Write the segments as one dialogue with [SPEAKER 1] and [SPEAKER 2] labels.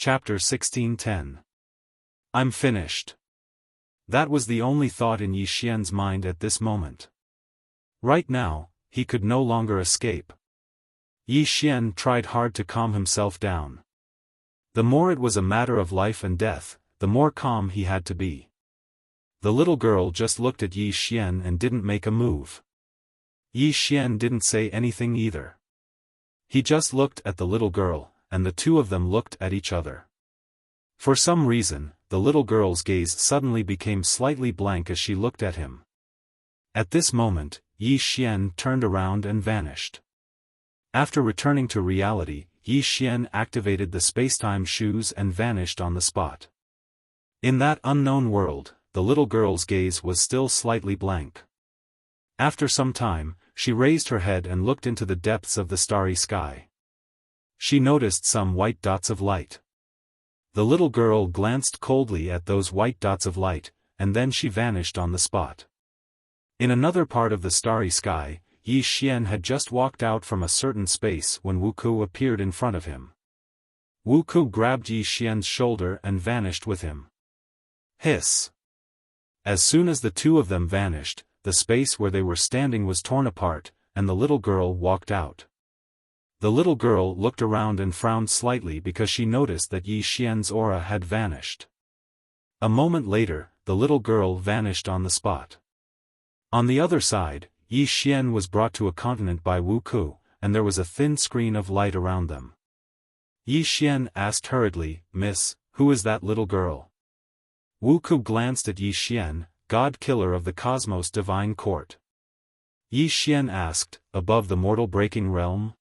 [SPEAKER 1] Chapter 16:10. I'm finished. That was the only thought in Yi Xian's mind at this moment. Right now, he could no longer escape. Yi Xian tried hard to calm himself down. The more it was a matter of life and death, the more calm he had to be. The little girl just looked at Yi Xian and didn't make a move. Yi Xian didn't say anything either. He just looked at the little girl, and the two of them looked at each other. For some reason, the little girl's gaze suddenly became slightly blank as she looked at him. At this moment, Yi Xian turned around and vanished. After returning to reality, Yi Xian activated the spacetime shoes and vanished on the spot. In that unknown world, the little girl's gaze was still slightly blank. After some time, she raised her head and looked into the depths of the starry sky. She noticed some white dots of light. The little girl glanced coldly at those white dots of light, and then she vanished on the spot. In another part of the starry sky, Yi Xian had just walked out from a certain space when Wuku appeared in front of him. Wuku grabbed Yi Xian's shoulder and vanished with him. Hiss! As soon as the two of them vanished, the space where they were standing was torn apart, and the little girl walked out. The little girl looked around and frowned slightly because she noticed that Yi Xian's aura had vanished. A moment later, the little girl vanished on the spot. On the other side, Yi Xian was brought to a continent by Wuku, and there was a thin screen of light around them. Yi Xian asked hurriedly, "Miss, who is that little girl?" Wuku glanced at Yi Xian, God-killer of the Cosmos Divine Court. Yi Xian asked, "Above the mortal-breaking realm?"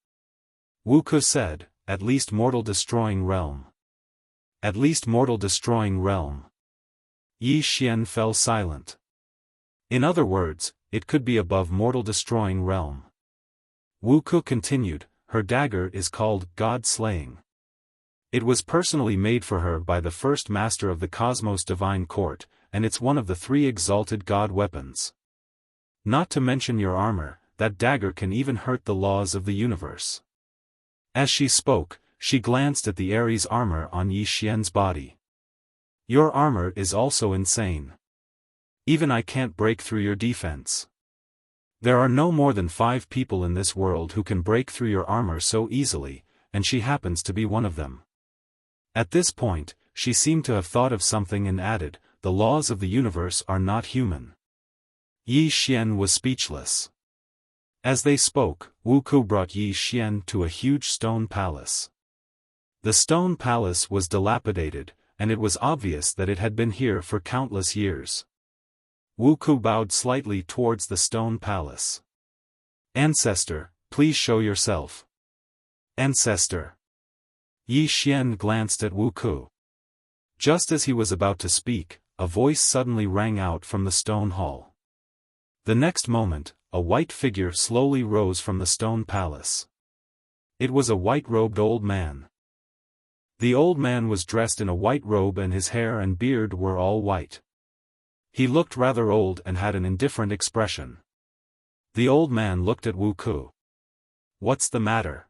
[SPEAKER 1] Wuku said, "At least mortal-destroying realm." "At least mortal-destroying realm." Yi Xian fell silent. In other words, it could be above mortal-destroying realm. Wuku continued, "Her dagger is called God-slaying. It was personally made for her by the first master of the Cosmos Divine Court, and it's one of the 3 exalted God weapons. Not to mention your armor, that dagger can even hurt the laws of the universe." As she spoke, she glanced at the Ares armor on Yi Xian's body. "Your armor is also insane. Even I can't break through your defense. There are no more than 5 people in this world who can break through your armor so easily, and she happens to be one of them." At this point, she seemed to have thought of something and added, "The laws of the universe are not human." Yi Xian was speechless. As they spoke, Wuku brought Yi Xian to a huge stone palace. The stone palace was dilapidated, and it was obvious that it had been here for countless years. Wuku bowed slightly towards the stone palace. "Ancestor, please show yourself." "Ancestor." Yi Xian glanced at Wuku. Just as he was about to speak, a voice suddenly rang out from the stone hall. The next moment, a white figure slowly rose from the stone palace. It was a white-robed old man. The old man was dressed in a white robe and his hair and beard were all white. He looked rather old and had an indifferent expression. The old man looked at Wuku. "What's the matter?"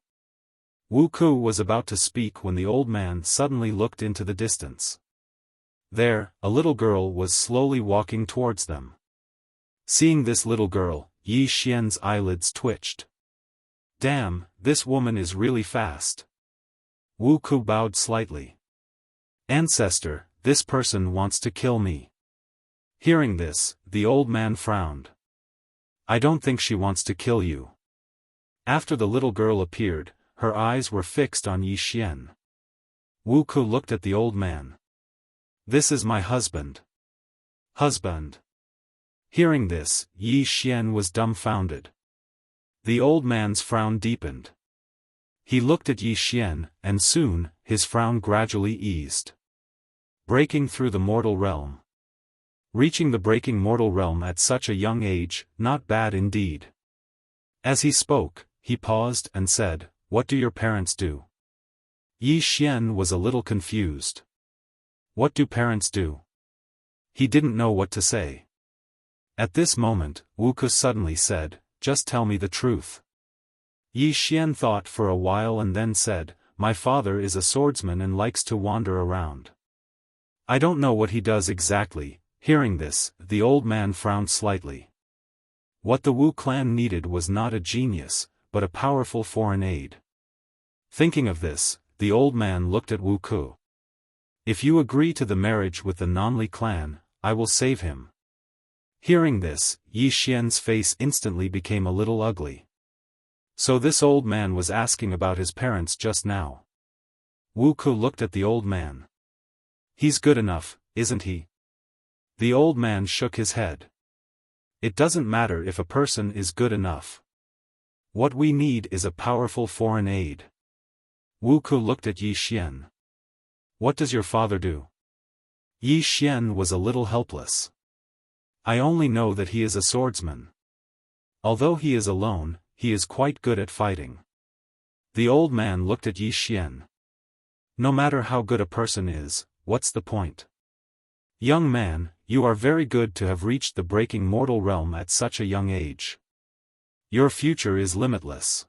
[SPEAKER 1] Wuku was about to speak when the old man suddenly looked into the distance. There, a little girl was slowly walking towards them. Seeing this little girl, Yi Xian's eyelids twitched. "Damn, this woman is really fast." Wuku bowed slightly. "Ancestor, this person wants to kill me." Hearing this, the old man frowned. "I don't think she wants to kill you." After the little girl appeared, her eyes were fixed on Yi Xian. Wuku looked at the old man. "This is my husband." "Husband?" Hearing this, Yi Xian was dumbfounded. The old man's frown deepened. He looked at Yi Xian, and soon, his frown gradually eased. Breaking through the mortal realm. Reaching the breaking mortal realm at such a young age, not bad indeed. As he spoke, he paused and said, "What do your parents do?" Yi Xian was a little confused. What do parents do? He didn't know what to say. At this moment, Wuku suddenly said, "Just tell me the truth." Yi Xian thought for a while and then said, my father is a swordsman and likes to wander around. I don't know what he does exactly." Hearing this, the old man frowned slightly. What the Wu clan needed was not a genius, but a powerful foreign aid. Thinking of this, the old man looked at Wu Ku. "If you agree to the marriage with the Nanli clan, I will save him." Hearing this, Yi Xian's face instantly became a little ugly. So this old man was asking about his parents just now. Wu Ku looked at the old man. "He's good enough, isn't he?" The old man shook his head. "It doesn't matter if a person is good enough. What we need is a powerful foreign aid." Wu Ku looked at Yi Xian. "What does your father do?" Yi Xian was a little helpless. "I only know that he is a swordsman. Although he is alone, he is quite good at fighting." The old man looked at Yi Xian. "No matter how good a person is, what's the point? Young man, you are very good to have reached the breaking mortal realm at such a young age. Your future is limitless.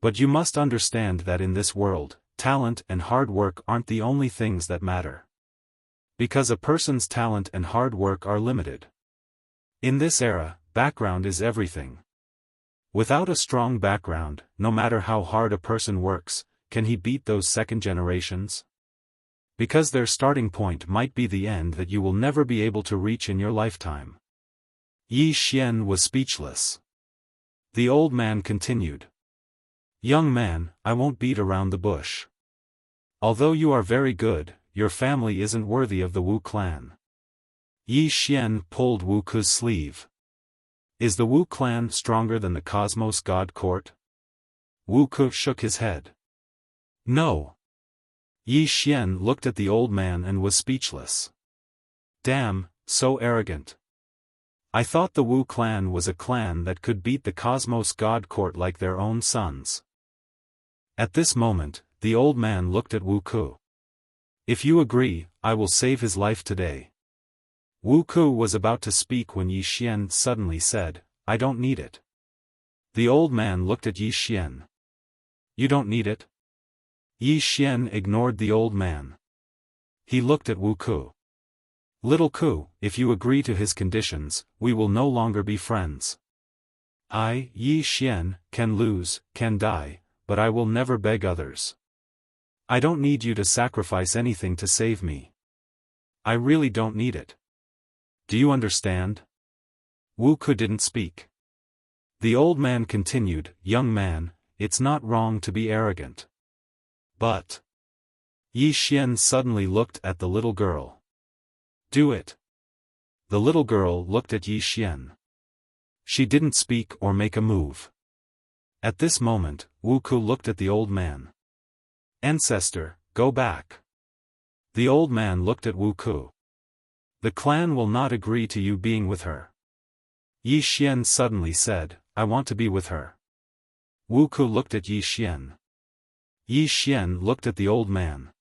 [SPEAKER 1] But you must understand that in this world, talent and hard work aren't the only things that matter. Because a person's talent and hard work are limited. In this era, background is everything. Without a strong background, no matter how hard a person works, can he beat those second generations? Because their starting point might be the end that you will never be able to reach in your lifetime." Yi Xian was speechless. The old man continued. "Young man, I won't beat around the bush. Although you are very good, your family isn't worthy of the Wu clan." Yi Xian pulled Wu Ku's sleeve. "Is the Wu clan stronger than the Cosmos God Court?" Wu Ku shook his head. "No." Yi Xian looked at the old man and was speechless. "Damn, so arrogant. I thought the Wu clan was a clan that could beat the Cosmos God Court like their own sons." At this moment, the old man looked at Wu Ku. "If you agree, I will save his life today." Wu Ku was about to speak when Yi Xian suddenly said, "I don't need it." The old man looked at Yi Xian. "You don't need it?" Yi Xian ignored the old man. He looked at Wu Ku. "Little Ku, if you agree to his conditions, we will no longer be friends. I, Yi Xian, can lose, can die, but I will never beg others. I don't need you to sacrifice anything to save me. I really don't need it. Do you understand?" Wu Ku didn't speak. The old man continued, "Young man, it's not wrong to be arrogant. But..." Yi Xian suddenly looked at the little girl. "Do it." The little girl looked at Yi Xian. She didn't speak or make a move. At this moment, Wu Ku looked at the old man. "Ancestor, go back." The old man looked at Wu Ku. "The clan will not agree to you being with her." Yi Xian suddenly said, "I want to be with her." Wu Ku looked at Yi Xian. Yi Xian looked at the old man.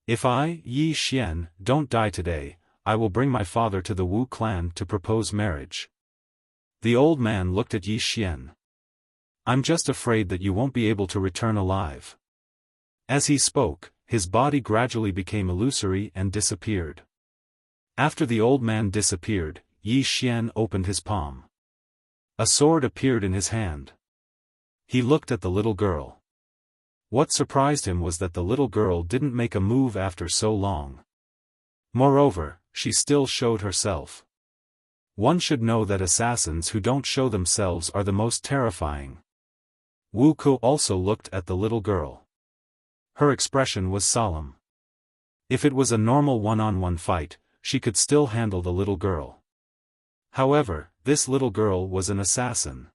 [SPEAKER 1] "If I, Yi Xian, don't die today, I will bring my father to the Wu clan to propose marriage." The old man looked at Yi Xian. "I'm just afraid that you won't be able to return alive." As he spoke, his body gradually became illusory and disappeared. After the old man disappeared, Yi Xian opened his palm. A sword appeared in his hand. He looked at the little girl. What surprised him was that the little girl didn't make a move after so long. Moreover, she still showed herself. One should know that assassins who don't show themselves are the most terrifying. Wu Ku also looked at the little girl. Her expression was solemn. If it was a normal one-on-one fight, she could still handle the little girl. However, this little girl was an assassin.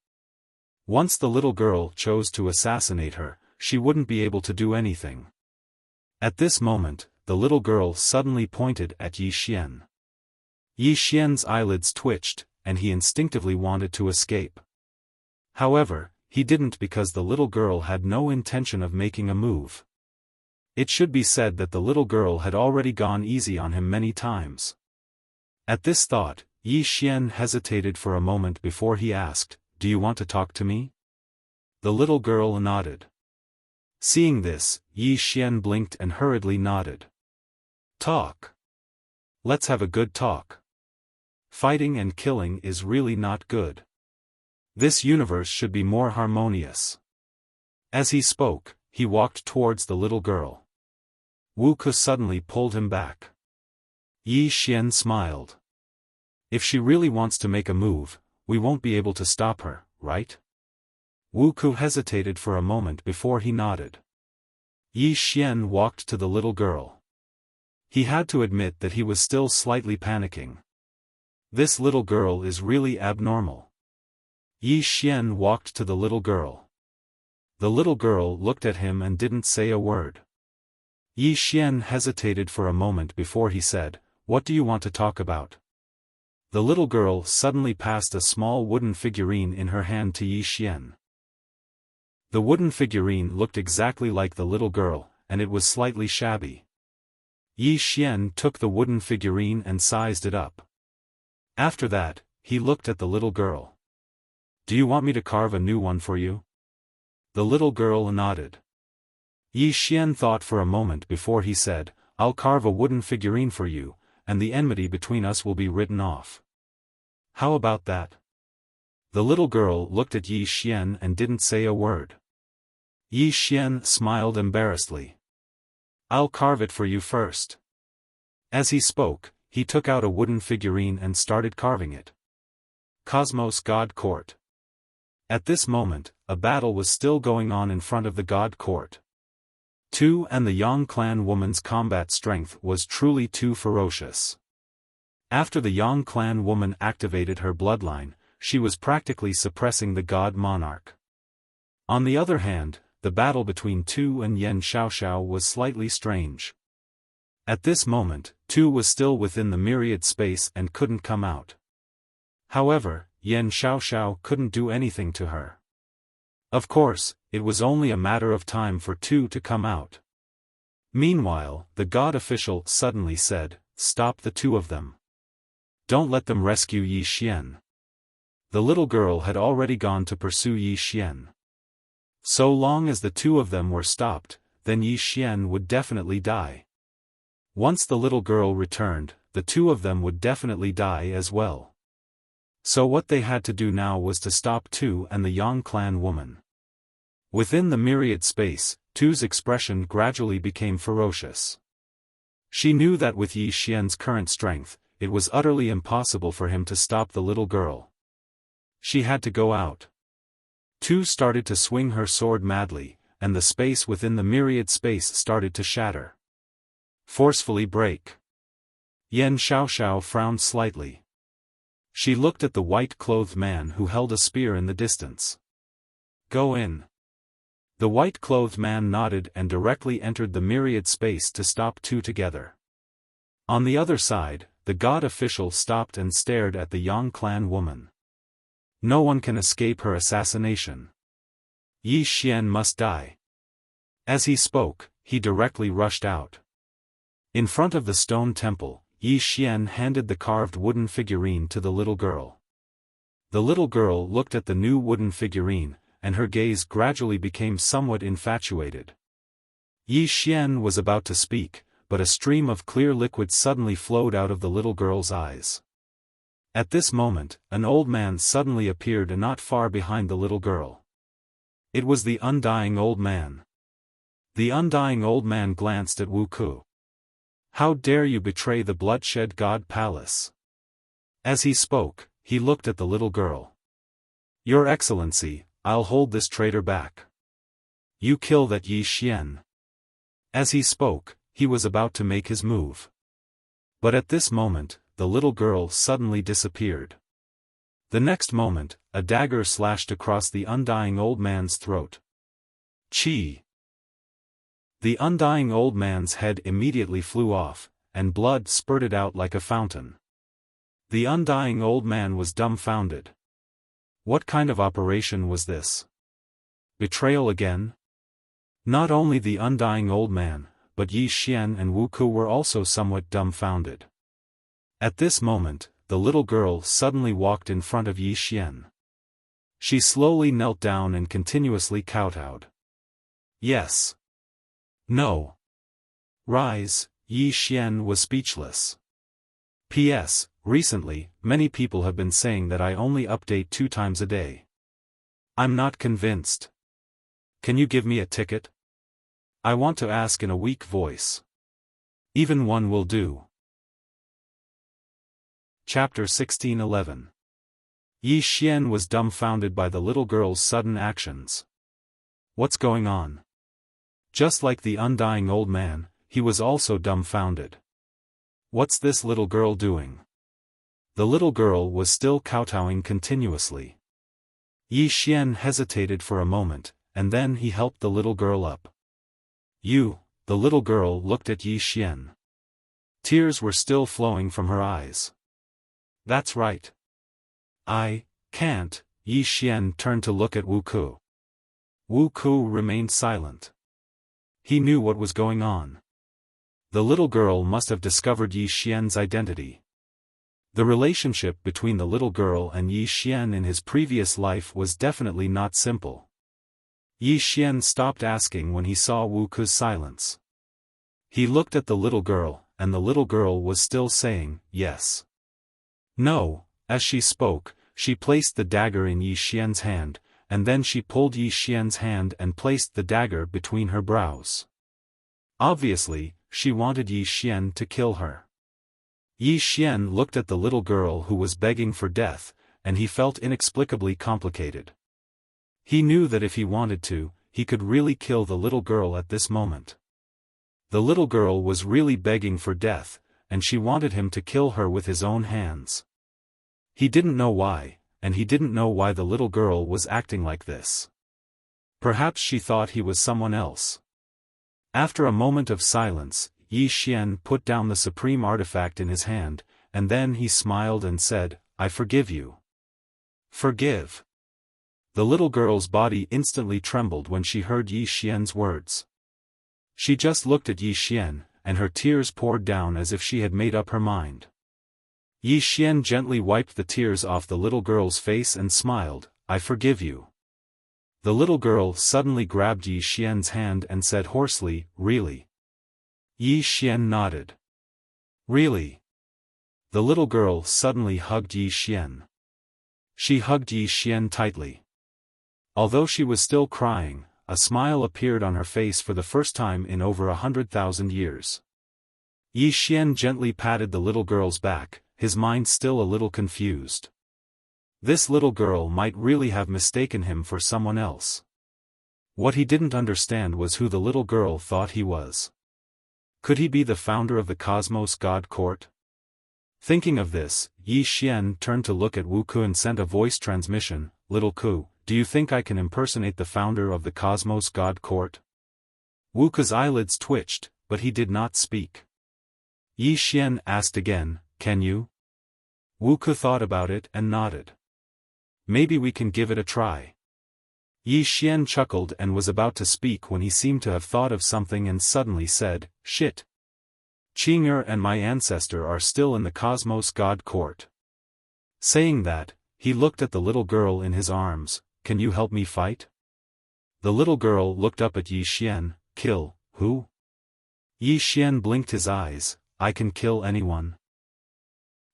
[SPEAKER 1] Once the little girl chose to assassinate her, she wouldn't be able to do anything. At this moment, the little girl suddenly pointed at Yi Xian. Yi Xian's eyelids twitched, and he instinctively wanted to escape. However, he didn't because the little girl had no intention of making a move. It should be said that the little girl had already gone easy on him many times. At this thought, Yi Xian hesitated for a moment before he asked, "Do you want to talk to me?" The little girl nodded. Seeing this, Yi Xian blinked and hurriedly nodded. Talk. Let's have a good talk. Fighting and killing is really not good. This universe should be more harmonious. As he spoke, he walked towards the little girl. Wuxia suddenly pulled him back. Yi Xian smiled. If she really wants to make a move, we won't be able to stop her, right? Wuxia hesitated for a moment before he nodded. Yi Xian walked to the little girl. He had to admit that he was still slightly panicking. This little girl is really abnormal. Yi Xian walked to the little girl. The little girl looked at him and didn't say a word. Yi Xian hesitated for a moment before he said, "What do you want to talk about?" The little girl suddenly passed a small wooden figurine in her hand to Yi Xian. The wooden figurine looked exactly like the little girl, and it was slightly shabby. Yi Xian took the wooden figurine and sized it up. After that, he looked at the little girl. "Do you want me to carve a new one for you?" The little girl nodded. Yi Xian thought for a moment before he said, "I'll carve a wooden figurine for you, and the enmity between us will be written off. How about that?" The little girl looked at Yi Xian and didn't say a word. Yi Xian smiled embarrassedly. "I'll carve it for you first." As he spoke, he took out a wooden figurine and started carving it. Cosmos God Court. At this moment, a battle was still going on in front of the God Court. Tu and the Yang clan woman's combat strength was truly too ferocious. After the Yang clan woman activated her bloodline, she was practically suppressing the God Monarch. On the other hand, the battle between Tu and Yan Xiaoxiao was slightly strange. At this moment, Tu was still within the myriad space and couldn't come out. However, Yan Xiaoxiao couldn't do anything to her. Of course, it was only a matter of time for Tu to come out. Meanwhile, the God official suddenly said, "Stop the two of them. Don't let them rescue Yi Xian." The little girl had already gone to pursue Yi Xian. So long as the two of them were stopped, then Yi Xian would definitely die. Once the little girl returned, the two of them would definitely die as well. So what they had to do now was to stop Tu and the Yang clan woman. Within the myriad space, Tu's expression gradually became ferocious. She knew that with Yi Xian's current strength, it was utterly impossible for him to stop the little girl. She had to go out. Tu started to swing her sword madly, and the space within the myriad space started to shatter. Forcefully break. Yan Xiaoxiao frowned slightly. She looked at the white-clothed man who held a spear in the distance. "Go in." The white-clothed man nodded and directly entered the myriad space to stop Tu together. On the other side, the God official stopped and stared at the Yang clan woman. No one can escape her assassination. Yi Xian must die. As he spoke, he directly rushed out. In front of the stone temple, Yi Xian handed the carved wooden figurine to the little girl. The little girl looked at the new wooden figurine, and her gaze gradually became somewhat infatuated. Yi Xian was about to speak, but a stream of clear liquid suddenly flowed out of the little girl's eyes. At this moment, an old man suddenly appeared not far behind the little girl. It was the undying old man. The undying old man glanced at Wuxia. "How dare you betray the bloodshed god palace?" As he spoke, he looked at the little girl. "Your Excellency, I'll hold this traitor back. You kill that Yi Xian." As he spoke, he was about to make his move. But at this moment, the little girl suddenly disappeared. The next moment, a dagger slashed across the undying old man's throat. Chi! The undying old man's head immediately flew off, and blood spurted out like a fountain. The undying old man was dumbfounded. What kind of operation was this? Betrayal again? Not only the undying old man, but Yi Xian and Wuxia were also somewhat dumbfounded. At this moment, the little girl suddenly walked in front of Yi Xian. She slowly knelt down and continuously kowtowed. Yes. No. Rise. Yi Xian was speechless. P.S. Recently, many people have been saying that I only update 2 times a day. I'm not convinced. Can you give me a ticket? I want to ask in a weak voice. Even one will do. Chapter 1611. Yi Xian was dumbfounded by the little girl's sudden actions. What's going on? Just like the undying old man, he was also dumbfounded. What's this little girl doing? The little girl was still kowtowing continuously. Yi Xian hesitated for a moment, and then he helped the little girl up. The little girl looked at Yi Xian. Tears were still flowing from her eyes. That's right. I can't. Yi Xian turned to look at Wu Ku. Wu Ku remained silent. He knew what was going on. The little girl must have discovered Yi Xian's identity. The relationship between the little girl and Yi Xian in his previous life was definitely not simple. Yi Xian stopped asking when he saw Wu Ku's silence. He looked at the little girl, and the little girl was still saying, yes. No. As she spoke, she placed the dagger in Yi Xian's hand, and then she pulled Yi Xian's hand and placed the dagger between her brows. Obviously, she wanted Yi Xian to kill her. Yi Xian looked at the little girl who was begging for death, and he felt inexplicably complicated. He knew that if he wanted to, he could really kill the little girl at this moment. The little girl was really begging for death, and she wanted him to kill her with his own hands. He didn't know why, and he didn't know why the little girl was acting like this. Perhaps she thought he was someone else. After a moment of silence, Yi Xian put down the supreme artifact in his hand, and then he smiled and said, I forgive you. Forgive. The little girl's body instantly trembled when she heard Yi Xian's words. She just looked at Yi Xian, and her tears poured down as if she had made up her mind. Yi Xian gently wiped the tears off the little girl's face and smiled, I forgive you. The little girl suddenly grabbed Yi Xian's hand and said hoarsely, really? Yi Xian nodded. Really? The little girl suddenly hugged Yi Xian. She hugged Yi Xian tightly. Although she was still crying, a smile appeared on her face for the first time in over 100,000 years. Yi Xian gently patted the little girl's back, his mind still a little confused. This little girl might really have mistaken him for someone else. What he didn't understand was who the little girl thought he was. Could he be the founder of the Cosmos God Court? Thinking of this, Yi Xian turned to look at Wu Ku and sent a voice transmission, Little Ku, do you think I can impersonate the founder of the Cosmos God Court? Wu Ku's eyelids twitched, but he did not speak. Yi Xian asked again, can you? Wu Ku thought about it and nodded. Maybe we can give it a try. Yi Xian chuckled and was about to speak when he seemed to have thought of something and suddenly said, shit. Qing'er and my ancestor are still in the Cosmos God Court. Saying that, he looked at the little girl in his arms, can you help me fight? The little girl looked up at Yi Xian, kill, who? Yi Xian blinked his eyes, I can kill anyone.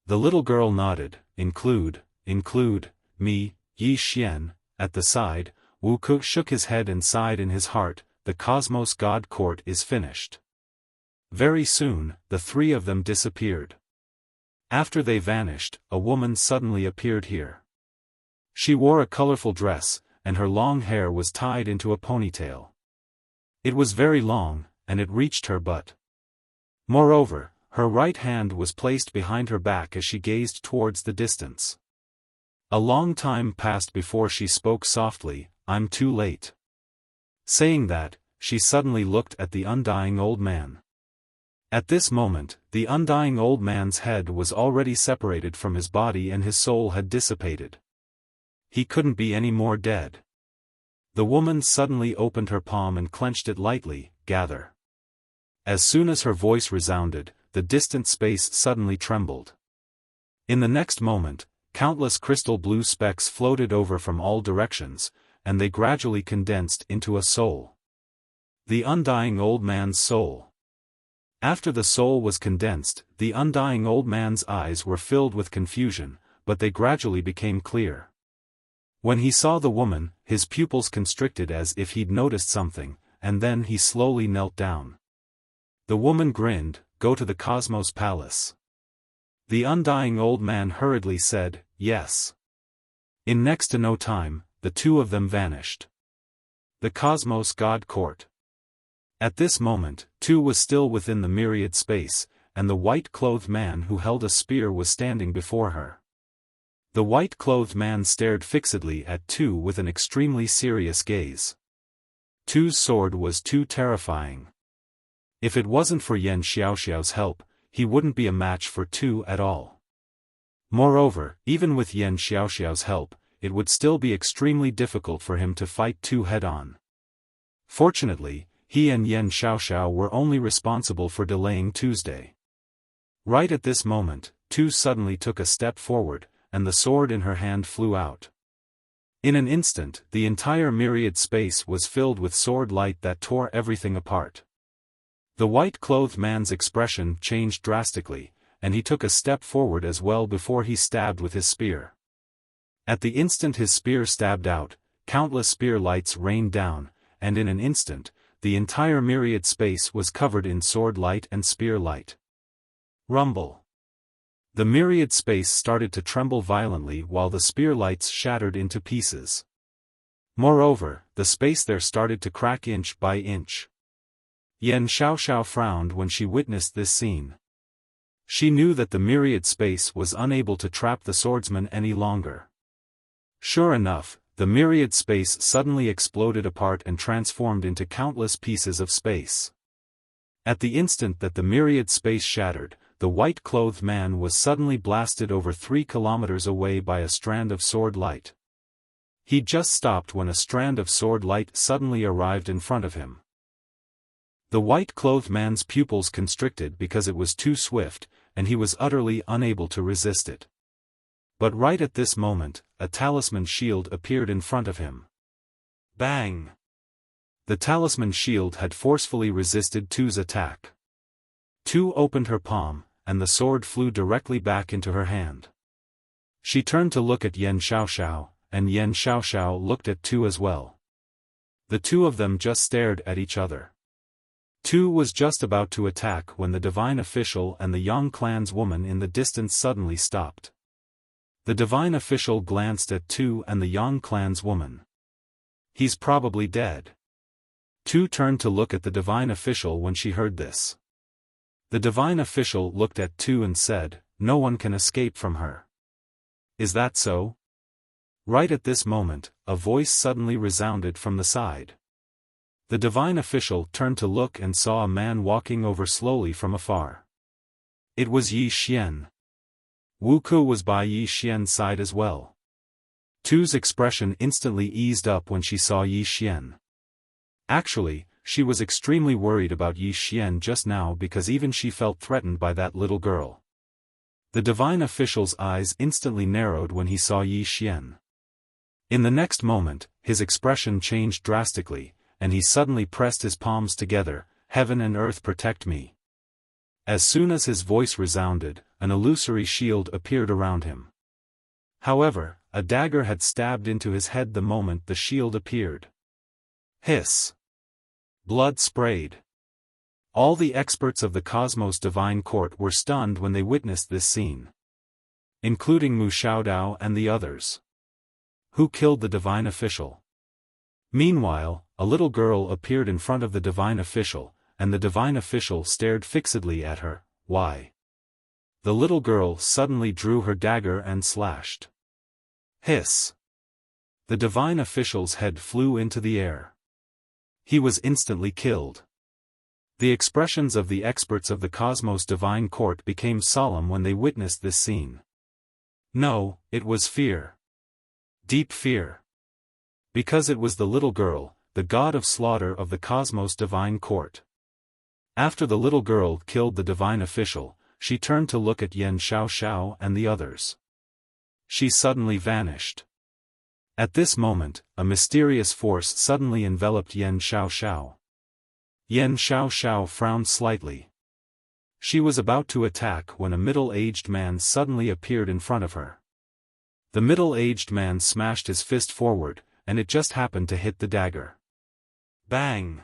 [SPEAKER 1] The little girl nodded, include me, Yi Xian. At the side, Wu Ku shook his head and sighed in his heart, the Cosmos God Court is finished. Very soon, the 3 of them disappeared. After they vanished, a woman suddenly appeared here. She wore a colorful dress, and her long hair was tied into a ponytail. It was very long, and it reached her butt. Moreover, her right hand was placed behind her back as she gazed towards the distance. A long time passed before she spoke softly, I'm too late. Saying that, she suddenly looked at the undying old man. At this moment, the undying old man's head was already separated from his body and his soul had dissipated. He couldn't be any more dead. The woman suddenly opened her palm and clenched it lightly, gather. As soon as her voice resounded, the distant space suddenly trembled. In the next moment, countless crystal blue specks floated over from all directions, and they gradually condensed into a soul. The undying old man's soul. After the soul was condensed, the undying old man's eyes were filled with confusion, but they gradually became clear. When he saw the woman, his pupils constricted as if he'd noticed something, and then he slowly knelt down. The woman grinned, "Go to the Cosmos Palace." The undying old man hurriedly said, "Yes." In next to no time, the two of them vanished. The Cosmos God Court. At this moment, Tu was still within the myriad space, and the white-clothed man who held a spear was standing before her. The white-clothed man stared fixedly at Tu with an extremely serious gaze. Tu's sword was too terrifying. If it wasn't for Yan Xiaoxiao's help, he wouldn't be a match for Tu at all. Moreover, even with Yan Xiaoxiao's help, it would still be extremely difficult for him to fight Tu head-on. Fortunately, he and Yan Xiaoxiao were only responsible for delaying Tuesday. Right at this moment, Tu suddenly took a step forward, and the sword in her hand flew out. In an instant, the entire myriad space was filled with sword light that tore everything apart. The white-clothed man's expression changed drastically, and he took a step forward as well before he stabbed with his spear. At the instant his spear stabbed out, countless spear lights rained down, and in an instant, the entire myriad space was covered in sword light and spear light. Rumble. The myriad space started to tremble violently while the spear lights shattered into pieces. Moreover, the space there started to crack inch by inch. Yan Xiaoxiao frowned when she witnessed this scene. She knew that the myriad space was unable to trap the swordsman any longer. Sure enough, the myriad space suddenly exploded apart and transformed into countless pieces of space. At the instant that the myriad space shattered, the white-clothed man was suddenly blasted over 3 kilometers away by a strand of sword light. He just stopped when a strand of sword light suddenly arrived in front of him. The white-clothed man's pupils constricted because it was too swift, and he was utterly unable to resist it. But right at this moment, a talisman shield appeared in front of him. Bang! The talisman shield had forcefully resisted Tu's attack. Tu opened her palm, and the sword flew directly back into her hand. She turned to look at Yan Xiaoxiao, and Yan Xiaoxiao looked at Tu as well. The two of them just stared at each other. Tu was just about to attack when the divine official and the Yang clan's woman in the distance suddenly stopped. The divine official glanced at Tu and the Yang clan's woman. "He's probably dead." Tu turned to look at the divine official when she heard this. The divine official looked at Tu and said, "No one can escape from her." "Is that so?" Right at this moment, a voice suddenly resounded from the side. The divine official turned to look and saw a man walking over slowly from afar. It was Yi Xian. Wuxia was by Yi Xian's side as well. Tu's expression instantly eased up when she saw Yi Xian. Actually, she was extremely worried about Yi Xian just now because even she felt threatened by that little girl. The divine official's eyes instantly narrowed when he saw Yi Xian. In the next moment, his expression changed drastically, and he suddenly pressed his palms together. "Heaven and earth protect me." As soon as his voice resounded, an illusory shield appeared around him. However, a dagger had stabbed into his head the moment the shield appeared. Hiss! Blood sprayed. All the experts of the Cosmos Divine Court were stunned when they witnessed this scene. Including Mu Xiaodao and the others. Who killed the divine official? Meanwhile, a little girl appeared in front of the divine official, and the divine official stared fixedly at her. Why? The little girl suddenly drew her dagger and slashed. Hiss! The divine official's head flew into the air. He was instantly killed. The expressions of the experts of the Cosmos Divine Court became solemn when they witnessed this scene. No, it was fear. Deep fear. Because it was the little girl, the god of slaughter of the Cosmos Divine Court. After the little girl killed the divine official, she turned to look at Yan Xiaoxiao and the others. She suddenly vanished. At this moment, a mysterious force suddenly enveloped Yan Xiaoxiao. Yan Xiaoxiao frowned slightly. She was about to attack when a middle-aged man suddenly appeared in front of her. The middle-aged man smashed his fist forward, and it just happened to hit the dagger. Bang!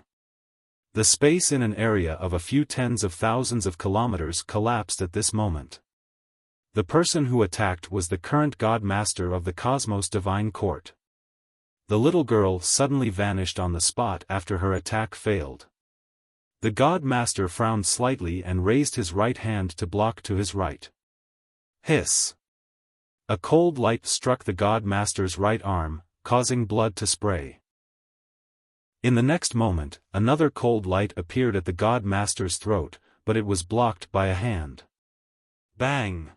[SPEAKER 1] The space in an area of a few tens of thousands of kilometers collapsed at this moment. The person who attacked was the current God Master of the Cosmos Divine Court. The little girl suddenly vanished on the spot after her attack failed. The God Master frowned slightly and raised his right hand to block to his right. Hiss! A cold light struck the God Master's right arm, causing blood to spray. In the next moment, another cold light appeared at the God Master's throat, but it was blocked by a hand. Bang!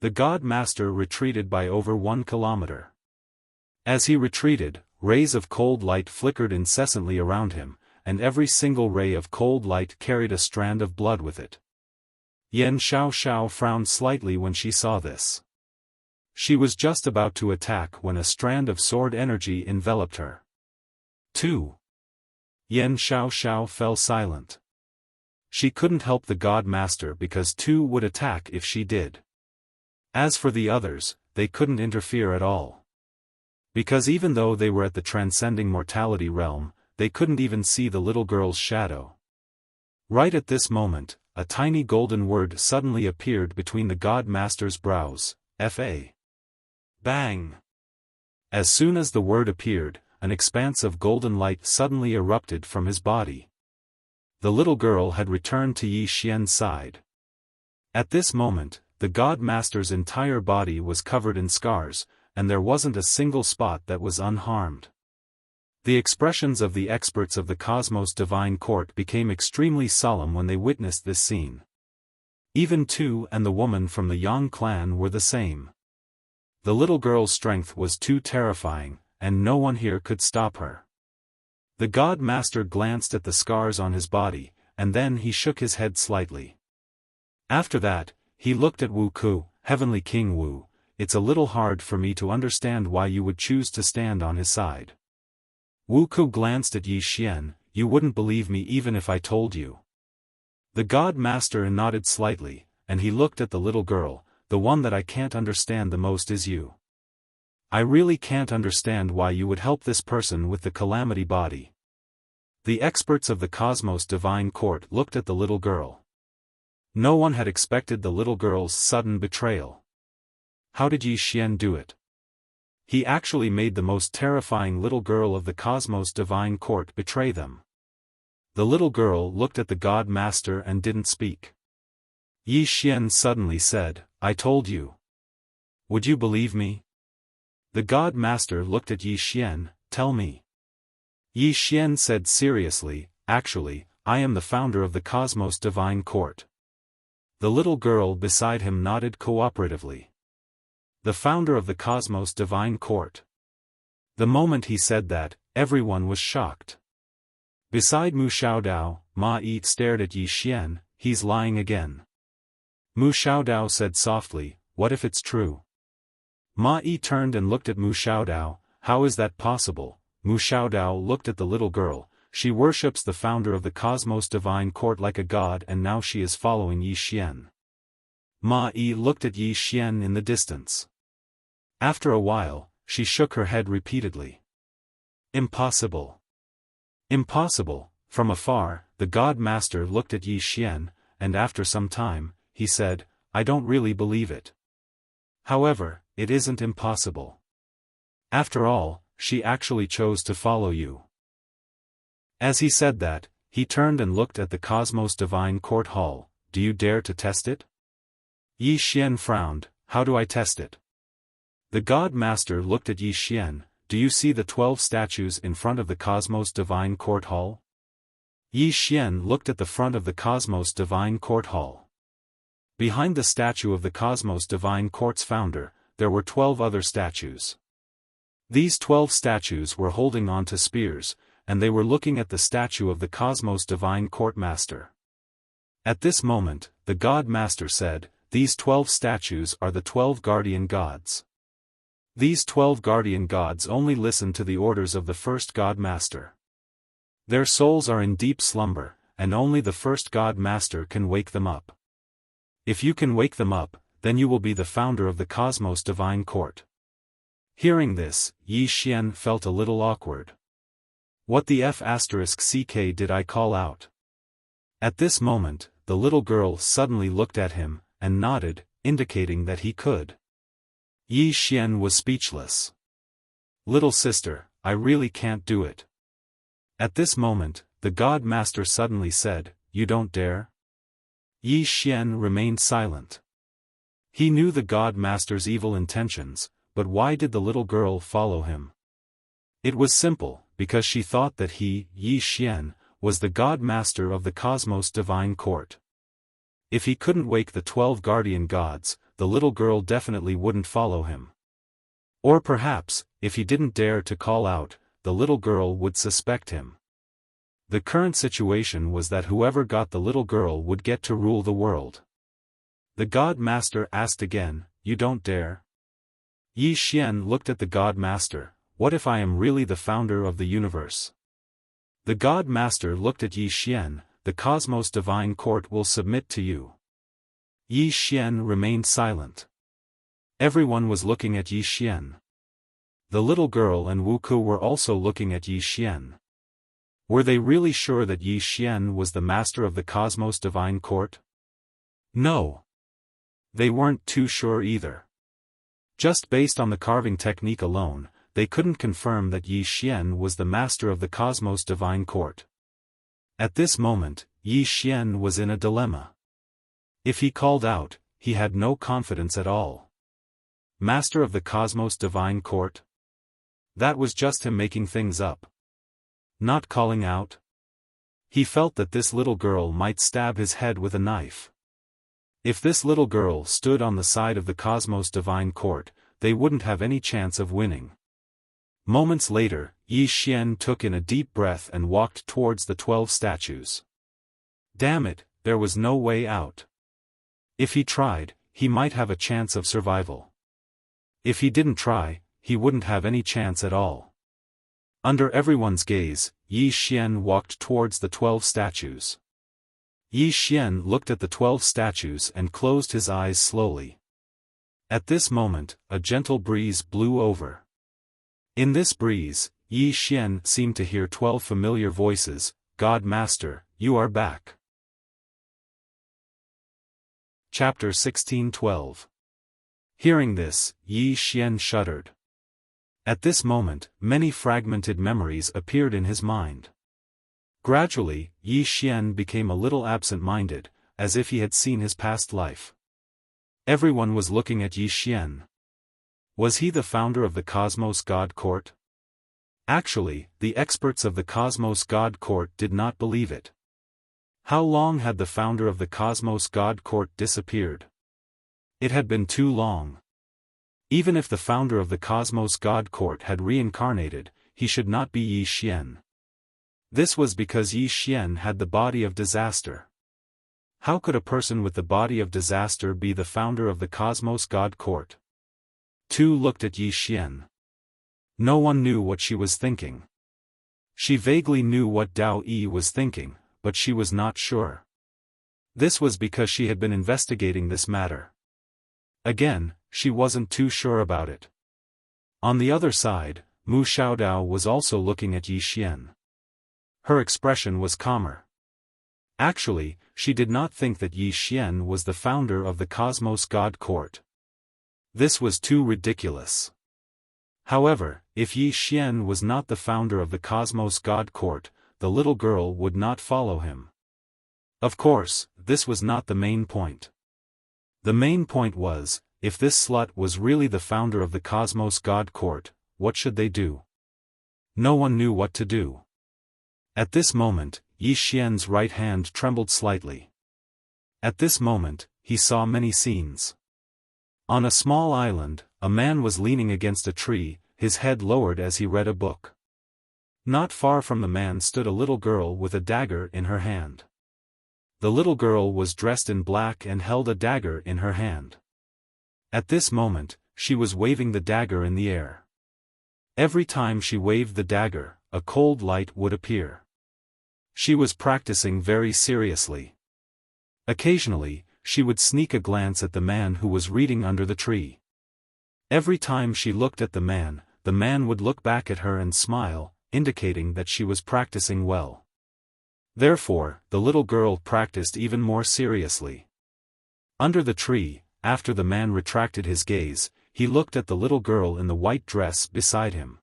[SPEAKER 1] The God Master retreated by over 1 kilometer. As he retreated, rays of cold light flickered incessantly around him, and every single ray of cold light carried a strand of blood with it. Yan Xiaoxiao frowned slightly when she saw this. She was just about to attack when a strand of sword energy enveloped her. 2. Yan Xiaoxiao fell silent. She couldn't help the God Master because 2 would attack if she did. As for the others, they couldn't interfere at all. Because even though they were at the transcending mortality realm, they couldn't even see the little girl's shadow. Right at this moment, a tiny golden word suddenly appeared between the God Master's brows, Fa. Bang! As soon as the word appeared, an expanse of golden light suddenly erupted from his body. The little girl had returned to Yi Xian's side. At this moment, the God Master's entire body was covered in scars, and there wasn't a single spot that was unharmed. The expressions of the experts of the Cosmos Divine Court became extremely solemn when they witnessed this scene. Even Tu and the woman from the Yang clan were the same. The little girl's strength was too terrifying, and no one here could stop her. The God Master glanced at the scars on his body, and then he shook his head slightly. After that, he looked at Wu Ku, Heavenly King Wu. It's a little hard for me to understand why you would choose to stand on his side. Wu Ku glanced at Yi Xian. You wouldn't believe me even if I told you. The God Master nodded slightly, and he looked at the little girl. The one that I can't understand the most is you. I really can't understand why you would help this person with the calamity body. The experts of the Cosmos Divine Court looked at the little girl. No one had expected the little girl's sudden betrayal. How did Yi Xian do it? He actually made the most terrifying little girl of the Cosmos Divine Court betray them. The little girl looked at the God Master and didn't speak. Yi Xian suddenly said, I told you. Would you believe me? The God Master looked at Yi Xian. Tell me. Yi Xian said seriously, actually, I am the founder of the Cosmos Divine Court. The little girl beside him nodded cooperatively. The founder of the Cosmos Divine Court. The moment he said that, everyone was shocked. Beside Mu Xiaodao, Ma Yi stared at Yi Xian. He's lying again. Mu Xiaodao said softly, what if it's true? Ma Yi turned and looked at Mu Xiaodao. How is that possible? Mu Xiaodao looked at the little girl. She worships the founder of the Cosmos Divine Court like a god, and now she is following Yi Xian. Ma Yi looked at Yi Xian in the distance. After a while, she shook her head repeatedly. Impossible. Impossible. From afar, the God Master looked at Yi Xian, and after some time, he said, I don't really believe it. However, it isn't impossible. After all, she actually chose to follow you. As he said that, he turned and looked at the Cosmos Divine Court Hall. Do you dare to test it? Yi Xian frowned. How do I test it? The God Master looked at Yi Xian. Do you see the 12 statues in front of the Cosmos Divine Court Hall? Yi Xian looked at the front of the Cosmos Divine Court Hall. Behind the statue of the Cosmos Divine Court's founder, there were 12 other statues. These 12 statues were holding on to spears, and they were looking at the statue of the Cosmos Divine Court Master. At this moment, the God Master said, these 12 statues are the 12 guardian gods. These 12 guardian gods only listen to the orders of the first God Master. Their souls are in deep slumber, and only the first God Master can wake them up. If you can wake them up, then you will be the founder of the Cosmos Divine Court. Hearing this, Yi Xian felt a little awkward. What the F***ck did I call out? At this moment, the little girl suddenly looked at him, and nodded, indicating that he could. Yi Xian was speechless. Little sister, I really can't do it. At this moment, the God Master suddenly said, You don't dare? Yi Xian remained silent. He knew the God Master's evil intentions, but why did the little girl follow him? It was simple, because she thought that he, Yi Xian, was the God Master of the Cosmos Divine Court. If he couldn't wake the 12 guardian gods, the little girl definitely wouldn't follow him. Or perhaps, if he didn't dare to call out, the little girl would suspect him. The current situation was that whoever got the little girl would get to rule the world. The God Master asked again, You don't dare? Yi Xian looked at the God Master, What if I am really the founder of the universe? The God Master looked at Yi Xian, The Cosmos Divine Court will submit to you. Yi Xian remained silent. Everyone was looking at Yi Xian. The little girl and Wu Ku were also looking at Yi Xian. Were they really sure that Yi Xian was the master of the Cosmos Divine Court? No. They weren't too sure either. Just based on the carving technique alone, they couldn't confirm that Yi Xian was the master of the Cosmos Divine Court. At this moment, Yi Xian was in a dilemma. If he called out, he had no confidence at all. Master of the Cosmos Divine Court? That was just him making things up. Not calling out? He felt that this little girl might stab his head with a knife. If this little girl stood on the side of the Cosmos Divine Court, they wouldn't have any chance of winning. Moments later, Yi Xian took in a deep breath and walked towards the 12 statues. Damn it, there was no way out. If he tried, he might have a chance of survival. If he didn't try, he wouldn't have any chance at all. Under everyone's gaze, Yi Xian walked towards the 12 statues. Yi Xian looked at the 12 statues and closed his eyes slowly. At this moment, a gentle breeze blew over. In this breeze, Yi Xian seemed to hear 12 familiar voices, God Master, you are back. Chapter 16:12. Hearing this, Yi Xian shuddered. At this moment, many fragmented memories appeared in his mind. Gradually, Yi Xian became a little absent-minded, as if he had seen his past life. Everyone was looking at Yi Xian. Was he the founder of the Cosmos God Court? Actually, the experts of the Cosmos God Court did not believe it. How long had the founder of the Cosmos God Court disappeared? It had been too long. Even if the founder of the Cosmos God Court had reincarnated, he should not be Yi Xian. This was because Yi Xian had the body of disaster. How could a person with the body of disaster be the founder of the Cosmos God Court? Two looked at Yi Xian. No one knew what she was thinking. She vaguely knew what Dao Yi was thinking, but she was not sure. This was because she had been investigating this matter. Again, she wasn't too sure about it. On the other side, Mu Xiaodao was also looking at Yi Xian. Her expression was calmer. Actually, she did not think that Yi Xian was the founder of the Cosmos God Court. This was too ridiculous. However, if Yi Xian was not the founder of the Cosmos God Court, the little girl would not follow him. Of course, this was not the main point. The main point was, if this slut was really the founder of the Cosmos God Court, what should they do? No one knew what to do. At this moment, Yi Xian's right hand trembled slightly. At this moment, he saw many scenes. On a small island, a man was leaning against a tree, his head lowered as he read a book. Not far from the man stood a little girl with a dagger in her hand. The little girl was dressed in black and held a dagger in her hand. At this moment, she was waving the dagger in the air. Every time she waved the dagger, a cold light would appear. She was practicing very seriously. Occasionally, she would sneak a glance at the man who was reading under the tree. Every time she looked at the man would look back at her and smile, indicating that she was practicing well. Therefore, the little girl practiced even more seriously. Under the tree, after the man retracted his gaze, he looked at the little girl in the white dress beside him.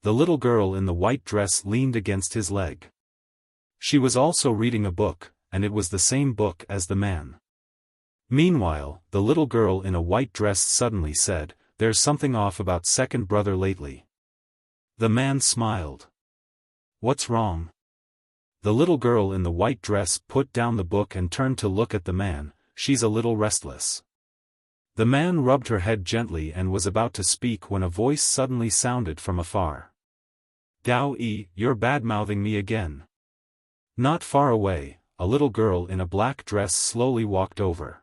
[SPEAKER 1] The little girl in the white dress leaned against his leg. She was also reading a book, and it was the same book as the man. Meanwhile, the little girl in a white dress suddenly said, "There's something off about second brother lately." The man smiled. "What's wrong?" The little girl in the white dress put down the book and turned to look at the man. "She's a little restless." The man rubbed her head gently and was about to speak when a voice suddenly sounded from afar. "Dao Yi, you're bad-mouthing me again." Not far away, a little girl in a black dress slowly walked over.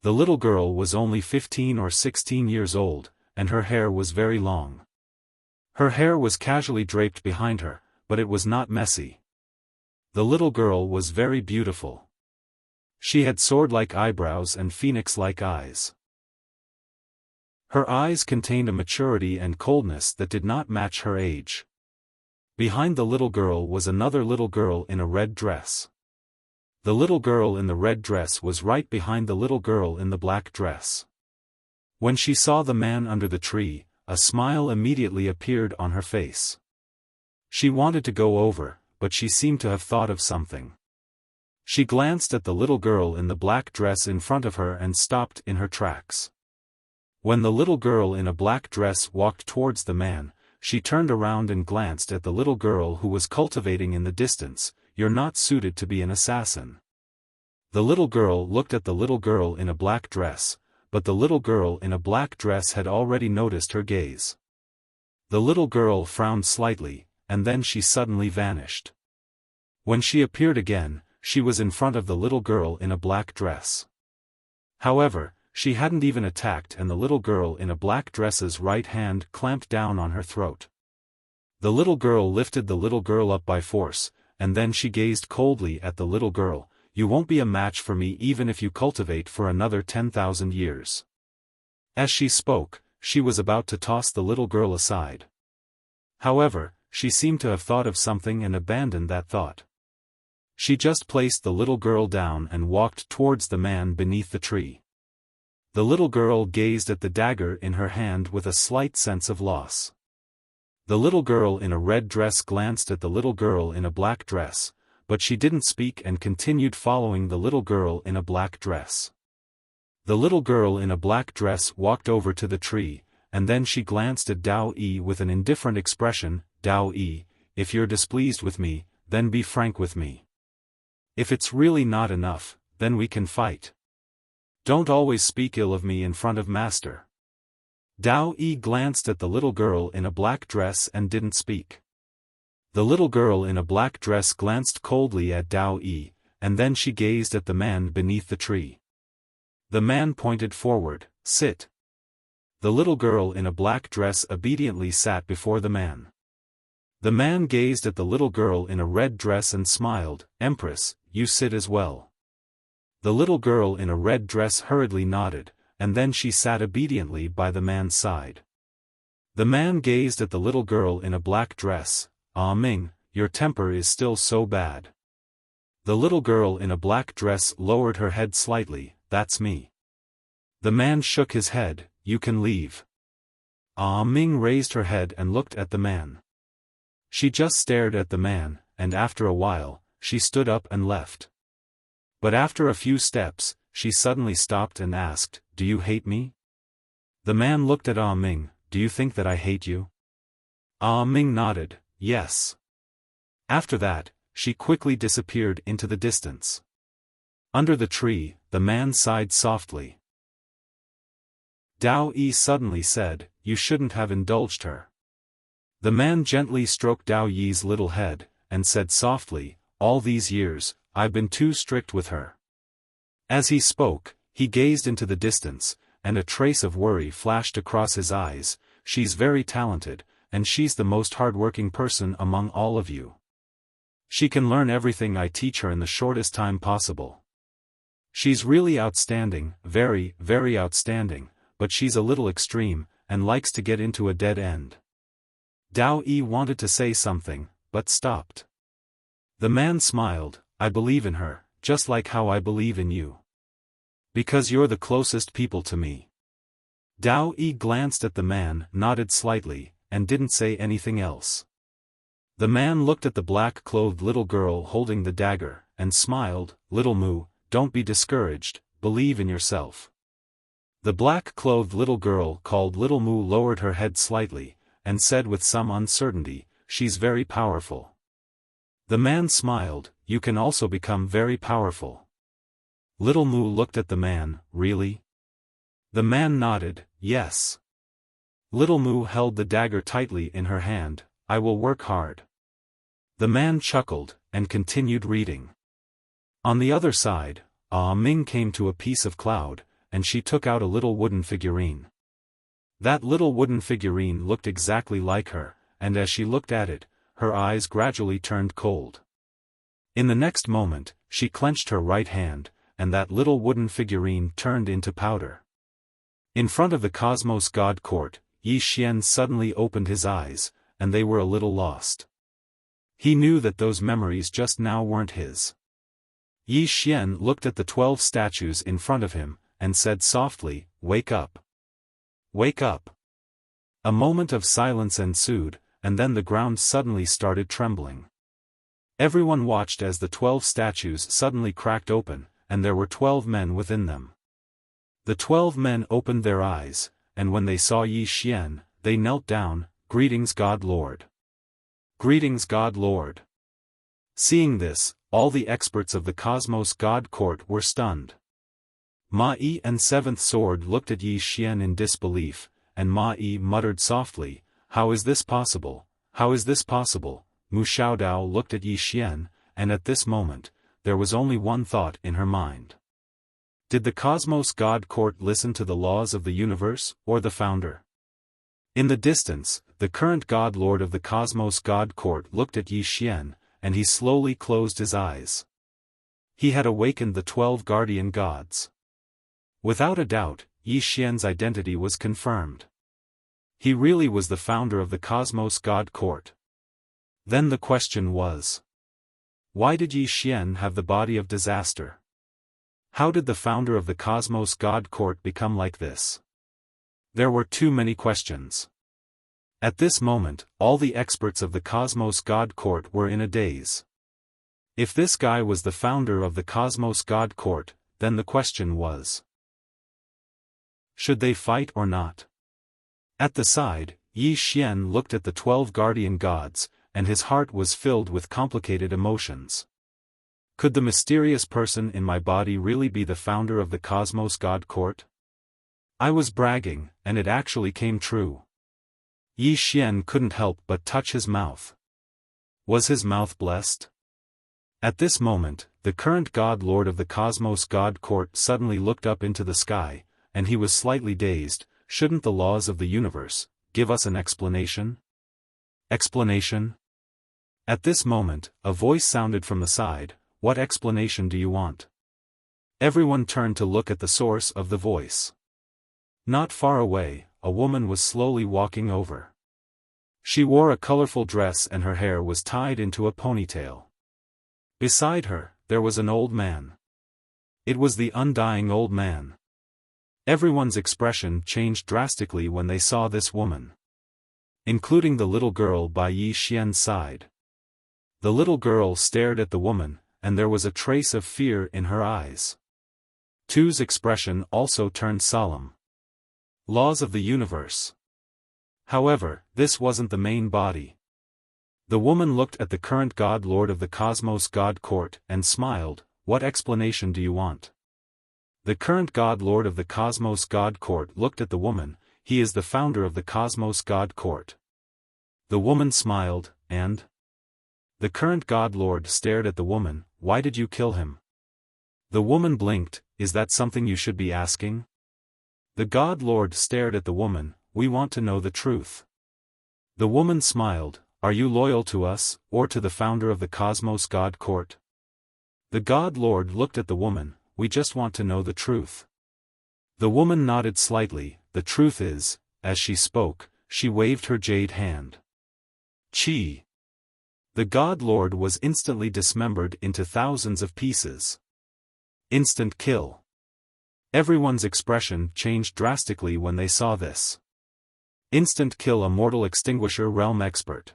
[SPEAKER 1] The little girl was only 15 or 16 years old, and her hair was very long. Her hair was casually draped behind her, but it was not messy. The little girl was very beautiful. She had sword-like eyebrows and phoenix-like eyes. Her eyes contained a maturity and coldness that did not match her age. Behind the little girl was another little girl in a red dress. The little girl in the red dress was right behind the little girl in the black dress. When she saw the man under the tree, a smile immediately appeared on her face. She wanted to go over, but she seemed to have thought of something. She glanced at the little girl in the black dress in front of her and stopped in her tracks. When the little girl in a black dress walked towards the man, she turned around and glanced at the little girl who was cultivating in the distance. "You're not suited to be an assassin." The little girl looked at the little girl in a black dress, but the little girl in a black dress had already noticed her gaze. The little girl frowned slightly, and then she suddenly vanished. When she appeared again, she was in front of the little girl in a black dress. However, she hadn't even attacked and the little girl in a black dress's right hand clamped down on her throat. The little girl lifted the little girl up by force, and then she gazed coldly at the little girl. "You won't be a match for me even if you cultivate for another 10,000 years. As she spoke, she was about to toss the little girl aside. However, she seemed to have thought of something and abandoned that thought. She just placed the little girl down and walked towards the man beneath the tree. The little girl gazed at the dagger in her hand with a slight sense of loss. The little girl in a red dress glanced at the little girl in a black dress, but she didn't speak and continued following the little girl in a black dress. The little girl in a black dress walked over to the tree, and then she glanced at Dao Yi with an indifferent expression. "Dao Yi, if you're displeased with me, then be frank with me. If it's really not enough, then we can fight. Don't always speak ill of me in front of Master." Dao Yi glanced at the little girl in a black dress and didn't speak. The little girl in a black dress glanced coldly at Dao Yi, and then she gazed at the man beneath the tree. The man pointed forward. "Sit." The little girl in a black dress obediently sat before the man. The man gazed at the little girl in a red dress and smiled. "Empress, you sit as well." The little girl in a red dress hurriedly nodded, and then she sat obediently by the man's side. The man gazed at the little girl in a black dress. "Ah Ming, your temper is still so bad." The little girl in a black dress lowered her head slightly. "That's me." The man shook his head. "You can leave." Ah Ming raised her head and looked at the man. She just stared at the man, and after a while, she stood up and left. But after a few steps, she suddenly stopped and asked, "Do you hate me?" The man looked at Ah Ming. "Do you think that I hate you?" Ah Ming nodded, "Yes." After that, she quickly disappeared into the distance. Under the tree, the man sighed softly. Dao Yi suddenly said, "You shouldn't have indulged her." The man gently stroked Dao Yi's little head, and said softly, "All these years, I've been too strict with her." As he spoke, he gazed into the distance, and a trace of worry flashed across his eyes. "She's very talented, and she's the most hard-working person among all of you. She can learn everything I teach her in the shortest time possible. She's really outstanding, very, very outstanding, but she's a little extreme, and likes to get into a dead end. Dao Yi wanted to say something, but stopped. The man smiled. I believe in her, just like how I believe in you. Because you're the closest people to me. Dao Yi glanced at the man, nodded slightly, and didn't say anything else. The man looked at the black-clothed little girl holding the dagger, and smiled. Little Mu, don't be discouraged, believe in yourself. The black-clothed little girl called Little Mu lowered her head slightly, and said with some uncertainty, she's very powerful. The man smiled, you can also become very powerful. Little Mu looked at the man, really? The man nodded, yes. Little Mu held the dagger tightly in her hand, I will work hard. The man chuckled, and continued reading. On the other side, Ah Ming came to a piece of cloud, and she took out a little wooden figurine. That little wooden figurine looked exactly like her, and as she looked at it, her eyes gradually turned cold. In the next moment, she clenched her right hand, and that little wooden figurine turned into powder. In front of the Cosmos God Court, Yi Xian suddenly opened his eyes, and they were a little lost. He knew that those memories just now weren't his. Yi Xian looked at the 12 statues in front of him, and said softly, wake up. Wake up. A moment of silence ensued, and then the ground suddenly started trembling. Everyone watched as the 12 statues suddenly cracked open, and there were 12 men within them. The 12 men opened their eyes, and when they saw Yi Xian, they knelt down, greetings God Lord. Greetings God Lord. Seeing this, all the experts of the Cosmos God Court were stunned. Ma Yi and Seventh Sword looked at Yi Xian in disbelief, and Ma Yi muttered softly, how is this possible, how is this possible? Mu Xiaodao looked at Yi Xian, and at this moment, there was only one thought in her mind. Did the Cosmos God Court listen to the laws of the universe, or the founder? In the distance, the current God Lord of the Cosmos God Court looked at Yi Xian, and he slowly closed his eyes. He had awakened the 12 guardian gods. Without a doubt, Yi Xian's identity was confirmed. He really was the founder of the Cosmos God Court. Then the question was, why did Yi Xian have the body of disaster? How did the founder of the Cosmos God Court become like this? There were too many questions. At this moment, all the experts of the Cosmos God Court were in a daze. If this guy was the founder of the Cosmos God Court, then the question was, should they fight or not? At the side, Yi Xian looked at the 12 guardian gods, and his heart was filled with complicated emotions. Could the mysterious person in my body really be the founder of the Cosmos God Court? I was bragging, and it actually came true. Yi Xian couldn't help but touch his mouth. Was his mouth blessed? At this moment, the current God Lord of the Cosmos God Court suddenly looked up into the sky, and he was slightly dazed. Shouldn't the laws of the universe give us an explanation? Explanation? At this moment, a voice sounded from the side, what explanation do you want? Everyone turned to look at the source of the voice. Not far away, a woman was slowly walking over. She wore a colorful dress and her hair was tied into a ponytail. Beside her, there was an old man. It was the undying old man. Everyone's expression changed drastically when they saw this woman. Including the little girl by Yi Xian's side. The little girl stared at the woman, and there was a trace of fear in her eyes. Tu's expression also turned solemn. Laws of the universe. However, this wasn't the main body. The woman looked at the current God Lord of the Cosmos God Court and smiled, what explanation do you want? The current God Lord of the Cosmos God Court looked at the woman, he is the founder of the Cosmos God Court. The woman smiled, and? The current God Lord stared at the woman, why did you kill him? The woman blinked, is that something you should be asking? The God Lord stared at the woman, we want to know the truth. The woman smiled, are you loyal to us, or to the founder of the Cosmos God Court? The God Lord looked at the woman. We just want to know the truth. The woman nodded slightly. The truth is, as she spoke, she waved her jade hand. Chi. The God Lord was instantly dismembered into thousands of pieces. Instant kill. Everyone's expression changed drastically when they saw this. Instant kill, a mortal extinguisher realm expert.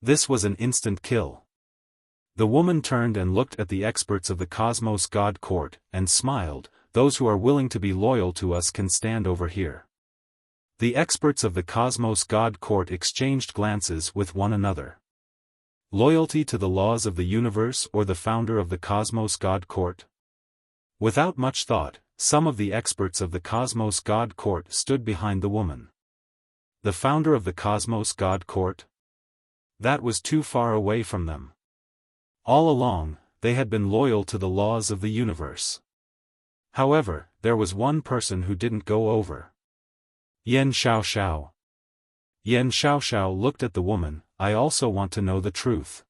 [SPEAKER 1] This was an instant kill. The woman turned and looked at the experts of the Cosmos God Court, and smiled. Those who are willing to be loyal to us can stand over here. The experts of the Cosmos God Court exchanged glances with one another. Loyalty to the laws of the universe or the founder of the Cosmos God Court? Without much thought, some of the experts of the Cosmos God Court stood behind the woman. The founder of the Cosmos God Court? That was too far away from them. All along, they had been loyal to the laws of the universe. However, there was one person who didn't go over. Yan Xiaoxiao. Yan Xiaoxiao looked at the woman. I also want to know the truth.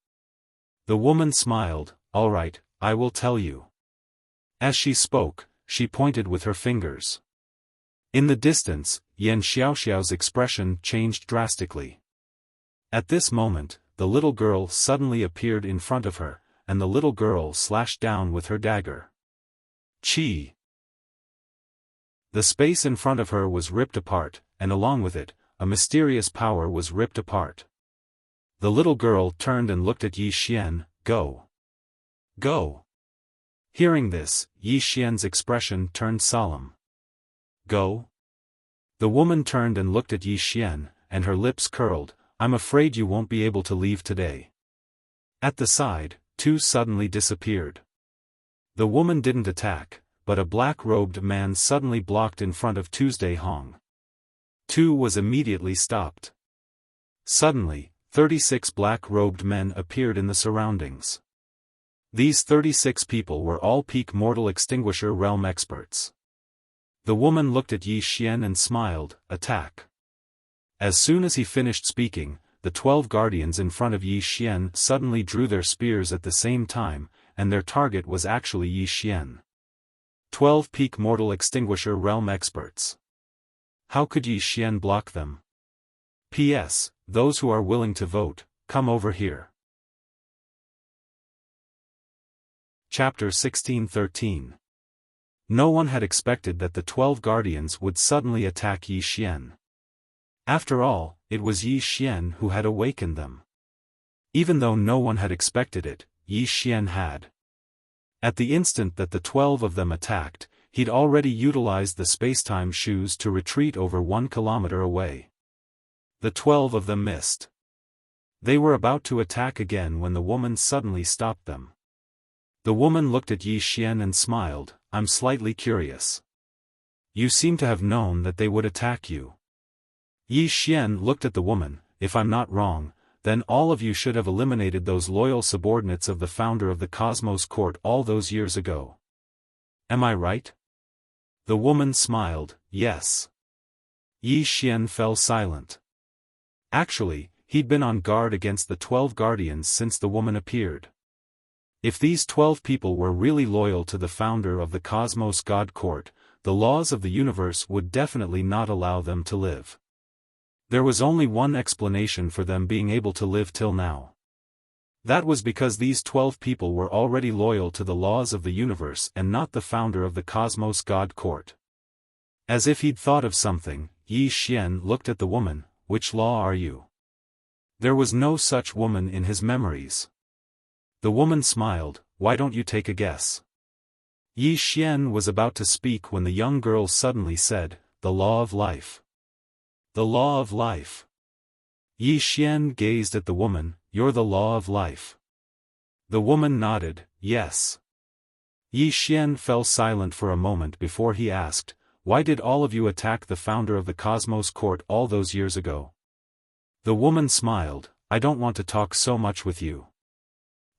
[SPEAKER 1] The woman smiled. All right, I will tell you. As she spoke, she pointed with her fingers. In the distance, Yan Xiaoxiao's expression changed drastically. At this moment, the little girl suddenly appeared in front of her, and the little girl slashed down with her dagger. Chi. The space in front of her was ripped apart, and along with it, a mysterious power was ripped apart. The little girl turned and looked at Yi Xian. Go. Go. Hearing this, Yi Xian's expression turned solemn. Go? The woman turned and looked at Yi Xian, and her lips curled. I'm afraid you won't be able to leave today. At the side, Tu suddenly disappeared. The woman didn't attack, but a black-robed man suddenly blocked in front of Tuesday Hong. Tu was immediately stopped. Suddenly, 36 black-robed men appeared in the surroundings. These 36 people were all peak mortal extinguisher realm experts. The woman looked at Yi Xian and smiled. Attack. As soon as he finished speaking, the 12 guardians in front of Yi Xian suddenly drew their spears at the same time, and their target was actually Yi Xian. 12 peak mortal extinguisher realm experts. How could Yi Xian block them? P.S. Those who are willing to vote, come over here. Chapter 16:13. No one had expected that the 12 guardians would suddenly attack Yi Xian. After all, it was Yi Xian who had awakened them. Even though no one had expected it, Yi Xian had. At the instant that the 12 of them attacked, he'd already utilized the spacetime shoes to retreat over 1 kilometer away. The 12 of them missed. They were about to attack again when the woman suddenly stopped them. The woman looked at Yi Xian and smiled. I'm slightly curious. You seem to have known that they would attack you. Yi Xian looked at the woman. If I'm not wrong, then all of you should have eliminated those loyal subordinates of the founder of the Cosmos Court all those years ago. Am I right? The woman smiled. Yes. Yi Xian fell silent. Actually, he'd been on guard against the 12 guardians since the woman appeared. If these 12 people were really loyal to the founder of the Cosmos God Court, the laws of the universe would definitely not allow them to live. There was only one explanation for them being able to live till now. That was because these 12 people were already loyal to the laws of the universe and not the founder of the Cosmos God Court. As if he'd thought of something, Yi Xian looked at the woman. Which law are you? There was no such woman in his memories. The woman smiled. Why don't you take a guess? Yi Xian was about to speak when the young girl suddenly said, the law of life. The law of life. Yi Xian gazed at the woman. You're the law of life. The woman nodded. Yes. Yi Xian fell silent for a moment before he asked, why did all of you attack the founder of the Cosmos Court all those years ago? The woman smiled. I don't want to talk so much with you.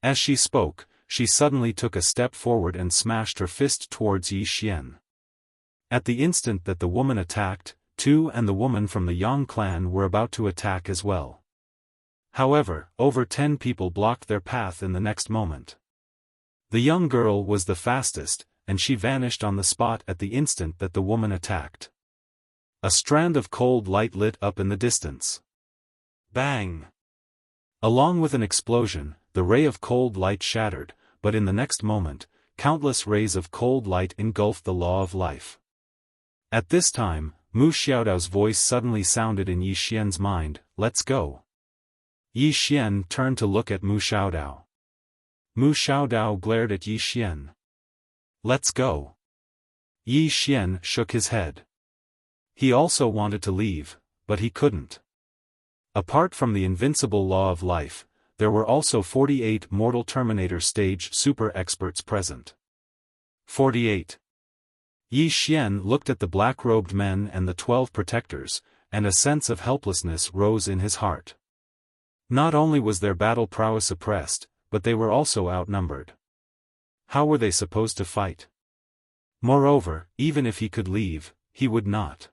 [SPEAKER 1] As she spoke, she suddenly took a step forward and smashed her fist towards Yi Xian. At the instant that the woman attacked, Tu and the woman from the Yang clan were about to attack as well. However, over 10 people blocked their path in the next moment. The young girl was the fastest, and she vanished on the spot at the instant that the woman attacked. A strand of cold light lit up in the distance. Bang! Along with an explosion, the ray of cold light shattered, but in the next moment, countless rays of cold light engulfed the law of life. At this time, Mu Xiaodao's voice suddenly sounded in Yi Xian's mind, "Let's go." Yi Xian turned to look at Mu Xiaodao. Mu Xiaodao glared at Yi Xian. "Let's go." Yi Xian shook his head. He also wanted to leave, but he couldn't. Apart from the invincible law of life, there were also 48 mortal Terminator stage super experts present. 48. Yi Xian looked at the black-robed men and the 12 protectors, and a sense of helplessness rose in his heart. Not only was their battle prowess suppressed, but they were also outnumbered. How were they supposed to fight? Moreover, even if he could leave, he would not.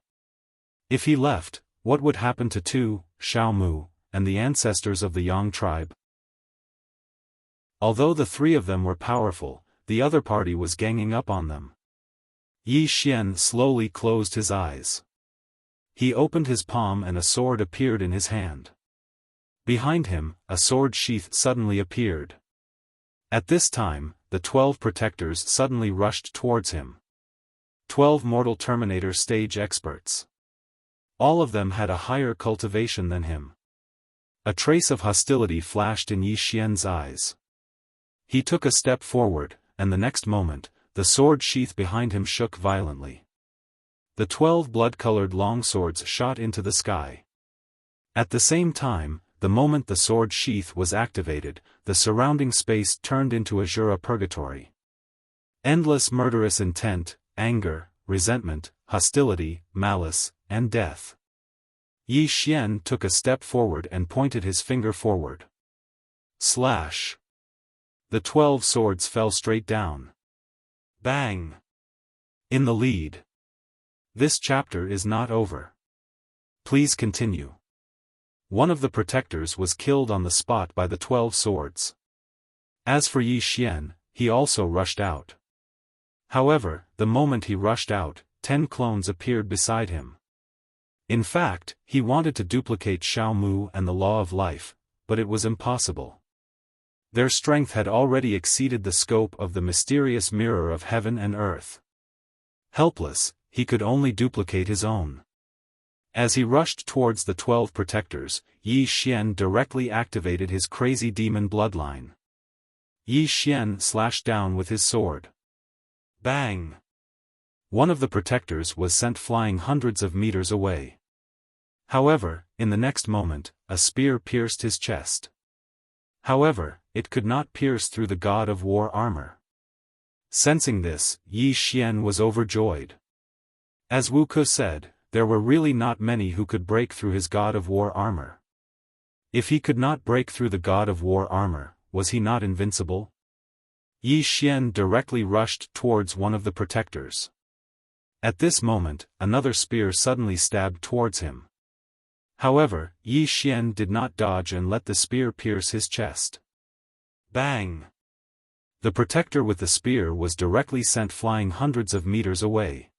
[SPEAKER 1] If he left, what would happen to Tu, Xiaomu, and the ancestors of the Yang tribe? Although the three of them were powerful, the other party was ganging up on them. Yi Xian slowly closed his eyes. He opened his palm and a sword appeared in his hand. Behind him, a sword sheath suddenly appeared. At this time, the 12 protectors suddenly rushed towards him. 12 mortal Terminator stage experts. All of them had a higher cultivation than him. A trace of hostility flashed in Yi Xian's eyes. He took a step forward, and the next moment, the sword sheath behind him shook violently. The 12 blood-colored longswords shot into the sky. At the same time, the moment the sword sheath was activated, the surrounding space turned into azure purgatory. Endless murderous intent, anger, resentment, hostility, malice, and death. Yi Xian took a step forward and pointed his finger forward. Slash! The 12 swords fell straight down. Bang! In the lead. This chapter is not over. Please continue. One of the protectors was killed on the spot by the 12 swords. As for Yi Xian, he also rushed out. However, the moment he rushed out, 10 clones appeared beside him. In fact, he wanted to duplicate Xiaomu and the law of life, but it was impossible. Their strength had already exceeded the scope of the mysterious mirror of heaven and earth. Helpless, he could only duplicate his own. As he rushed towards the 12 protectors, Yi Xian directly activated his crazy demon bloodline. Yi Xian slashed down with his sword. Bang! One of the protectors was sent flying hundreds of meters away. However, in the next moment, a spear pierced his chest. However, it could not pierce through the god of war armor. Sensing this, Yi Xian was overjoyed. As Wuxia said, there were really not many who could break through his god of war armor. If he could not break through the god of war armor, was he not invincible? Yi Xian directly rushed towards one of the protectors. At this moment, another spear suddenly stabbed towards him. However, Yi Xian did not dodge and let the spear pierce his chest. Bang! The protector with the spear was directly sent flying hundreds of meters away.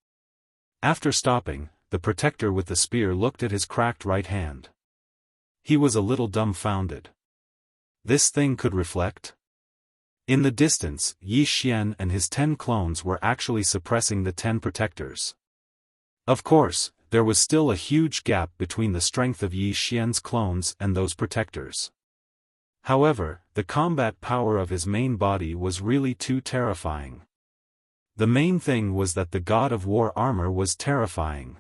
[SPEAKER 1] After stopping, the protector with the spear looked at his cracked right hand. He was a little dumbfounded. This thing could reflect? In the distance, Yi Xian and his 10 clones were actually suppressing the 10 protectors. Of course, there was still a huge gap between the strength of Yi Xian's clones and those protectors. However, the combat power of his main body was really too terrifying. The main thing was that the god of war armor was terrifying.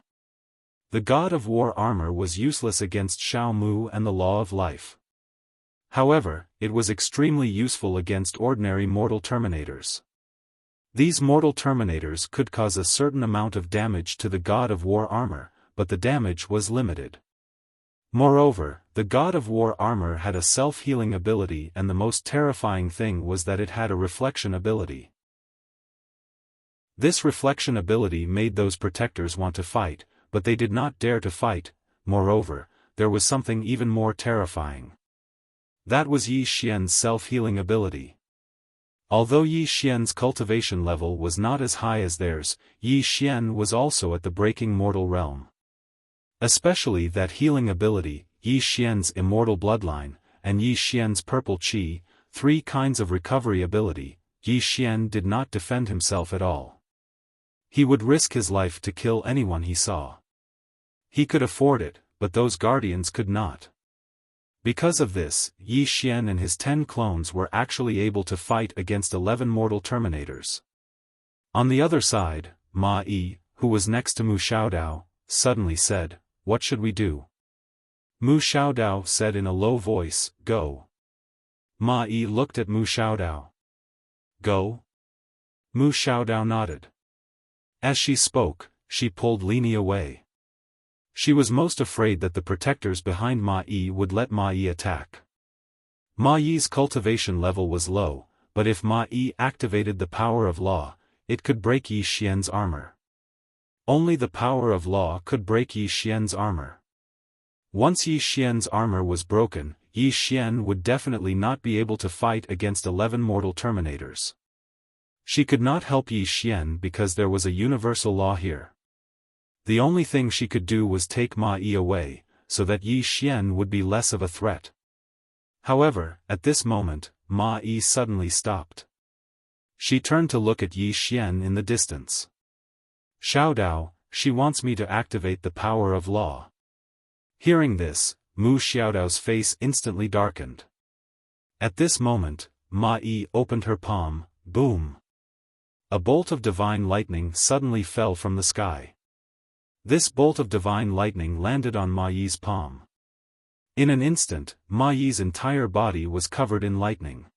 [SPEAKER 1] The god of war armor was useless against Xiaomu and the law of life. However, it was extremely useful against ordinary mortal Terminators. These mortal Terminators could cause a certain amount of damage to the god of war armor, but the damage was limited. Moreover, the god of war armor had a self-healing ability, and the most terrifying thing was that it had a reflection ability. This reflection ability made those protectors want to fight, but they did not dare to fight. Moreover, there was something even more terrifying. That was Yi Xian's self-healing ability. Although Yi Xian's cultivation level was not as high as theirs, Yi Xian was also at the breaking mortal realm. Especially that healing ability, Yi Xian's immortal bloodline, and Yi Xian's purple qi, 3 kinds of recovery ability. Yi Xian did not defend himself at all. He would risk his life to kill anyone he saw. He could afford it, but those guardians could not. Because of this, Yi Xian and his 10 clones were actually able to fight against 11 mortal terminators. On the other side, Ma Yi, who was next to Mu Xiaodao, suddenly said, "What should we do?" Mu Xiaodao said in a low voice, "Go." Ma Yi looked at Mu Xiaodao. "Go?" Mu Xiaodao nodded. As she spoke, she pulled Lini away. She was most afraid that the protectors behind Ma Yi would let Ma Yi attack. Ma Yi's cultivation level was low, but if Ma Yi activated the power of law, it could break Yi Xian's armor. Only the power of law could break Yi Xian's armor. Once Yi Xian's armor was broken, Yi Xian would definitely not be able to fight against 11 mortal terminators. She could not help Yi Xian because there was a universal law here. The only thing she could do was take Ma Yi away, so that Yi Xian would be less of a threat. However, at this moment, Ma Yi suddenly stopped. She turned to look at Yi Xian in the distance. "Xiaodao, she wants me to activate the power of law." Hearing this, Mu Xiaodao's face instantly darkened. At this moment, Ma Yi opened her palm, boom. A bolt of divine lightning suddenly fell from the sky. This bolt of divine lightning landed on Ma Yi's palm. In an instant, Ma Yi's entire body was covered in lightning.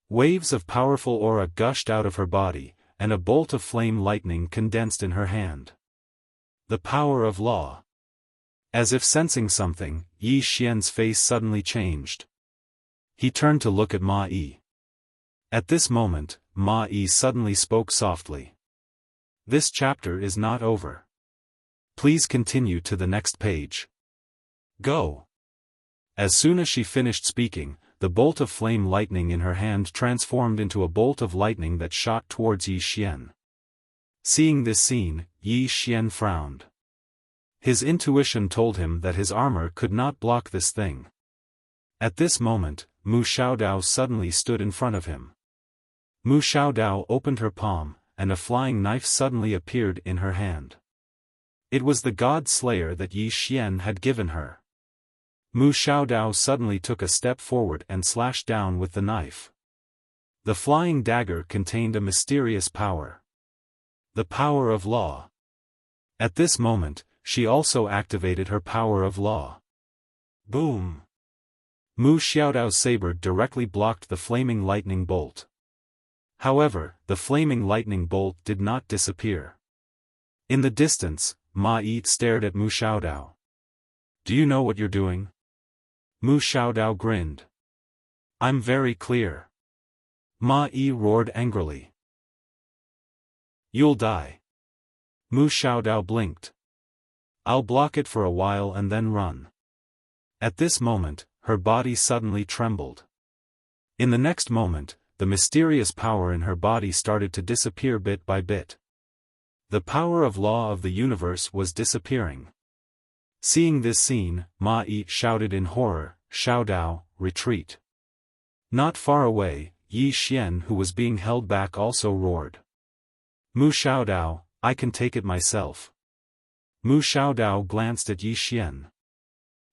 [SPEAKER 1] Waves of powerful aura gushed out of her body, and a bolt of flame lightning condensed in her hand. The power of law. As if sensing something, Yi Xian's face suddenly changed. He turned to look at Ma Yi. At this moment, Ma Yi suddenly spoke softly. "This chapter is not over. Please continue to the next page. Go." As soon as she finished speaking, the bolt of flame lightning in her hand transformed into a bolt of lightning that shot towards Yi Xian. Seeing this scene, Yi Xian frowned. His intuition told him that his armor could not block this thing. At this moment, Mu Xiaodao suddenly stood in front of him. Mu Xiaodao opened her palm, and a flying knife suddenly appeared in her hand. It was the God Slayer that Yi Xian had given her. Mu Xiaodao suddenly took a step forward and slashed down with the knife. The flying dagger contained a mysterious power. The power of law. At this moment, she also activated her power of law. Boom! Mu Xiaodao's saber directly blocked the flaming lightning bolt. However, the flaming lightning bolt did not disappear. In the distance, Ma Yi stared at Mu Xiaodao. "Do you know what you're doing?" Mu Xiaodao grinned. "I'm very clear." Ma Yi roared angrily. "You'll die." Mu Xiaodao blinked. "I'll block it for a while and then run." At this moment, her body suddenly trembled. In the next moment, the mysterious power in her body started to disappear bit by bit. The power of law of the universe was disappearing. Seeing this scene, Ma Yi shouted in horror, "Xiaodao, retreat." Not far away, Yi Xian, who was being held back, also roared. "Mu Xiaodao, I can take it myself." Mu Xiaodao glanced at Yi Xian.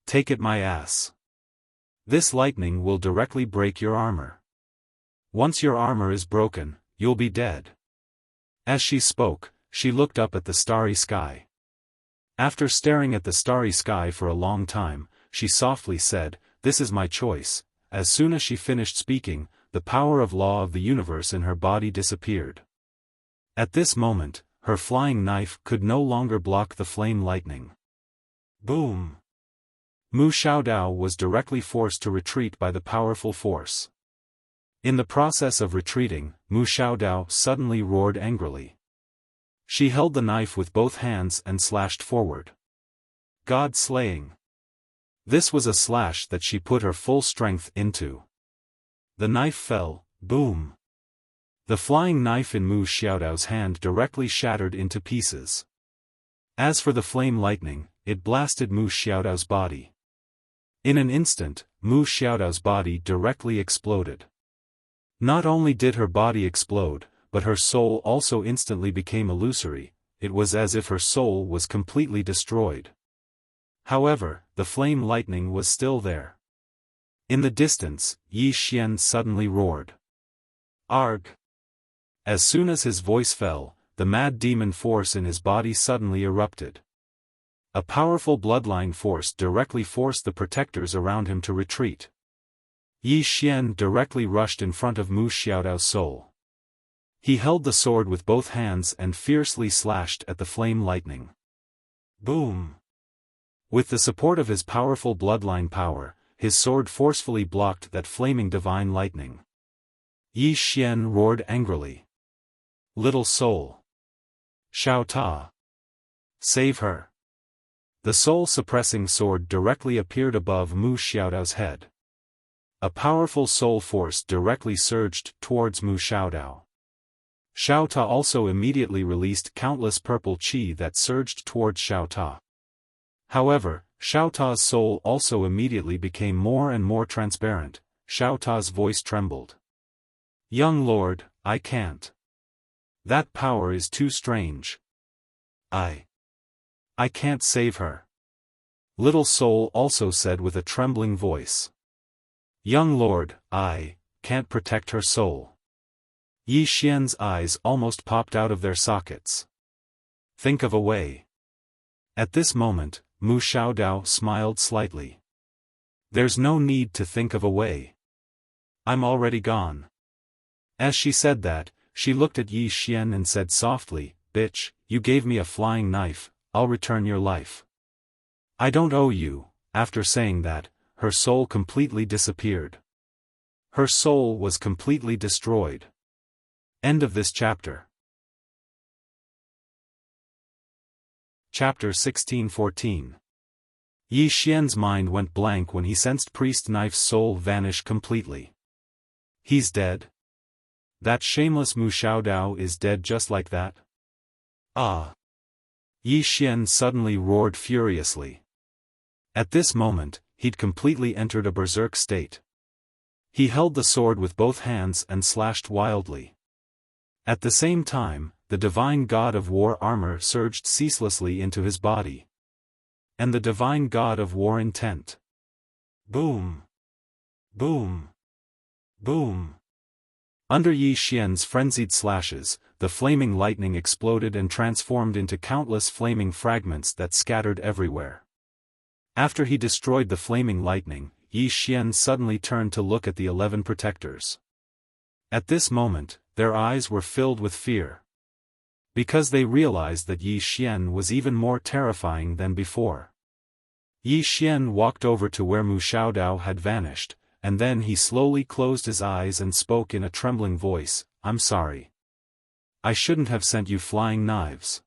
[SPEAKER 1] "Take it my ass. This lightning will directly break your armor. Once your armor is broken, you'll be dead." As she spoke, she looked up at the starry sky. After staring at the starry sky for a long time, she softly said, "This is my choice." As soon as she finished speaking, the power of law of the universe in her body disappeared. At this moment, her flying knife could no longer block the flame lightning. Boom! Mu Xiaodao was directly forced to retreat by the powerful force. In the process of retreating, Mu Xiaodao suddenly roared angrily. She held the knife with both hands and slashed forward. God slaying. This was a slash that she put her full strength into. The knife fell, boom. The flying knife in Mu Xiaodao's hand directly shattered into pieces. As for the flame lightning, it blasted Mu Xiaodao's body. In an instant, Mu Xiaodao's body directly exploded. Not only did her body explode, but her soul also instantly became illusory. It was as if her soul was completely destroyed. However, the flame lightning was still there. In the distance, Yi Xian suddenly roared. Arg! As soon as his voice fell, the mad demon force in his body suddenly erupted. A powerful bloodline force directly forced the protectors around him to retreat. Yi Xian directly rushed in front of Mu Xiaodao's soul. He held the sword with both hands and fiercely slashed at the flame lightning. Boom! With the support of his powerful bloodline power, his sword forcefully blocked that flaming divine lightning. Yi Xian roared angrily. Little soul! Xiao Ta! Save her! The soul-suppressing sword directly appeared above Mu Xiaodao's head. A powerful soul force directly surged towards Mu Xiaodao. Xiao Ta also immediately released countless purple qi that surged towards Xiao Ta. However, Xiao Ta's soul also immediately became more and more transparent. Xiao Ta's voice trembled. Young lord, I can't. That power is too strange. I can't save her. Little soul also said with a trembling voice. Young lord, I can't protect her soul. Yi Xian's eyes almost popped out of their sockets. Think of a way. At this moment, Mu Xiaodao smiled slightly. There's no need to think of a way. I'm already gone. As she said that, she looked at Yi Xian and said softly, Bitch, you gave me a flying knife, I'll return your life. I don't owe you. After saying that, her soul completely disappeared. Her soul was completely destroyed. End of this chapter. Chapter 1614. Yi Xian's mind went blank when he sensed Priest Knife's soul vanish completely. He's dead? That shameless Mu Xiaodao is dead just like that? Ah! Yi Xian suddenly roared furiously. At this moment, he'd completely entered a berserk state. He held the sword with both hands and slashed wildly. At the same time, the divine god of war armor surged ceaselessly into his body. And the divine god of war intent. Boom! Boom! Boom! Under Yi Xian's frenzied slashes, the flaming lightning exploded and transformed into countless flaming fragments that scattered everywhere. After he destroyed the flaming lightning, Yi Xian suddenly turned to look at the 11 protectors. At this moment, their eyes were filled with fear. Because they realized that Yi Xian was even more terrifying than before. Yi Xian walked over to where Mu Xiaodao had vanished, and then he slowly closed his eyes and spoke in a trembling voice, I'm sorry. I shouldn't have sent you flying knives.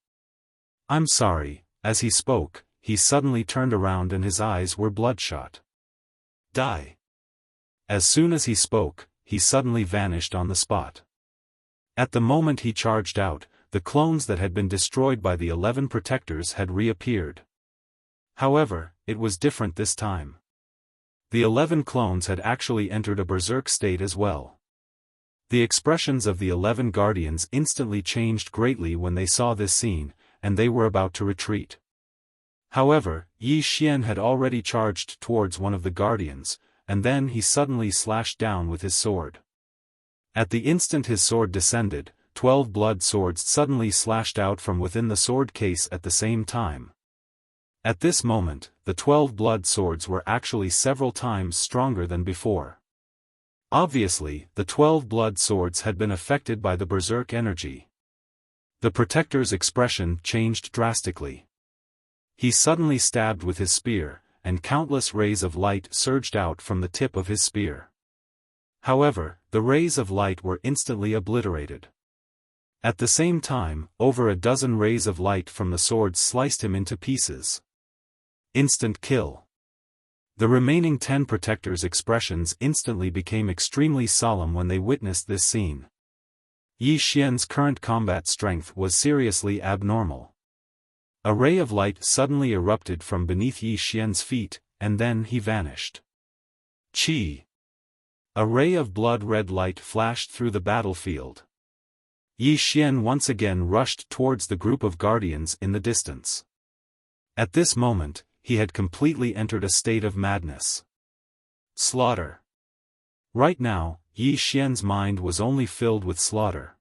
[SPEAKER 1] I'm sorry. As he spoke, he suddenly turned around and his eyes were bloodshot. Die. As soon as he spoke, he suddenly vanished on the spot. At the moment he charged out, the clones that had been destroyed by the 11 protectors had reappeared. However, it was different this time. The 11 clones had actually entered a berserk state as well. The expressions of the 11 guardians instantly changed greatly when they saw this scene, and they were about to retreat. However, Yi Xian had already charged towards one of the guardians, and then he suddenly slashed down with his sword. At the instant his sword descended, 12 blood swords suddenly slashed out from within the sword case at the same time. At this moment, the 12 blood swords were actually several times stronger than before. Obviously, the 12 blood swords had been affected by the berserk energy. The protector's expression changed drastically. He suddenly stabbed with his spear, and countless rays of light surged out from the tip of his spear. However, the rays of light were instantly obliterated. At the same time, over a dozen rays of light from the sword sliced him into pieces. Instant kill. The remaining 10 protectors' expressions instantly became extremely solemn when they witnessed this scene. Yi Xian's current combat strength was seriously abnormal. A ray of light suddenly erupted from beneath Yi Xian's feet, and then he vanished. Qi! A ray of blood-red light flashed through the battlefield. Yi Xian once again rushed towards the group of guardians in the distance. At this moment, he had completely entered a state of madness. Slaughter. Right now, Yi Xian's mind was only filled with slaughter.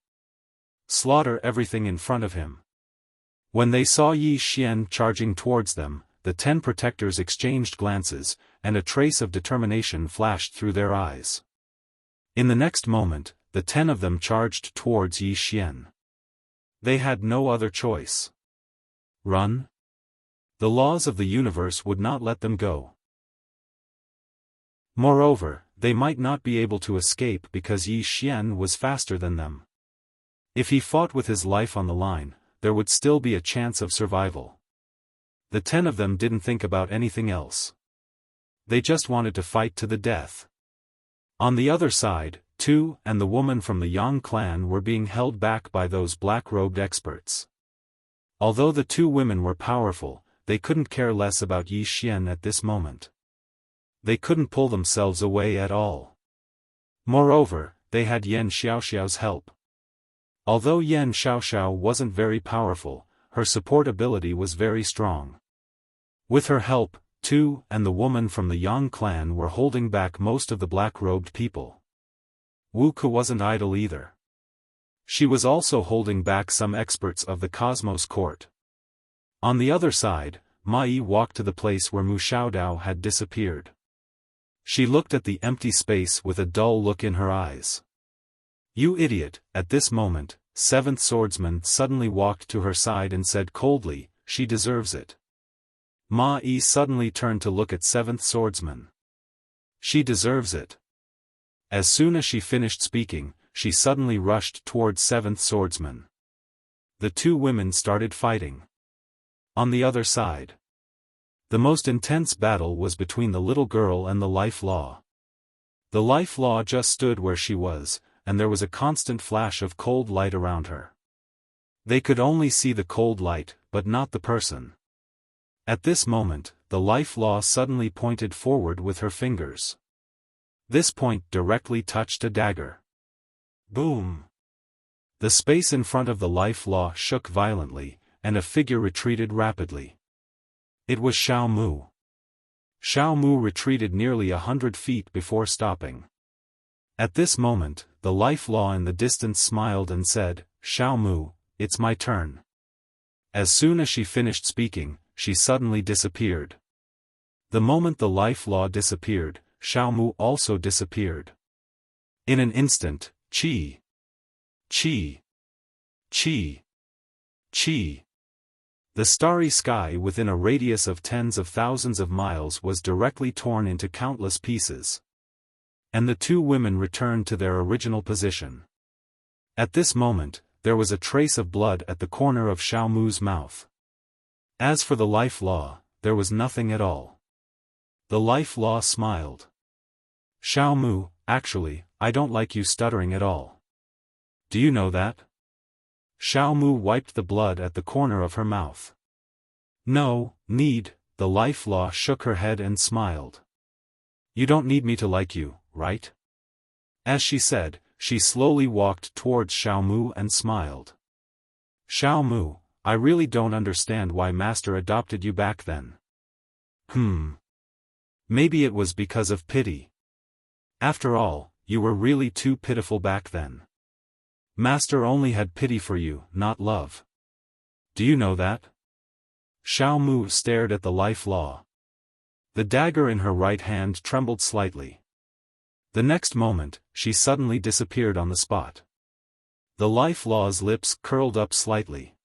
[SPEAKER 1] Slaughter everything in front of him. When they saw Yi Xian charging towards them, the 10 protectors exchanged glances, and a trace of determination flashed through their eyes. In the next moment, the 10 of them charged towards Yi Xian. They had no other choice. Run? The laws of the universe would not let them go. Moreover, they might not be able to escape because Yi Xian was faster than them. If he fought with his life on the line, there would still be a chance of survival. The 10 of them didn't think about anything else. They just wanted to fight to the death. On the other side, Tu and the woman from the Yang clan were being held back by those black-robed experts. Although the 2 women were powerful, they couldn't care less about Yi Xian at this moment. They couldn't pull themselves away at all. Moreover, they had Yan Xiaoxiao's help. Although Yan Xiaoxiao wasn't very powerful, her support ability was very strong. With her help, Tu and the woman from the Yang clan were holding back most of the black-robed people. Wuxia wasn't idle either. She was also holding back some experts of the Cosmos Court. On the other side, Ma Yi walked to the place where Mu Xiaodao had disappeared. She looked at the empty space with a dull look in her eyes. "You idiot!" At this moment, 7th Swordsman suddenly walked to her side and said coldly, "She deserves it." Ma Yi suddenly turned to look at 7th Swordsman. "She deserves it." As soon as she finished speaking, she suddenly rushed towards 7th Swordsman. The 2 women started fighting. On the other side, the most intense battle was between the little girl and the Life Law. The Life Law just stood where she was, and there was a constant flash of cold light around her. They could only see the cold light, but not the person. At this moment, the Life Law suddenly pointed forward with her fingers. This point directly touched a dagger. Boom! The space in front of the Life Law shook violently, and a figure retreated rapidly. It was Xiao Mu. Xiao Mu retreated nearly 100 feet before stopping. At this moment, the Life Law in the distance smiled and said, "Xiao Mu, it's my turn." As soon as she finished speaking, she suddenly disappeared. The moment the Life Law disappeared, Xiao Mu also disappeared. In an instant, Qi, Qi, Qi, Qi. The starry sky within a radius of tens of thousands of miles was directly torn into countless pieces. And the 2 women returned to their original position. At this moment, there was a trace of blood at the corner of Xiao Mu's mouth. As for the Life Law, there was nothing at all. The Life Law smiled. "Xiao Mu, actually, I don't like you stuttering at all. Do you know that?" Xiao Mu wiped the blood at the corner of her mouth. "No, need," the Life Law shook her head and smiled. "You don't need me to like you, right?" As she said, she slowly walked towards Xiao Mu and smiled. "Xiao Mu, I really don't understand why Master adopted you back then." Maybe it was because of pity. After all, you were really too pitiful back then. Master only had pity for you, not love. Do you know that?" Xiao Mu stared at the Life Law. The dagger in her right hand trembled slightly. The next moment, she suddenly disappeared on the spot. The Life Law's lips curled up slightly.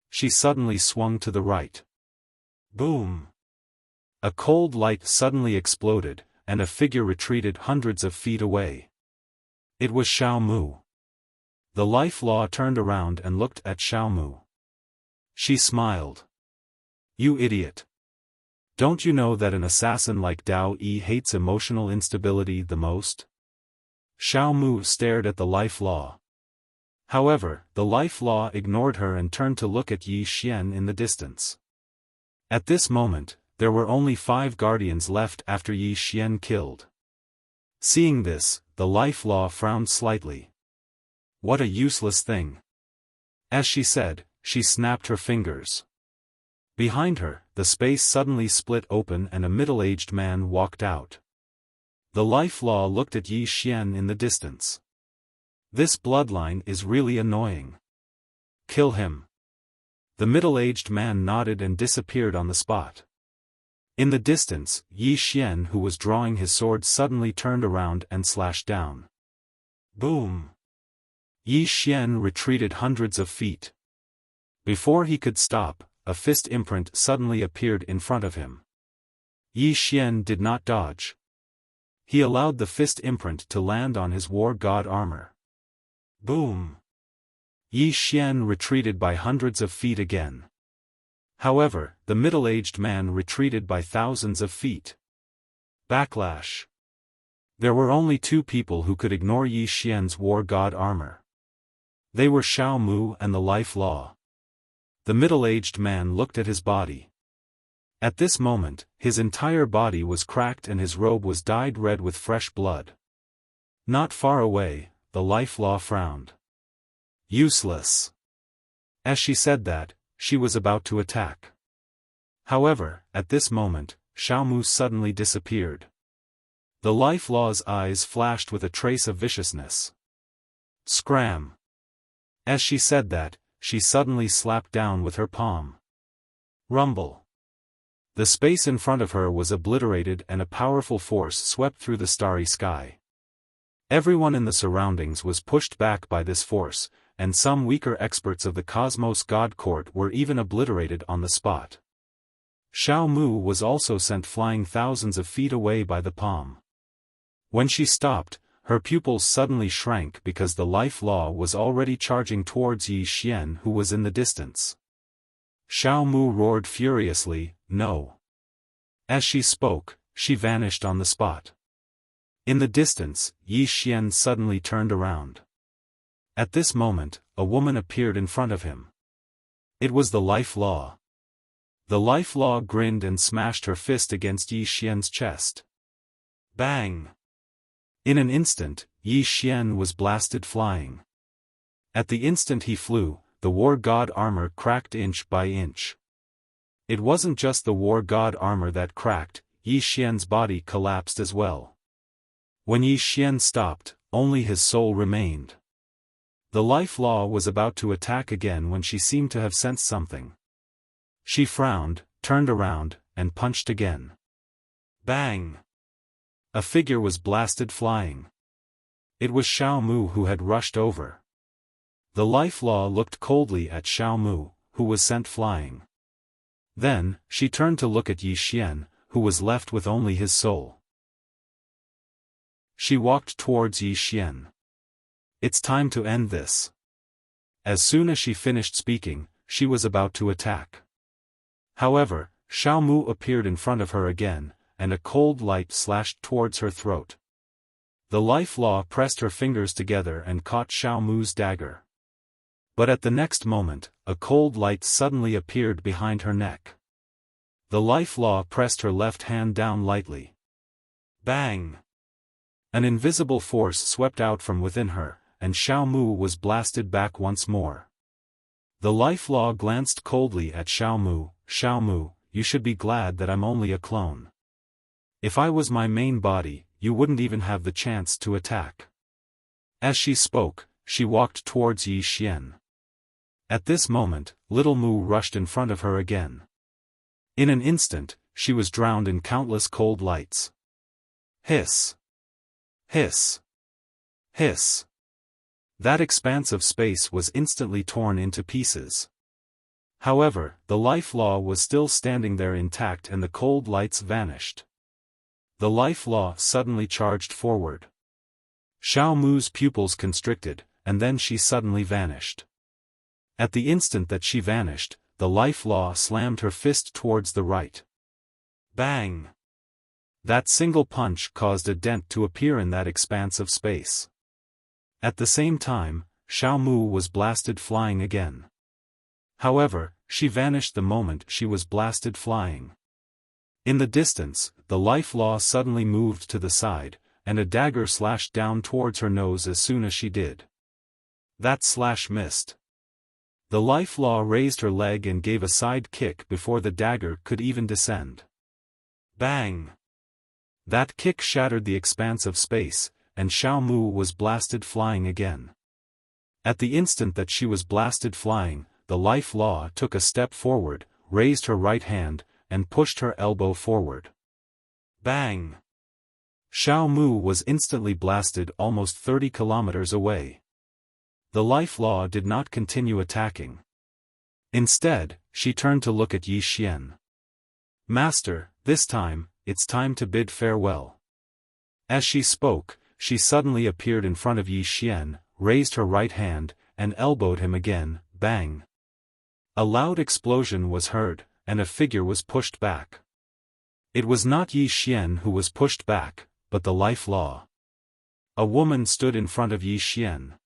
[SPEAKER 1] She suddenly swung to the right. Boom! A cold light suddenly exploded, and a figure retreated hundreds of feet away. It was Xiao Mu. The Life Law turned around and looked at Xiao Mu. She smiled. "You idiot! Don't you know that an assassin like Dao Yi hates emotional instability the most? Xiao Mu stared at the life law. However, the life law ignored her and turned to look at Yi Xian in the distance. At this moment, there were only 5 guardians left after Yi Xian killed. Seeing this, the life law frowned slightly. What a useless thing. As she said, she snapped her fingers. Behind her, the space suddenly split open and a middle-aged man walked out. The life law looked at Yi Xian in the distance. This bloodline is really annoying. Kill him. The middle-aged man nodded and disappeared on the spot. In the distance, Yi Xian, who was drawing his sword, suddenly turned around and slashed down. Boom! Yi Xian retreated hundreds of feet. Before he could stop, a fist imprint suddenly appeared in front of him. Yi Xian did not dodge. He allowed the fist imprint to land on his war god armor. Boom! Yi Xian retreated by hundreds of feet again. However, the middle-aged man retreated by thousands of feet. Backlash. There were only 2 people who could ignore Yi Xian's war god armor. They were Xiao Mu and the life law. The middle-aged man looked at his body. At this moment, his entire body was cracked and his robe was dyed red with fresh blood. Not far away, the life law frowned. Useless. As she said that, she was about to attack. However, at this moment, Xiao Mu suddenly disappeared. The life law's eyes flashed with a trace of viciousness. Scram! As she said that, she suddenly slapped down with her palm. Rumble! The space in front of her was obliterated and a powerful force swept through the starry sky. Everyone in the surroundings was pushed back by this force, and some weaker experts of the Cosmos God Court were even obliterated on the spot. Xiao Mu was also sent flying thousands of feet away by the palm. When she stopped, her pupils suddenly shrank because the life law was already charging towards Yi Xian, who was in the distance. Xiao Mu roared furiously, "No!" As she spoke, she vanished on the spot. In the distance, Yi Xian suddenly turned around. At this moment, a woman appeared in front of him. It was the life law. The life law grinned and smashed her fist against Yi Xian's chest. Bang! In an instant, Yi Xian was blasted flying. At the instant he flew, the war god armor cracked inch by inch. It wasn't just the war god armor that cracked, Yi Xian's body collapsed as well. When Yi Xian stopped, only his soul remained. The life law was about to attack again when she seemed to have sensed something. She frowned, turned around, and punched again. Bang! A figure was blasted flying. It was Xiao Mu who had rushed over. The life law looked coldly at Xiao Mu, who was sent flying. Then, she turned to look at Yi Xian, who was left with only his soul. She walked towards Yi Xian. It's time to end this. As soon as she finished speaking, she was about to attack. However, Xiao Mu appeared in front of her again, and a cold light slashed towards her throat. The life law pressed her fingers together and caught Xiao Mu's dagger. But at the next moment, a cold light suddenly appeared behind her neck. The life law pressed her left hand down lightly. Bang! An invisible force swept out from within her, and Xiao Mu was blasted back once more. The life law glanced coldly at Xiao Mu. "Xiao Mu, you should be glad that I'm only a clone. If I was my main body, you wouldn't even have the chance to attack." As she spoke, she walked towards Yi Xian. At this moment, little Mu rushed in front of her again. In an instant, she was drowned in countless cold lights. Hiss! Hiss! Hiss! That expanse of space was instantly torn into pieces. However, the life law was still standing there intact and the cold lights vanished. The life law suddenly charged forward. Xiao Mu's pupils constricted, and then she suddenly vanished. At the instant that she vanished, the life law slammed her fist towards the right. Bang! That single punch caused a dent to appear in that expanse of space. At the same time, Xiao Mu was blasted flying again. However, she vanished the moment she was blasted flying. In the distance, the life law suddenly moved to the side, and a dagger slashed down towards her nose as soon as she did. That slash missed. The life law raised her leg and gave a side kick before the dagger could even descend. Bang! That kick shattered the expanse of space, and Xiao Mu was blasted flying again. At the instant that she was blasted flying, the life law took a step forward, raised her right hand, and pushed her elbow forward. Bang! Xiao Mu was instantly blasted almost 30 kilometers away. The life law did not continue attacking. Instead, she turned to look at Yi Xian. "Master, this time, it's time to bid farewell." As she spoke, she suddenly appeared in front of Yi Xian, raised her right hand, and elbowed him again. Bang! A loud explosion was heard, and a figure was pushed back. It was not Yi Xian who was pushed back, but the life law. A woman stood in front of Yi Xian.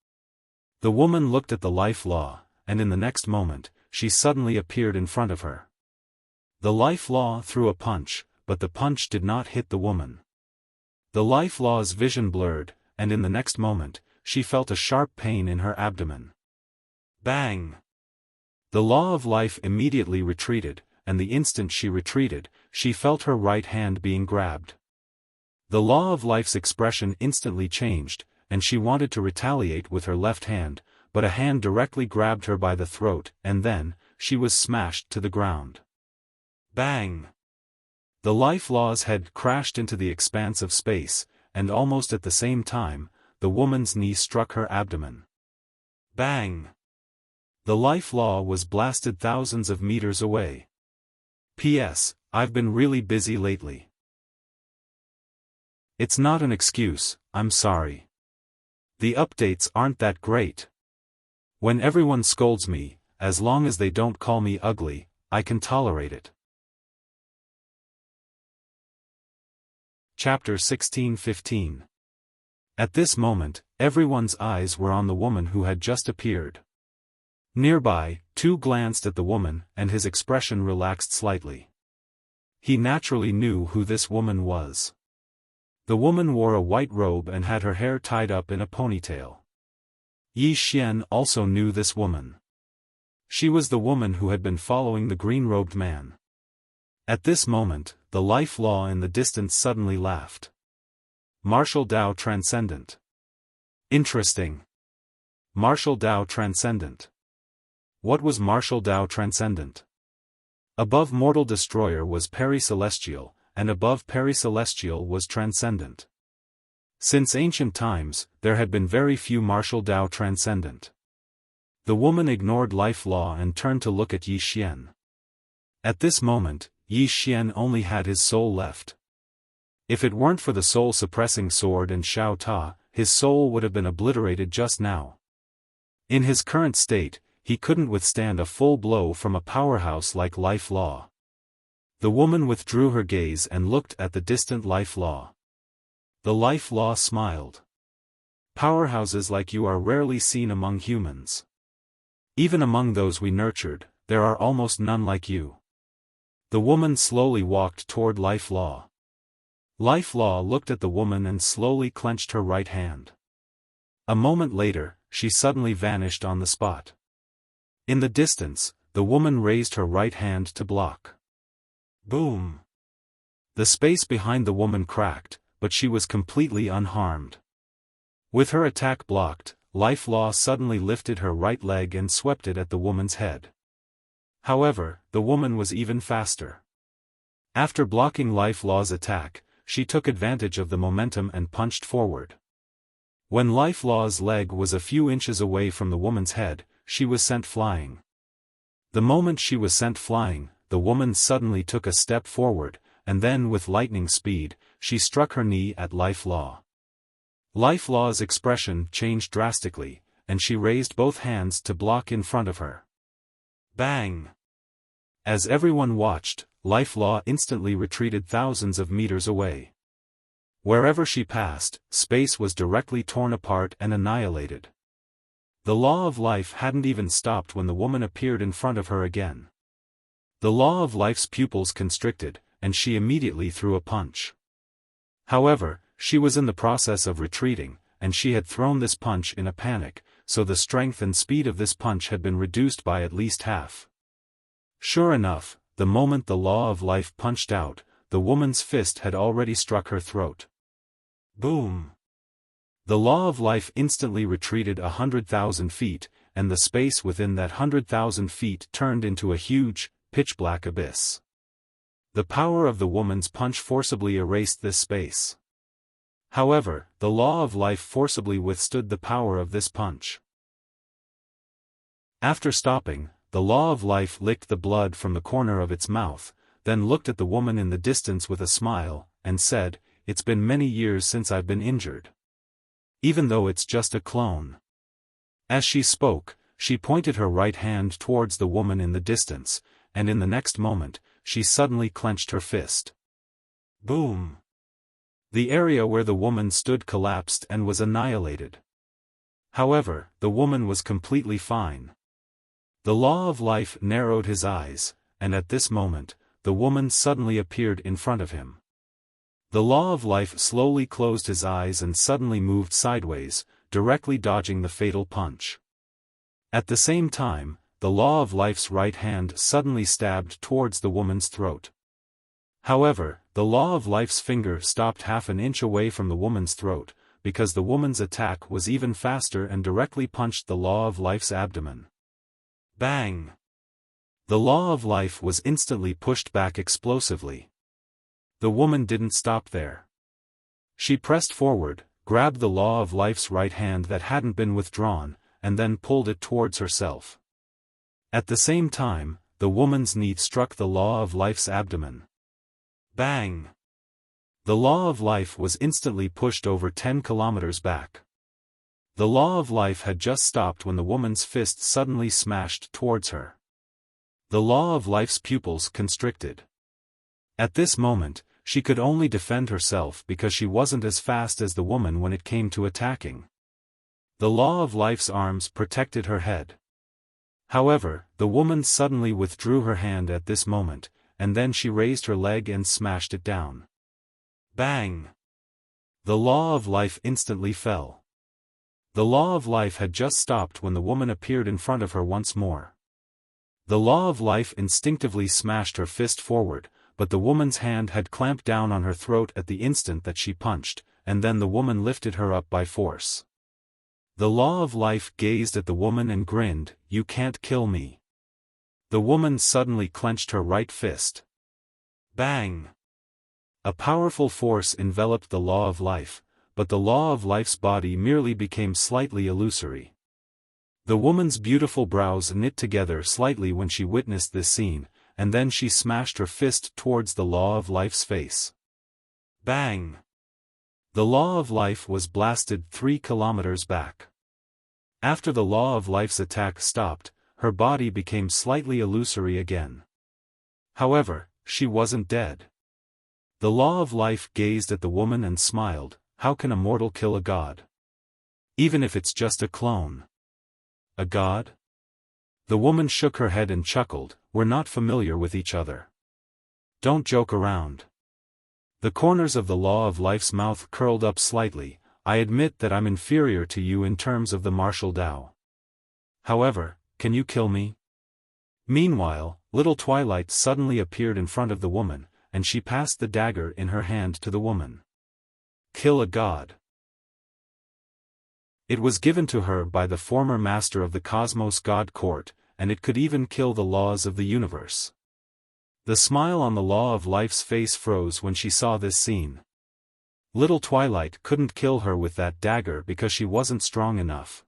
[SPEAKER 1] The woman looked at the life law, and in the next moment, she suddenly appeared in front of her. The life law threw a punch, but the punch did not hit the woman. The life law's vision blurred, and in the next moment, she felt a sharp pain in her abdomen. Bang! The law of life immediately retreated, and the instant she retreated, she felt her right hand being grabbed. The law of life's expression instantly changed, and she wanted to retaliate with her left hand, but a hand directly grabbed her by the throat, and then, she was smashed to the ground. Bang! The life law's head crashed into the expanse of space, and almost at the same time, the woman's knee struck her abdomen. Bang! The life law was blasted thousands of meters away. P.S. I've been really busy lately. It's not an excuse, I'm sorry. The updates aren't that great. When everyone scolds me, as long as they don't call me ugly, I can tolerate it. Chapter 16-15. At this moment, everyone's eyes were on the woman who had just appeared. Nearby, Tu glanced at the woman, and his expression relaxed slightly. He naturally knew who this woman was. The woman wore a white robe and had her hair tied up in a ponytail. Yi Xian also knew this woman. She was the woman who had been following the green-robed man. At this moment, the life law in the distance suddenly laughed. Martial Dao Transcendent. Interesting. Martial Dao Transcendent. What was Martial Dao Transcendent? Above Mortal Destroyer was Peri-Celestial, and above Peri-Celestial was Transcendent. Since ancient times, there had been very few Martial Dao Transcendent. The woman ignored life law and turned to look at Yi Xian. At this moment, Yi Xian only had his soul left. If it weren't for the soul-suppressing sword and Xiao Ta, his soul would have been obliterated just now. In his current state, he couldn't withstand a full blow from a powerhouse like life law. The woman withdrew her gaze and looked at the distant life law. The life law smiled. Powerhouses like you are rarely seen among humans. Even among those we nurtured, there are almost none like you. The woman slowly walked toward life law. Life law looked at the woman and slowly clenched her right hand. A moment later, she suddenly vanished on the spot. In the distance, the woman raised her right hand to block. Boom! The space behind the woman cracked, but she was completely unharmed. With her attack blocked, life law suddenly lifted her right leg and swept it at the woman's head. However, the woman was even faster. After blocking life law's attack, she took advantage of the momentum and punched forward. When life law's leg was a few inches away from the woman's head, she was sent flying. The moment she was sent flying, the woman suddenly took a step forward, and then with lightning speed, she struck her knee at life law. Life law's expression changed drastically, and she raised both hands to block in front of her. Bang! As everyone watched, life law instantly retreated thousands of meters away. Wherever she passed, space was directly torn apart and annihilated. The law of life hadn't even stopped when the woman appeared in front of her again. The law of life's pupils constricted, and she immediately threw a punch. However, she was in the process of retreating, and she had thrown this punch in a panic, so the strength and speed of this punch had been reduced by at least half. Sure enough, the moment the law of life punched out, the woman's fist had already struck her throat. Boom! The law of life instantly retreated 100,000 feet, and the space within that 100,000 feet turned into a huge, pitch-black abyss. The power of the woman's punch forcibly erased this space. However, the law of life forcibly withstood the power of this punch. After stopping, the law of life licked the blood from the corner of its mouth, then looked at the woman in the distance with a smile, and said, "It's been many years since I've been injured. Even though it's just a clone." As she spoke, she pointed her right hand towards the woman in the distance, and in the next moment, she suddenly clenched her fist. Boom! The area where the woman stood collapsed and was annihilated. However, the woman was completely fine. The law of life narrowed his eyes, and at this moment, the woman suddenly appeared in front of him. The law of life slowly closed his eyes and suddenly moved sideways, directly dodging the fatal punch. At the same time, the law of life's right hand suddenly stabbed towards the woman's throat. However, the law of life's finger stopped half an inch away from the woman's throat, because the woman's attack was even faster and directly punched the law of life's abdomen. Bang! The law of life was instantly pushed back explosively. The woman didn't stop there. She pressed forward, grabbed the law of life's right hand that hadn't been withdrawn, and then pulled it towards herself. At the same time, the woman's knee struck the law of life's abdomen. Bang! The law of life was instantly pushed over 10 kilometers back. The law of life had just stopped when the woman's fist suddenly smashed towards her. The law of life's pupils constricted. At this moment, she could only defend herself because she wasn't as fast as the woman when it came to attacking. The law of life's arms protected her head. However, the woman suddenly withdrew her hand at this moment, and then she raised her leg and smashed it down. Bang! The law of life instantly fell. The law of life had just stopped when the woman appeared in front of her once more. The law of life instinctively smashed her fist forward, but the woman's hand had clamped down on her throat at the instant that she punched, and then the woman lifted her up by force. The law of life gazed at the woman and grinned, "You can't kill me." The woman suddenly clenched her right fist. Bang! A powerful force enveloped the law of life, but the law of life's body merely became slightly illusory. The woman's beautiful brows knit together slightly when she witnessed this scene, and then she smashed her fist towards the law of life's face. Bang! The law of life was blasted 3 kilometers back. After the law of life's attack stopped, her body became slightly illusory again. However, she wasn't dead. The law of life gazed at the woman and smiled, "How can a mortal kill a god? Even if it's just a clone." "A god?" The woman shook her head and chuckled, "We're not familiar with each other. Don't joke around." The corners of the law of life's mouth curled up slightly. "I admit that I'm inferior to you in terms of the martial Tao. However, can you kill me?" Meanwhile, little Twilight suddenly appeared in front of the woman, and she passed the dagger in her hand to the woman. Kill a god. It was given to her by the former master of the Cosmos God Court, and it could even kill the laws of the universe. The smile on the law of life's face froze when she saw this scene. Little Twilight couldn't kill her with that dagger because she wasn't strong enough.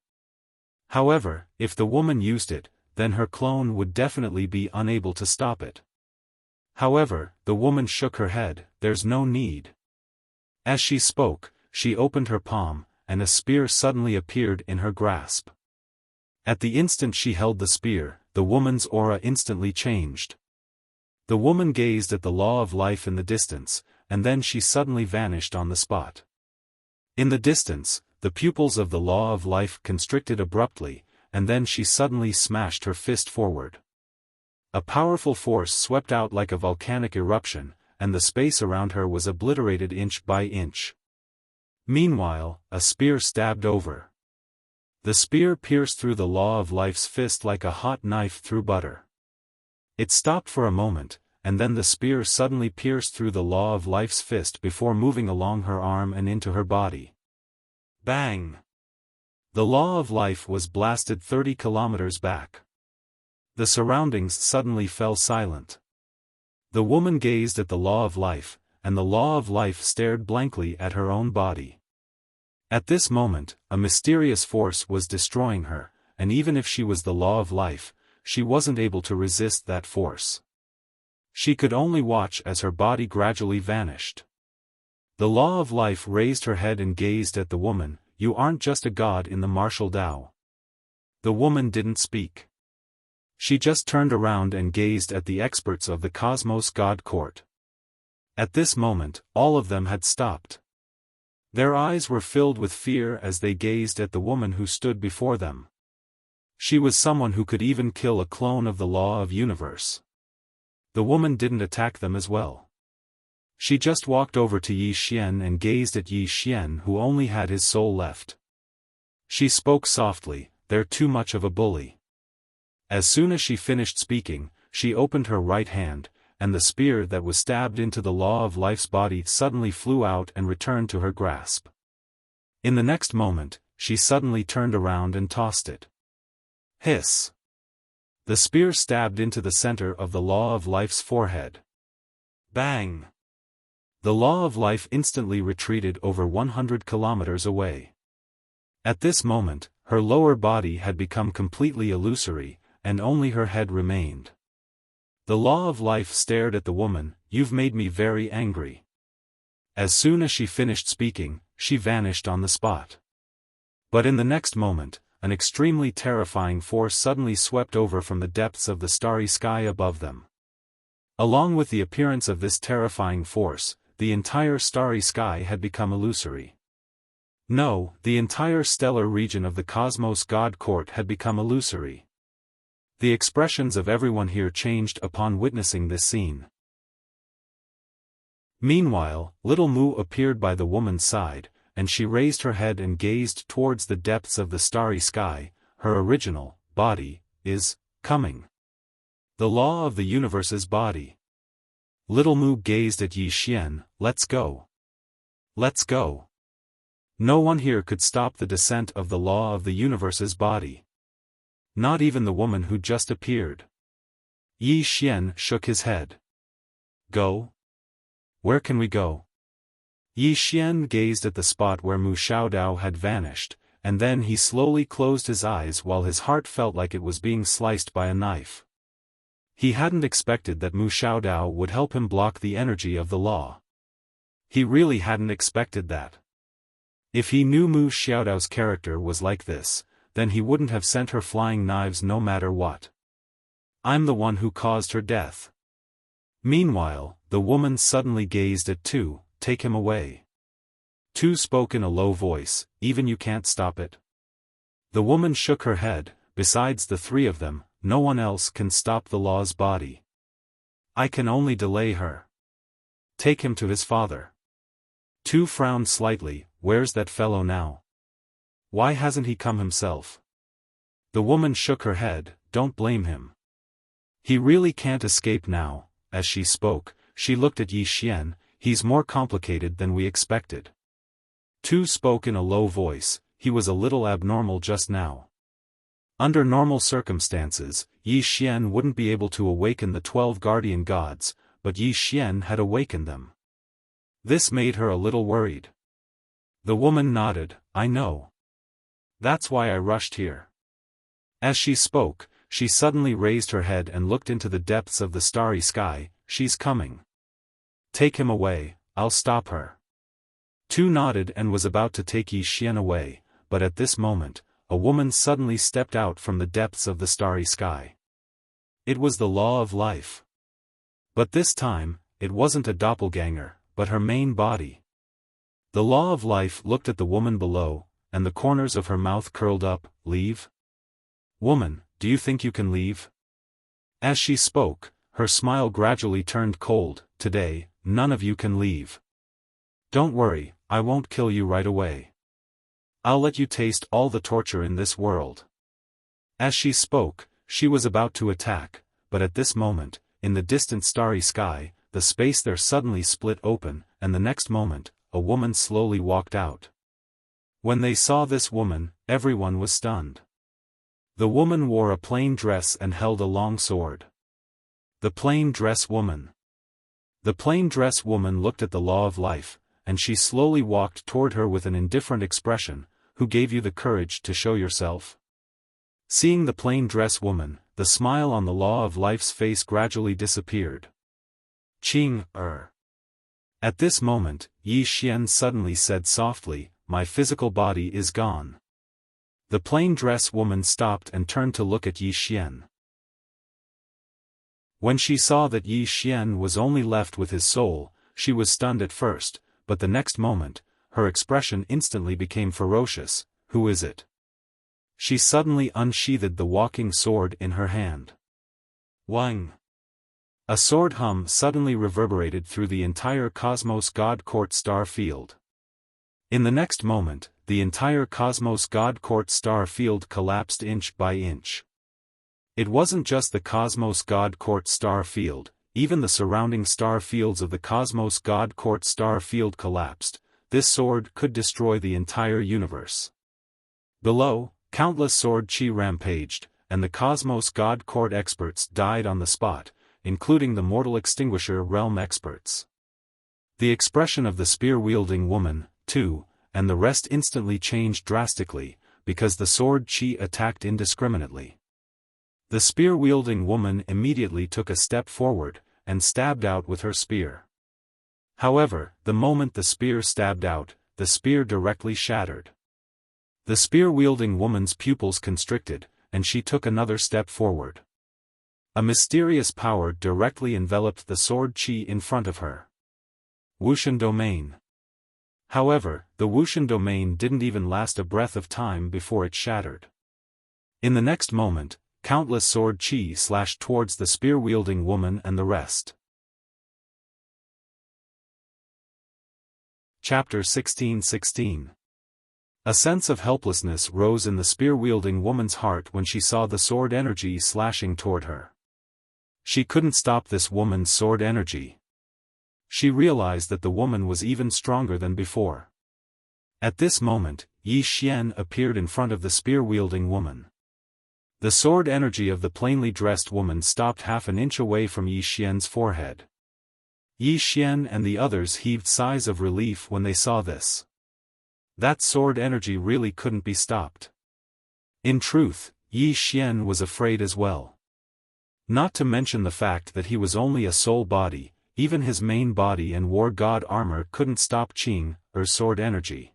[SPEAKER 1] However, if the woman used it, then her clone would definitely be unable to stop it. However, the woman shook her head, "There's no need." As she spoke, she opened her palm, and a spear suddenly appeared in her grasp. At the instant she held the spear, the woman's aura instantly changed. The woman gazed at the law of life in the distance, and then she suddenly vanished on the spot. In the distance, the pupils of the law of life constricted abruptly, and then she suddenly smashed her fist forward. A powerful force swept out like a volcanic eruption, and the space around her was obliterated inch by inch. Meanwhile, a spear stabbed over. The spear pierced through the law of life's fist like a hot knife through butter. It stopped for a moment, and then the spear suddenly pierced through the law of life's fist before moving along her arm and into her body. Bang! The law of life was blasted 30 kilometers back. The surroundings suddenly fell silent. The woman gazed at the law of life, and the law of life stared blankly at her own body. At this moment, a mysterious force was destroying her, and even if she was the law of life, she wasn't able to resist that force. She could only watch as her body gradually vanished. The law of life raised her head and gazed at the woman. "You aren't just a god in the martial Tao." The woman didn't speak. She just turned around and gazed at the experts of the Cosmos God Court. At this moment, all of them had stopped. Their eyes were filled with fear as they gazed at the woman who stood before them. She was someone who could even kill a clone of the law of universe. The woman didn't attack them as well. She just walked over to Yi Xian and gazed at Yi Xian, who only had his soul left. She spoke softly, "They're too much of a bully." As soon as she finished speaking, she opened her right hand, and the spear that was stabbed into the law of life's body suddenly flew out and returned to her grasp. In the next moment, she suddenly turned around and tossed it. Hiss! The spear stabbed into the center of the law of life's forehead. Bang! The law of life instantly retreated over 100 kilometers away. At this moment, her lower body had become completely illusory, and only her head remained. The law of life stared at the woman. "You've made me very angry." As soon as she finished speaking, she vanished on the spot. But in the next moment, an extremely terrifying force suddenly swept over from the depths of the starry sky above them. Along with the appearance of this terrifying force, the entire starry sky had become illusory. No, the entire stellar region of the Cosmos God Court had become illusory. The expressions of everyone here changed upon witnessing this scene. Meanwhile, little Mu appeared by the woman's side, and she raised her head and gazed towards the depths of the starry sky. Her original body is coming. The law of the universe's body. Little Mu gazed at Yi Xian. "Let's go. Let's go." No one here could stop the descent of the law of the universe's body. Not even the woman who just appeared. Yi Xian shook his head. "Go? Where can we go?" Yi Xian gazed at the spot where Mu Xiaodao had vanished, and then he slowly closed his eyes while his heart felt like it was being sliced by a knife. He hadn't expected that Mu Xiaodao would help him block the energy of the law. He really hadn't expected that. If he knew Mu Xiaodao's character was like this, then he wouldn't have sent her flying knives no matter what. "I'm the one who caused her death." Meanwhile, the woman suddenly gazed at Tu. "Take him away." Tu spoke in a low voice. "Even you can't stop it?" The woman shook her head. "Besides the three of them, no one else can stop the law's body. I can only delay her. Take him to his father." Tu frowned slightly. "Where's that fellow now? Why hasn't he come himself?" The woman shook her head. "Don't blame him. He really can't escape now." As she spoke, she looked at Yi Xian. "He's more complicated than we expected." Tu spoke in a low voice. "He was a little abnormal just now. Under normal circumstances, Yi Xian wouldn't be able to awaken the 12 guardian gods, but Yi Xian had awakened them. This made her a little worried." The woman nodded. "I know. That's why I rushed here." As she spoke, she suddenly raised her head and looked into the depths of the starry sky. "She's coming. Take him away, I'll stop her." Tu nodded and was about to take Yi Xian away, but at this moment, a woman suddenly stepped out from the depths of the starry sky. It was the law of life. But this time, it wasn't a doppelganger, but her main body. The Law of Life looked at the woman below, and the corners of her mouth curled up. Leave? Woman, do you think you can leave? As she spoke, her smile gradually turned cold. Today, none of you can leave. Don't worry, I won't kill you right away. I'll let you taste all the torture in this world. As she spoke, she was about to attack, but at this moment, in the distant starry sky, the space there suddenly split open, and the next moment, a woman slowly walked out. When they saw this woman, everyone was stunned. The woman wore a plain dress and held a long sword. The plain dress woman. The plain dress woman looked at the Law of Life, and she slowly walked toward her with an indifferent expression. Who gave you the courage to show yourself? Seeing the plain dress woman, the smile on the Law of Life's face gradually disappeared. Qing, At this moment, Yi Xian suddenly said softly, my physical body is gone. The plain dress woman stopped and turned to look at Yi Xian. When she saw that Yi Xian was only left with his soul, she was stunned at first, but the next moment, her expression instantly became ferocious. Who is it? She suddenly unsheathed the walking sword in her hand. Wang! A sword hum suddenly reverberated through the entire Cosmos God Court star field. In the next moment, the entire Cosmos God Court star field collapsed inch by inch. It wasn't just the Cosmos God Court star field, even the surrounding star fields of the Cosmos God Court star field collapsed. This sword could destroy the entire universe. Below, countless sword chi rampaged, and the Cosmos God Court experts died on the spot, including the Mortal Extinguisher realm experts. The expression of the spear-wielding woman, too, and the rest instantly changed drastically, because the sword chi attacked indiscriminately. The spear-wielding woman immediately took a step forward, and stabbed out with her spear. However, the moment the spear stabbed out, the spear directly shattered. The spear-wielding woman's pupils constricted, and she took another step forward. A mysterious power directly enveloped the sword chi in front of her. Wuxian domain. However, the Wuxian domain didn't even last a breath of time before it shattered. In the next moment, countless sword chi slashed towards the spear-wielding woman and the rest. Chapter 16:16. A sense of helplessness rose in the spear-wielding woman's heart when she saw the sword energy slashing toward her. She couldn't stop this woman's sword energy. She realized that the woman was even stronger than before. At this moment, Yi Xian appeared in front of the spear-wielding woman. The sword energy of the plainly dressed woman stopped half an inch away from Yi Xian's forehead. Yi Xian and the others heaved sighs of relief when they saw this. That sword energy really couldn't be stopped. In truth, Yi Xian was afraid as well. Not to mention the fact that he was only a soul body, even his main body and war god armor couldn't stop Qing's sword energy.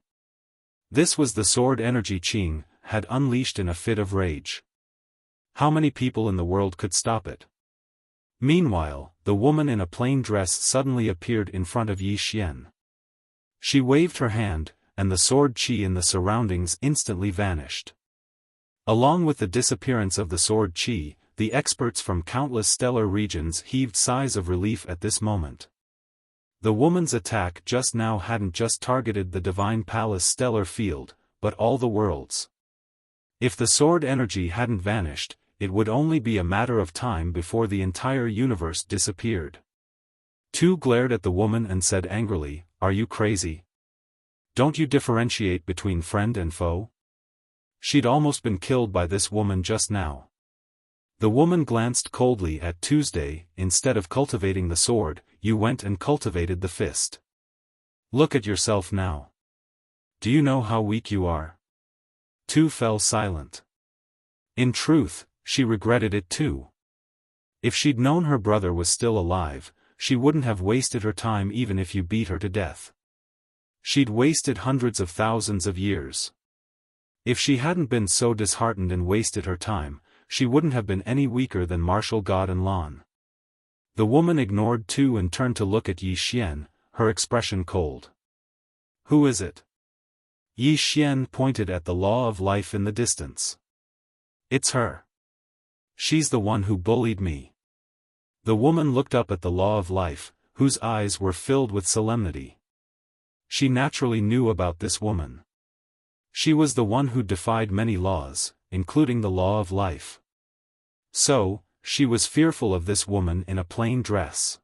[SPEAKER 1] This was the sword energy Qing had unleashed in a fit of rage. How many people in the world could stop it? Meanwhile, the woman in a plain dress suddenly appeared in front of Yi Xian. She waved her hand, and the sword chi in the surroundings instantly vanished. Along with the disappearance of the sword chi, the experts from countless stellar regions heaved sighs of relief at this moment. The woman's attack just now hadn't just targeted the Divine Palace stellar field, but all the worlds. If the sword energy hadn't vanished, it would only be a matter of time before the entire universe disappeared. Tu glared at the woman and said angrily, "Are you crazy? Don't you differentiate between friend and foe?" She'd almost been killed by this woman just now. The woman glanced coldly at Tuesday. Instead of cultivating the sword, you went and cultivated the fist. Look at yourself now. Do you know how weak you are? Tu fell silent. In truth, she regretted it too. If she'd known her brother was still alive, she wouldn't have wasted her time even if you beat her to death. She'd wasted hundreds of thousands of years. If she hadn't been so disheartened and wasted her time, she wouldn't have been any weaker than Martial God and Lan. The woman ignored too and turned to look at Yi Xian, her expression cold. Who is it? Yi Xian pointed at the law of life in the distance. It's her. She's the one who bullied me. The woman looked up at the law of life, whose eyes were filled with solemnity. She naturally knew about this woman. She was the one who defied many laws, including the law of life. So, she was fearful of this woman in a plain dress.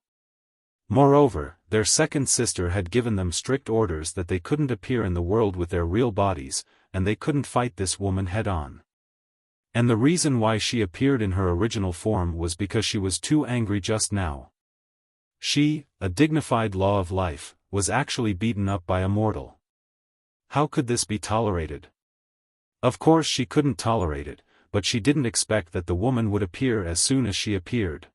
[SPEAKER 1] Moreover, their second sister had given them strict orders that they couldn't appear in the world with their real bodies, and they couldn't fight this woman head-on. And the reason why she appeared in her original form was because she was too angry just now. She, a dignified law of life, was actually beaten up by a mortal. How could this be tolerated? Of course she couldn't tolerate it, but she didn't expect that the woman would appear as soon as she appeared.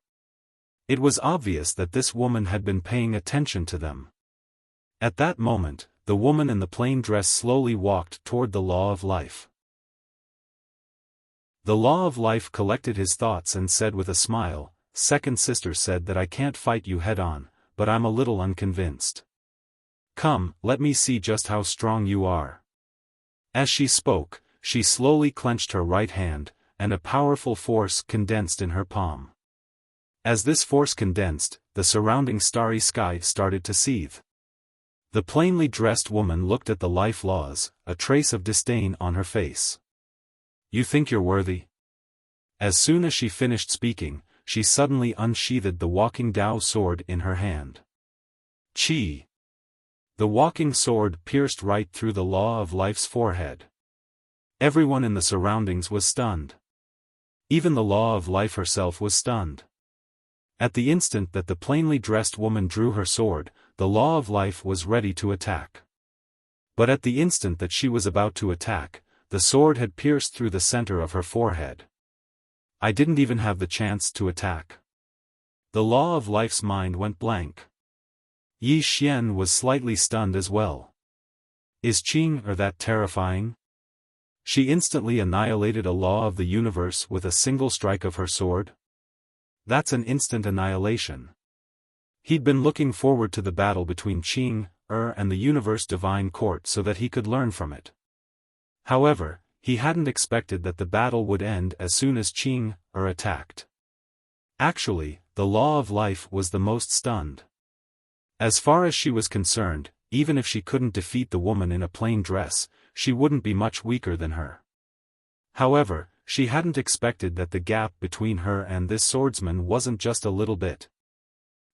[SPEAKER 1] It was obvious that this woman had been paying attention to them. At that moment, the woman in the plain dress slowly walked toward the law of life. The law of life collected his thoughts and said with a smile, "Second sister said that I can't fight you head-on, but I'm a little unconvinced. Come, let me see just how strong you are." As she spoke, she slowly clenched her right hand, and a powerful force condensed in her palm. As this force condensed, the surrounding starry sky started to seethe. The plainly dressed woman looked at the life laws, a trace of disdain on her face. "You think you're worthy?" As soon as she finished speaking, she suddenly unsheathed the walking Dao sword in her hand. Chi! The walking sword pierced right through the law of life's forehead. Everyone in the surroundings was stunned. Even the law of life herself was stunned. At the instant that the plainly dressed woman drew her sword, the law of life was ready to attack. But at the instant that she was about to attack, the sword had pierced through the center of her forehead. I didn't even have the chance to attack. The law of life's mind went blank. Yi Xian was slightly stunned as well. Is Qing or that terrifying? She instantly annihilated a law of the universe with a single strike of her sword? That's an instant annihilation. He'd been looking forward to the battle between Qing, and the universe divine court so that he could learn from it. However, he hadn't expected that the battle would end as soon as Qing, attacked. Actually, the law of life was the most stunned. As far as she was concerned, even if she couldn't defeat the woman in a plain dress, she wouldn't be much weaker than her. However, she hadn't expected that the gap between her and this swordsman wasn't just a little bit.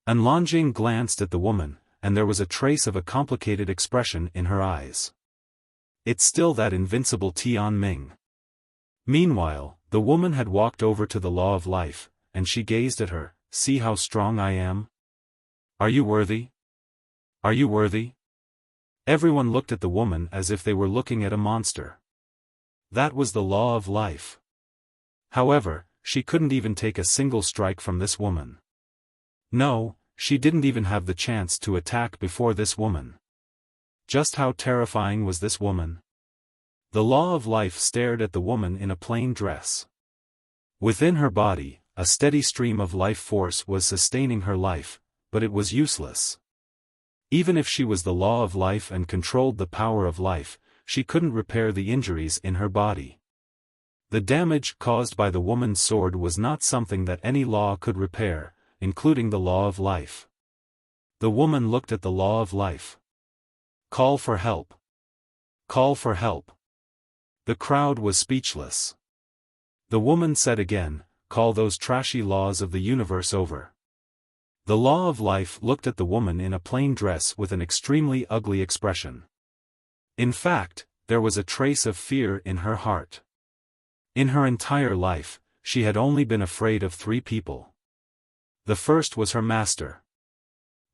[SPEAKER 1] An Lanjing glanced at the woman, and there was a trace of a complicated expression in her eyes. It's still that invincible Tian Ming. Meanwhile, the woman had walked over to the law of life, and she gazed at her. "See how strong I am? Are you worthy? Are you worthy?" Everyone looked at the woman as if they were looking at a monster. That was the law of life. However, she couldn't even take a single strike from this woman. No, she didn't even have the chance to attack before this woman. Just how terrifying was this woman? The law of life stared at the woman in a plain dress. Within her body, a steady stream of life force was sustaining her life, but it was useless. Even if she was the law of life and controlled the power of life, she couldn't repair the injuries in her body. The damage caused by the woman's sword was not something that any law could repair, including the law of life. The woman looked at the law of life. "Call for help. Call for help." The crowd was speechless. The woman said again, "Call those trashy laws of the universe over." The law of life looked at the woman in a plain dress with an extremely ugly expression. In fact, there was a trace of fear in her heart. In her entire life, she had only been afraid of 3 people. The first was her master.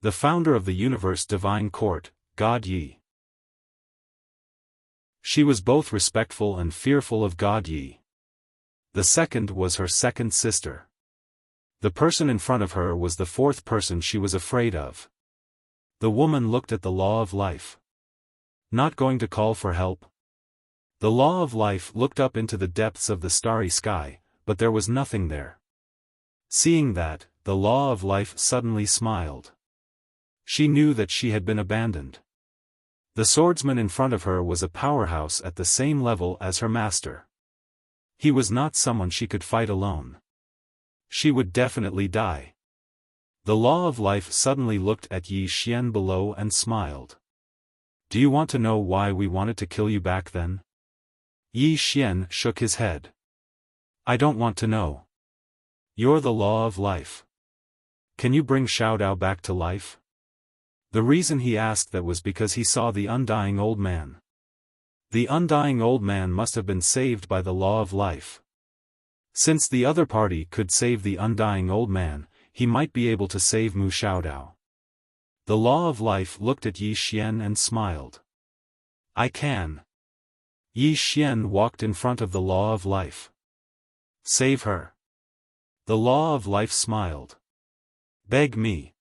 [SPEAKER 1] The founder of the universe divine court, God Yi. She was both respectful and fearful of God Yi. The second was her second sister. The person in front of her was the 4th person she was afraid of. The woman looked at the law of life. Not going to call for help? The law of life looked up into the depths of the starry sky, but there was nothing there. Seeing that, the law of life suddenly smiled. She knew that she had been abandoned. The swordsman in front of her was a powerhouse at the same level as her master. He was not someone she could fight alone. She would definitely die. The law of life suddenly looked at Yi Xian below and smiled. Do you want to know why we wanted to kill you back then? Yi Xian shook his head. I don't want to know. You're the law of life. Can you bring Xiao Dao back to life? The reason he asked that was because he saw the undying old man. The undying old man must have been saved by the law of life. Since the other party could save the undying old man, he might be able to save Mu Xiaodao. The law of life looked at Yi Xian and smiled. I can. Yi Xian walked in front of the law of life. Save her. The law of life smiled. Beg me.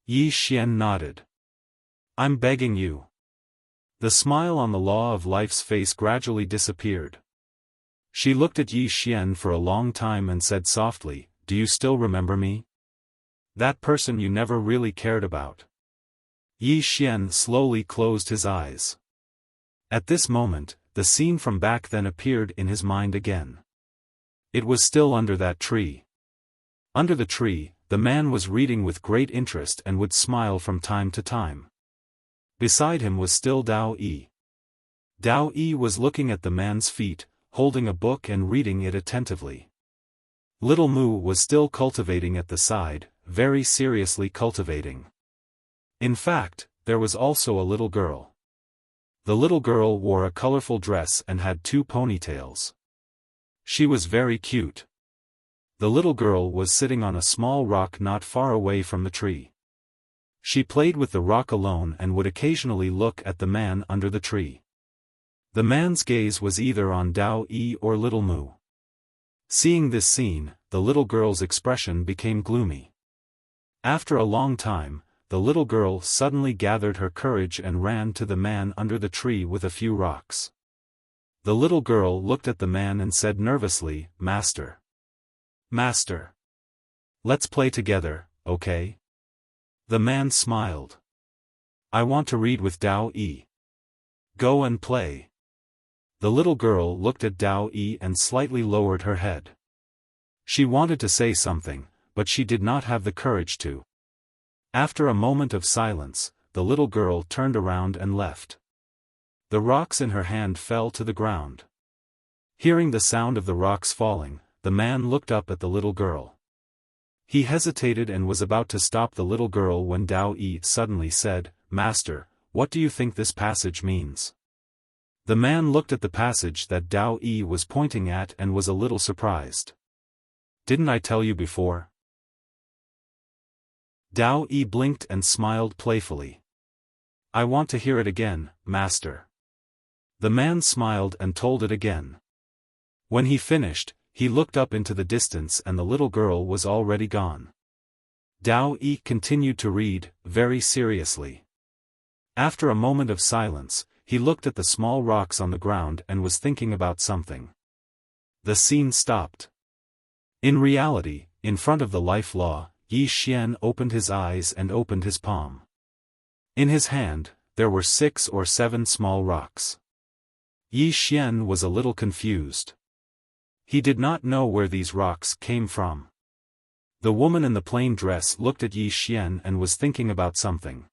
[SPEAKER 1] Yi Xian nodded. I'm begging you. The smile on the law of life's face gradually disappeared. She looked at Yi Xian for a long time and said softly, Do you still remember me? That person you never really cared about. Yi Xian slowly closed his eyes. At this moment, the scene from back then appeared in his mind again. It was still under that tree. Under the tree, the man was reading with great interest and would smile from time to time. Beside him was still Dao Yi. Dao Yi was looking at the man's feet, holding a book and reading it attentively. Little Mu was still cultivating at the side, very seriously cultivating. In fact, there was also a little girl. The little girl wore a colorful dress and had 2 ponytails. She was very cute. The little girl was sitting on a small rock not far away from the tree. She played with the rock alone and would occasionally look at the man under the tree. The man's gaze was either on Dao Yi or Little Mu. Seeing this scene, the little girl's expression became gloomy. After a long time, the little girl suddenly gathered her courage and ran to the man under the tree with a few rocks. The little girl looked at the man and said nervously, Master. Master. Let's play together, okay? The man smiled. I want to read with Dao Yi. Go and play. The little girl looked at Dao Yi and slightly lowered her head. She wanted to say something, but she did not have the courage to. After a moment of silence, the little girl turned around and left. The rocks in her hand fell to the ground. Hearing the sound of the rocks falling, the man looked up at the little girl. He hesitated and was about to stop the little girl when Dao Yi suddenly said, Master, what do you think this passage means? The man looked at the passage that Dao Yi was pointing at and was a little surprised. Didn't I tell you before? Dao Yi blinked and smiled playfully. I want to hear it again, Master. The man smiled and told it again. When he finished, he looked up into the distance and the little girl was already gone. Dao Yi continued to read, very seriously. After a moment of silence, he looked at the small rocks on the ground and was thinking about something. The scene stopped. In reality, in front of the life law, Yi Xian opened his eyes and opened his palm. In his hand, there were 6 or 7 small rocks. Yi Xian was a little confused. He did not know where these rocks came from. The woman in the plain dress looked at Yi Xian and was thinking about something.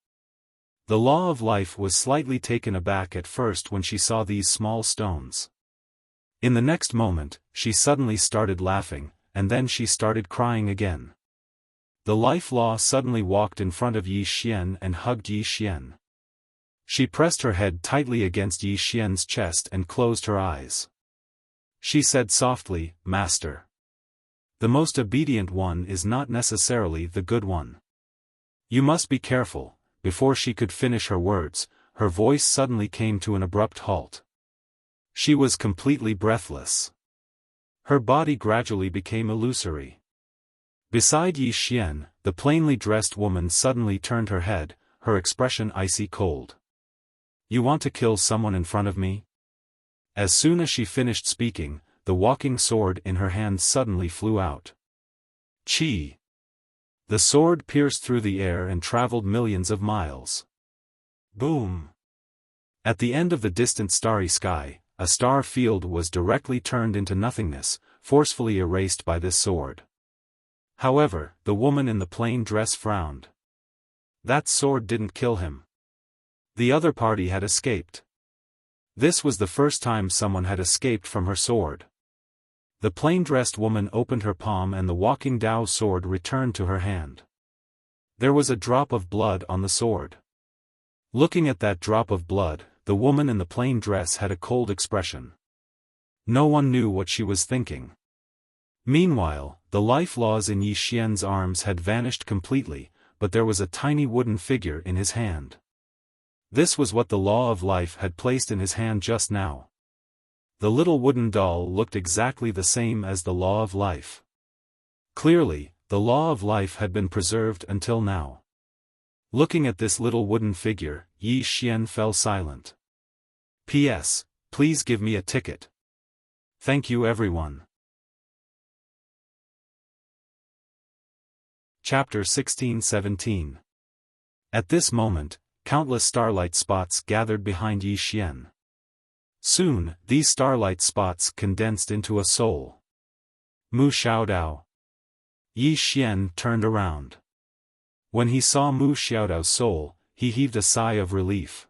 [SPEAKER 1] The law of life was slightly taken aback at first when she saw these small stones. In the next moment, she suddenly started laughing, and then she started crying again. The life law suddenly walked in front of Yi Xian and hugged Yi Xian. She pressed her head tightly against Yi Xian's chest and closed her eyes. She said softly, Master. The most obedient one is not necessarily the good one. You must be careful. Before she could finish her words, her voice suddenly came to an abrupt halt. She was completely breathless. Her body gradually became illusory. Beside Yi Xian, the plainly dressed woman suddenly turned her head, her expression icy cold. You want to kill someone in front of me? As soon as she finished speaking, the walking sword in her hand suddenly flew out. Chi! The sword pierced through the air and traveled millions of miles. Boom! At the end of the distant starry sky, a star field was directly turned into nothingness, forcefully erased by this sword. However, the woman in the plain dress frowned. That sword didn't kill him. The other party had escaped. This was the first time someone had escaped from her sword. The plain-dressed woman opened her palm and the walking Dao sword returned to her hand. There was a drop of blood on the sword. Looking at that drop of blood, the woman in the plain dress had a cold expression. No one knew what she was thinking. Meanwhile, the life laws in Yi Xian's arms had vanished completely, but there was a tiny wooden figure in his hand. This was what the law of life had placed in his hand just now. The little wooden doll looked exactly the same as the law of life. Clearly, the law of life had been preserved until now. Looking at this little wooden figure, Yi Xian fell silent. P.S. Please give me a ticket. Thank you everyone. Chapter 16-17. At this moment, countless starlight spots gathered behind Yi Xian. Soon, these starlight spots condensed into a soul. Mu Xiaodao. Yi Xian turned around. When he saw Mu Xiaodao's soul, he heaved a sigh of relief.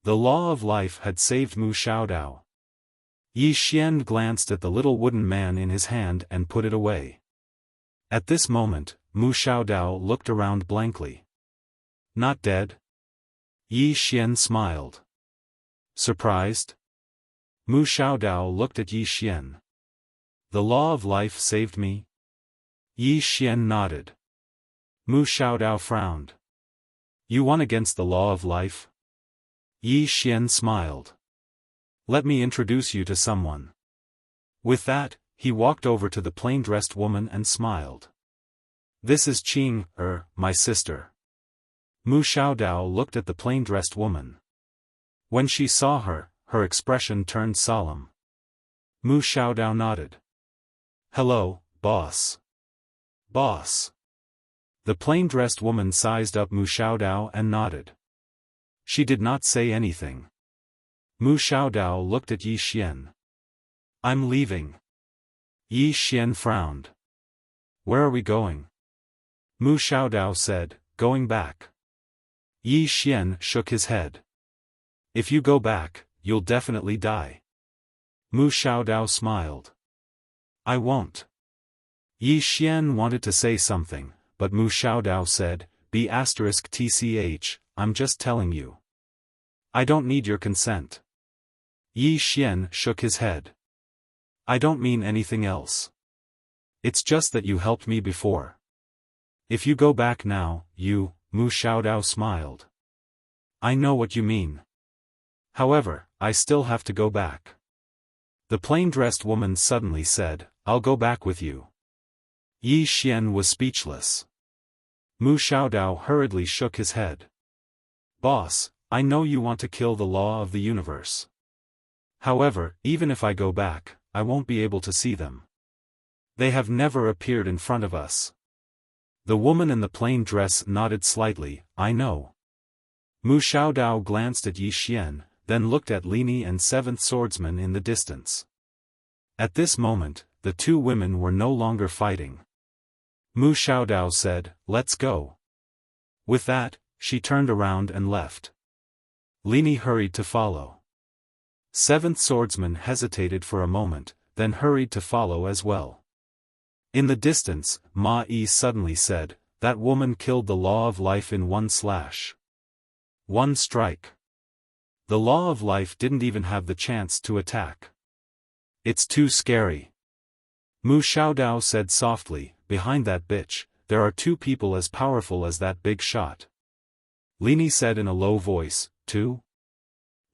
[SPEAKER 1] The law of life had saved Mu Xiaodao. Yi Xian glanced at the little wooden man in his hand and put it away. At this moment, Mu Xiaodao looked around blankly. Not dead? Yi Xian smiled. Surprised? Mu Xiaodao looked at Yi Xian. The law of life saved me? Yi Xian nodded. Mu Xiaodao frowned. You won against the law of life? Yi Xian smiled. Let me introduce you to someone. With that, he walked over to the plain-dressed woman and smiled. This is Qing, my sister. Mu Xiaodao looked at the plain-dressed woman. When she saw her, her expression turned solemn. Mu Xiaodao nodded. Hello, boss. Boss. The plain-dressed woman sized up Mu Xiaodao and nodded. She did not say anything. Mu Xiaodao looked at Yi Xian. I'm leaving. Yi Xian frowned. Where are we going? Mu Xiaodao said, going back. Yi Xian shook his head. If you go back, you'll definitely die. Mu Xiaodao smiled. I won't. Yi Xian wanted to say something, but Mu Xiaodao said, B*TCH, I'm just telling you. I don't need your consent. Yi Xian shook his head. I don't mean anything else. It's just that you helped me before. If you go back now, Mu Xiaodao smiled. I know what you mean. However, I still have to go back. The plain-dressed woman suddenly said, I'll go back with you. Yi Xian was speechless. Mu Xiaodao hurriedly shook his head. Boss, I know you want to kill the law of the universe. However, even if I go back, I won't be able to see them. They have never appeared in front of us. The woman in the plain dress nodded slightly, I know. Mu Xiaodao glanced at Yi Xian, then looked at Lini and Seventh Swordsman in the distance. At this moment, the two women were no longer fighting. Mu Xiaodao said, let's go. With that, she turned around and left. Lini hurried to follow. Seventh Swordsman hesitated for a moment, then hurried to follow as well. In the distance, Ma Yi suddenly said, that woman killed the law of life in one slash. One strike. The law of life didn't even have the chance to attack. It's too scary. Mu Xiaodao said softly, behind that bitch, there are two people as powerful as that big shot. Lini said in a low voice, two?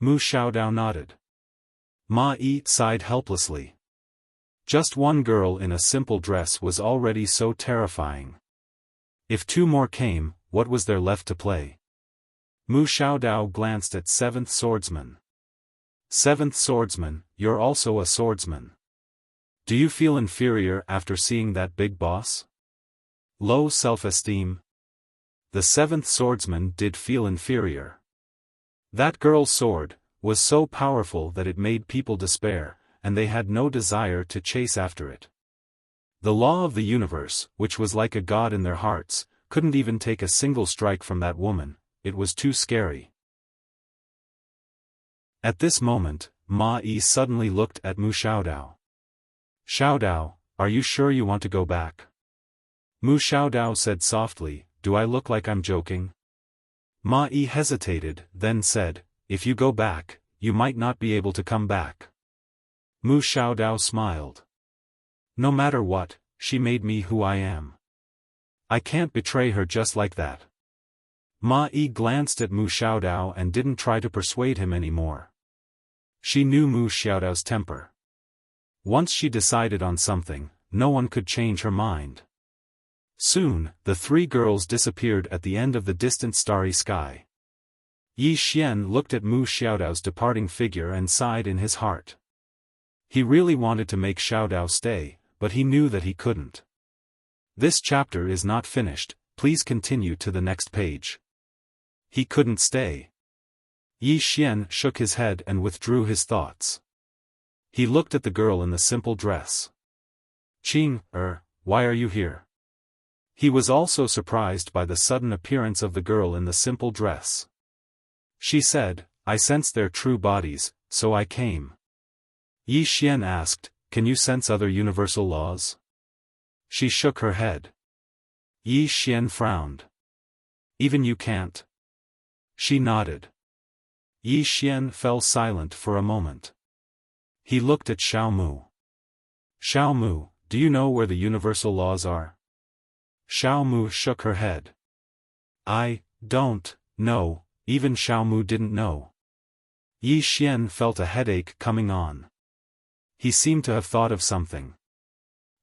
[SPEAKER 1] Mu Xiaodao nodded. Ma Yi sighed helplessly. Just one girl in a simple dress was already so terrifying. If two more came, what was there left to play? Mu Xiaodao glanced at Seventh Swordsman. Seventh Swordsman, you're also a swordsman. Do you feel inferior after seeing that big boss? Low self-esteem. The seventh swordsman did feel inferior. That girl's sword was so powerful that it made people despair, and they had no desire to chase after it. The law of the universe, which was like a god in their hearts, couldn't even take a single strike from that woman. It was too scary. At this moment, Ma Yi suddenly looked at Mu Xiaodao. "Xiaodao, are you sure you want to go back?" Mu Xiaodao said softly, "Do I look like I'm joking?" Ma Yi hesitated, then said, "If you go back, you might not be able to come back." Mu Xiaodao smiled. "No matter what, she made me who I am. I can't betray her just like that." Ma Yi glanced at Mu Xiaodao and didn't try to persuade him anymore. She knew Mu Xiaodao's temper. Once she decided on something, no one could change her mind. Soon, the three girls disappeared at the end of the distant starry sky. Yi Xian looked at Mu Xiaodao's departing figure and sighed in his heart. He really wanted to make Xiaodao stay, but he knew that he couldn't. This chapter is not finished, please continue to the next page. He couldn't stay. Yi Xian shook his head and withdrew his thoughts. He looked at the girl in the simple dress. "Qing, why are you here?" He was also surprised by the sudden appearance of the girl in the simple dress. She said, "I sensed their true bodies, so I came." Yi Xian asked, "Can you sense other universal laws?" She shook her head. Yi Xian frowned. "Even you can't?" She nodded. Yi Xian fell silent for a moment. He looked at Xiao Mu. "Xiao Mu, do you know where the universal laws are?" Xiao Mu shook her head. "I don't know." Even Xiao Mu didn't know. Yi Xian felt a headache coming on. He seemed to have thought of something.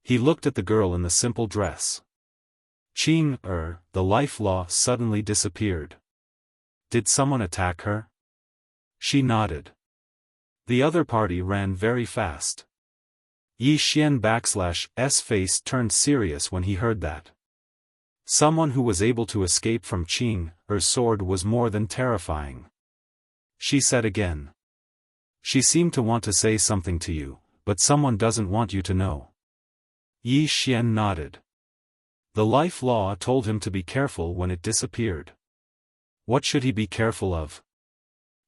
[SPEAKER 1] He looked at the girl in the simple dress. "Qing, the life law suddenly disappeared. Did someone attack her?" She nodded. The other party ran very fast. Yi Xian*'s face turned serious when he heard that. Someone who was able to escape from Qing's sword was more than terrifying. She said again. "She seemed to want to say something to you, but someone doesn't want you to know." Yi Xian nodded. The life law told him to be careful when it disappeared. What should he be careful of?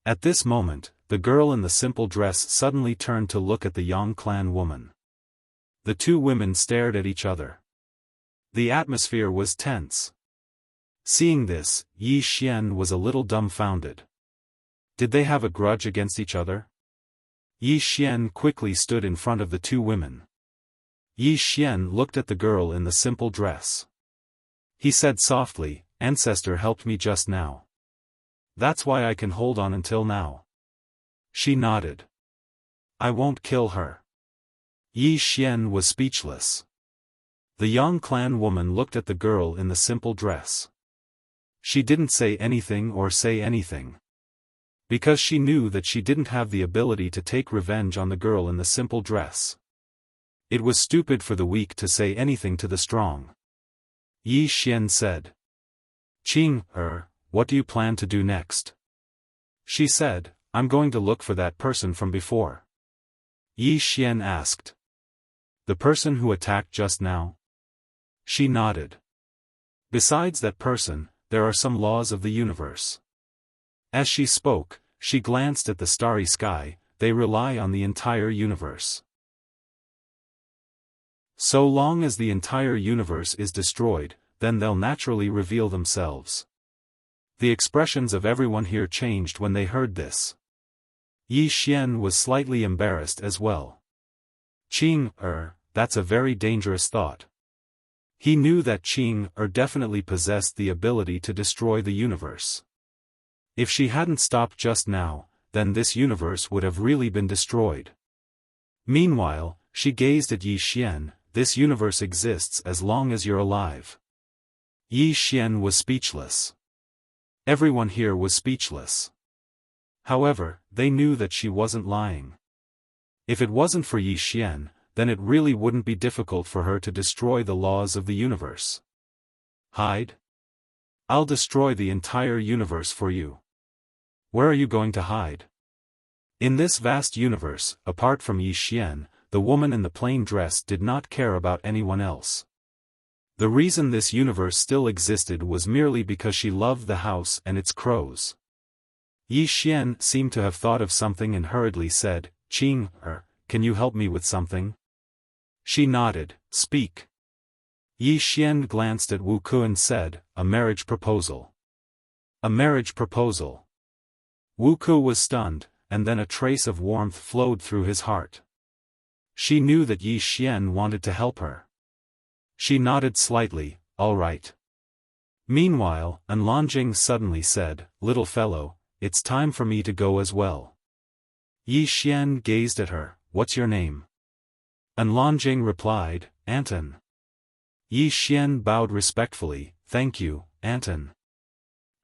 [SPEAKER 1] At this moment, the girl in the simple dress suddenly turned to look at the Yang clan woman. The two women stared at each other. The atmosphere was tense. Seeing this, Yi Xian was a little dumbfounded. Did they have a grudge against each other? Yi Xian quickly stood in front of the two women. Yi Xian looked at the girl in the simple dress. He said softly, "Ancestor helped me just now. That's why I can hold on until now." She nodded. "I won't kill her." Yi Xian was speechless. The Yang clan woman looked at the girl in the simple dress. She didn't say anything or say anything. Because she knew that she didn't have the ability to take revenge on the girl in the simple dress. It was stupid for the weak to say anything to the strong. Yi Xian said. "Qing, what do you plan to do next?" She said, "I'm going to look for that person from before." Yi Xian asked. "The person who attacked just now?" She nodded. "Besides that person, there are some laws of the universe." As she spoke, she glanced at the starry sky. They rely on the entire universe. So long as the entire universe is destroyed, then they'll naturally reveal themselves. The expressions of everyone here changed when they heard this. Yi Xian was slightly embarrassed as well. "Qing, that's a very dangerous thought." He knew that Qing definitely possessed the ability to destroy the universe. If she hadn't stopped just now, then this universe would have really been destroyed. Meanwhile, she gazed at Yi Xian. "This universe exists as long as you're alive." Yi Xian was speechless. Everyone here was speechless. However, they knew that she wasn't lying. If it wasn't for Yi Xian, then it really wouldn't be difficult for her to destroy the laws of the universe. Hide? I'll destroy the entire universe for you. Where are you going to hide? In this vast universe, apart from Yi Xian, the woman in the plain dress did not care about anyone else. The reason this universe still existed was merely because she loved the house and its crows. Yi Xian seemed to have thought of something and hurriedly said, "Qing, can you help me with something?" She nodded. "Speak." Yi Xian glanced at Wu Ku and said, "A marriage proposal." "A marriage proposal." Wu Ku was stunned, and then a trace of warmth flowed through his heart. She knew that Yi Xian wanted to help her. She nodded slightly, "All right." Meanwhile, Anlanjing suddenly said, "Little fellow, it's time for me to go as well." Yi Xian gazed at her. "What's your name?" Anlanjing replied, "Anton." Yi Xian bowed respectfully, "Thank you, Anton."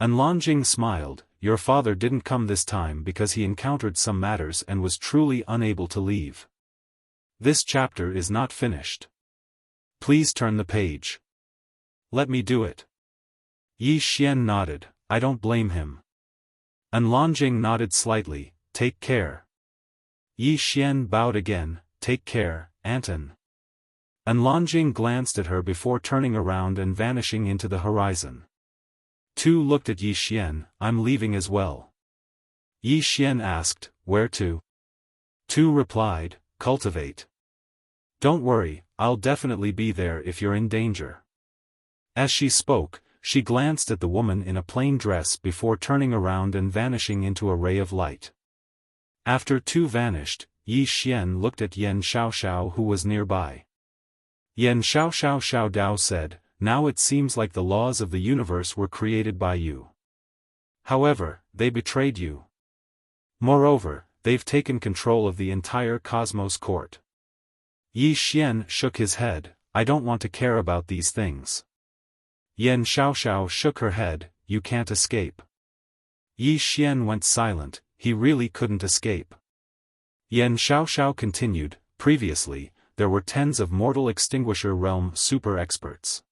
[SPEAKER 1] Anlanjing smiled, "Your father didn't come this time because he encountered some matters and was truly unable to leave. This chapter is not finished. Please turn the page." "Let me do it." Yi Xian nodded, "I don't blame him." Anlanjing nodded slightly, "Take care." Yi Xian bowed again, "Take care, Anton." Anlanjing glanced at her before turning around and vanishing into the horizon. Tu looked at Yi Xian, "I'm leaving as well." Yi Xian asked, "Where to?" Tu replied, "Cultivate." "Don't worry, I'll definitely be there if you're in danger." As she spoke, she glanced at the woman in a plain dress before turning around and vanishing into a ray of light. After Tu vanished, Yi Xian looked at Yan Xiaoxiao who was nearby. Yan Xiao Dao said, "Now it seems like the laws of the universe were created by you. However, they betrayed you. Moreover, they've taken control of the entire Cosmos Court." Yi Xian shook his head, "I don't want to care about these things." Yan Xiaoxiao shook her head, "You can't escape." Yi Xian went silent, he really couldn't escape. Yan Xiaoxiao continued, "Previously, there were tens of mortal extinguisher realm super experts.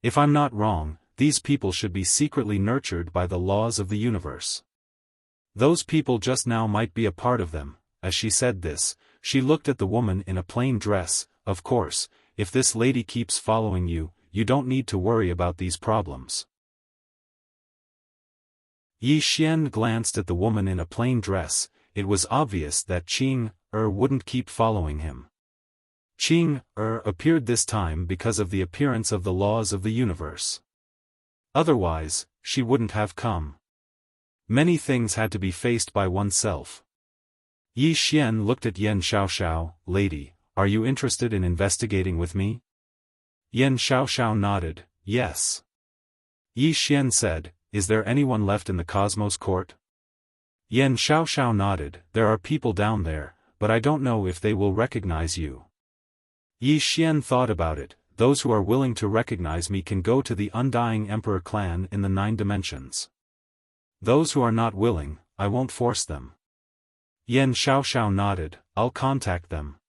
[SPEAKER 1] If I'm not wrong, these people should be secretly nurtured by the laws of the universe. Those people just now might be a part of them." As she said this, she looked at the woman in a plain dress. "Of course, if this lady keeps following you, you don't need to worry about these problems." Yi Xian glanced at the woman in a plain dress. It was obvious that Qing wouldn't keep following him. Qing appeared this time because of the appearance of the laws of the universe. Otherwise, she wouldn't have come. Many things had to be faced by oneself. Yi Xian looked at Yan Xiaoxiao, "Lady, are you interested in investigating with me?" Yan Xiaoxiao nodded, "Yes." Yi Xian said, "Is there anyone left in the Cosmos Court?" Yan Xiaoxiao nodded, "There are people down there, but I don't know if they will recognize you." Yi Xian thought about it. "Those who are willing to recognize me can go to the Undying Emperor clan in the 9 dimensions. Those who are not willing, I won't force them." Yan Xiaoxiao nodded, "I'll contact them."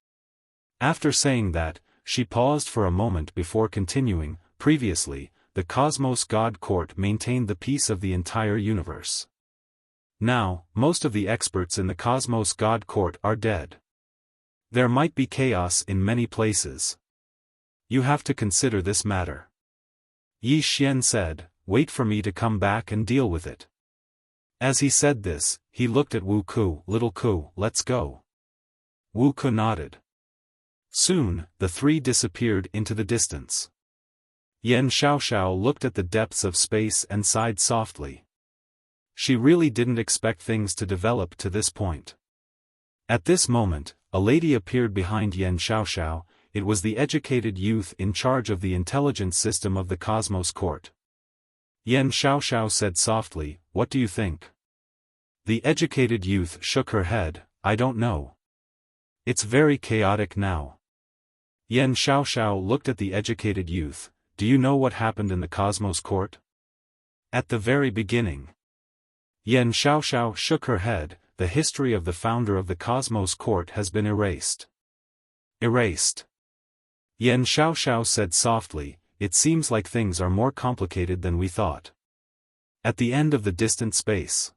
[SPEAKER 1] After saying that, she paused for a moment before continuing, "Previously, the Cosmos God Court maintained the peace of the entire universe. Now, most of the experts in the Cosmos God Court are dead. There might be chaos in many places. You have to consider this matter." Yi Xian said, "Wait for me to come back and deal with it." As he said this, he looked at Wu Ku. "Little Ku, let's go." Wu Ku nodded. Soon, the three disappeared into the distance. Yan Xiaoxiao looked at the depths of space and sighed softly. She really didn't expect things to develop to this point. At this moment, a lady appeared behind Yan Xiaoxiao. It was the educated youth in charge of the intelligence system of the Cosmos Court. Yan Xiaoxiao said softly, "What do you think?" The educated youth shook her head, "I don't know. It's very chaotic now." Yan Xiaoxiao looked at the educated youth. "Do you know what happened in the Cosmos Court?" "At the very beginning." Yan Xiaoxiao shook her head. "The history of the founder of the Cosmos Court has been erased." "Erased?" Yan Xiaoxiao said softly, it seems like things are more complicated than we thought. At the end of the distant space,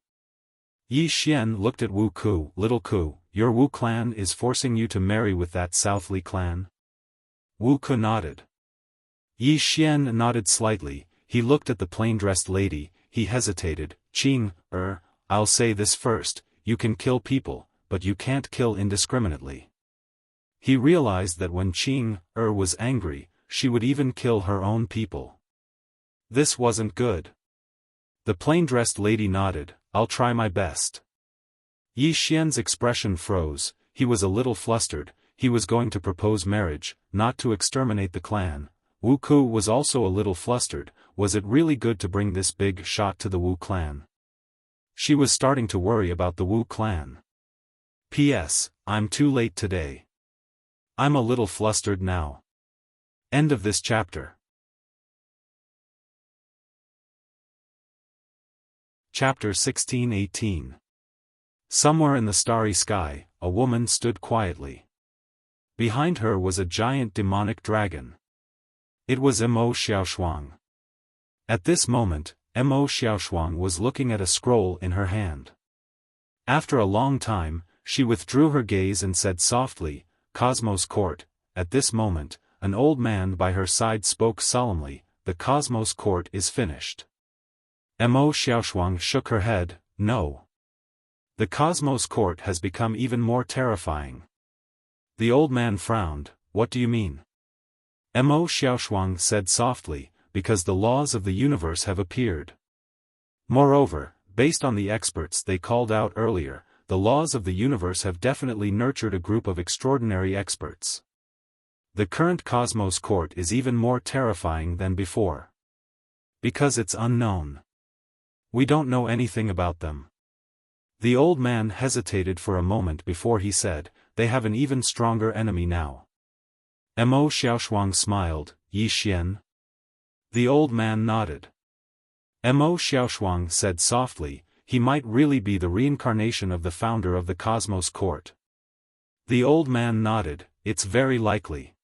[SPEAKER 1] Yi Xian looked at Wu Ku. Little Ku, your Wu clan is forcing you to marry with that Southly clan? Wu Ku nodded. Yi Xian nodded slightly. He looked at the plain-dressed lady. He hesitated. I'll say this first, you can kill people, but you can't kill indiscriminately. He realized that when was angry, she would even kill her own people. This wasn't good. The plain-dressed lady nodded. I'll try my best. Yi Xian's expression froze. He was a little flustered. He was going to propose marriage, not to exterminate the clan. Wu Ku was also a little flustered. Was it really good to bring this big shot to the Wu clan? She was starting to worry about the Wu clan. P.S. I'm too late today. I'm a little flustered now. End of this chapter. Chapter 16-18. Somewhere in the starry sky, a woman stood quietly. Behind her was a giant demonic dragon. It was Mo Xiaoshuang. At this moment, Mo Xiaoshuang was looking at a scroll in her hand. After a long time, she withdrew her gaze and said softly, Cosmos Court. At this moment, an old man by her side spoke solemnly, the Cosmos Court is finished. Mo Xiaoshuang shook her head, no. The Cosmos Court has become even more terrifying. The old man frowned. What do you mean? Mo Xiaoshuang said softly, because the laws of the universe have appeared. Moreover, based on the experts they called out earlier, the laws of the universe have definitely nurtured a group of extraordinary experts. The current Cosmos Court is even more terrifying than before. Because it's unknown. We don't know anything about them. The old man hesitated for a moment before he said, they have an even stronger enemy now. Mo Xiaoshuang smiled. Yi Xian? The old man nodded. Mo Xiaoshuang said softly, he might really be the reincarnation of the founder of the Cosmos Court. The old man nodded, it's very likely.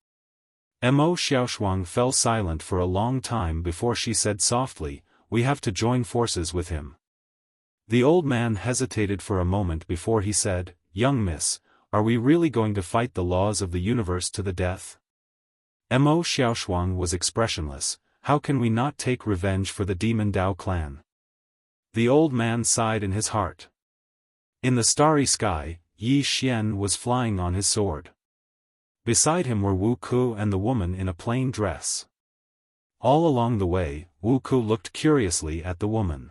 [SPEAKER 1] Mo Xiaoshuang fell silent for a long time before she said softly, we have to join forces with him. The old man hesitated for a moment before he said, young miss, are we really going to fight the laws of the universe to the death? Mo Xiaoshuang was expressionless. How can we not take revenge for the Demon Dao clan? The old man sighed in his heart. In the starry sky, Yi Xian was flying on his sword. Beside him were Wu Ku and the woman in a plain dress. All along the way, Wu Ku looked curiously at the woman.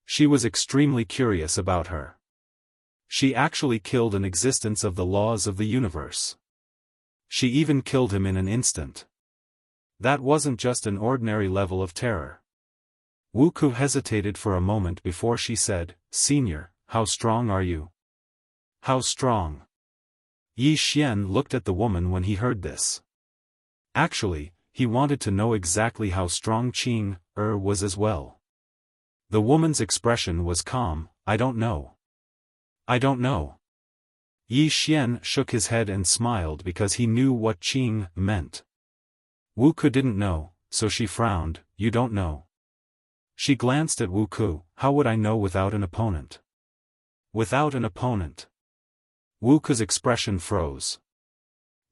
[SPEAKER 1] She was extremely curious about her. She actually killed an existence of the laws of the universe. She even killed him in an instant. That wasn't just an ordinary level of terror. Wu Ku hesitated for a moment before she said, Senior, how strong are you? How strong? Yi Xian looked at the woman when he heard this. Actually, he wanted to know exactly how strong was as well. The woman's expression was calm. I don't know. I don't know. Yi Xian shook his head and smiled because he knew what Qing meant. Wu Ku didn't know, so she frowned. You don't know. She glanced at Wu Ku. How would I know without an opponent? Without an opponent. Wu Ku's expression froze.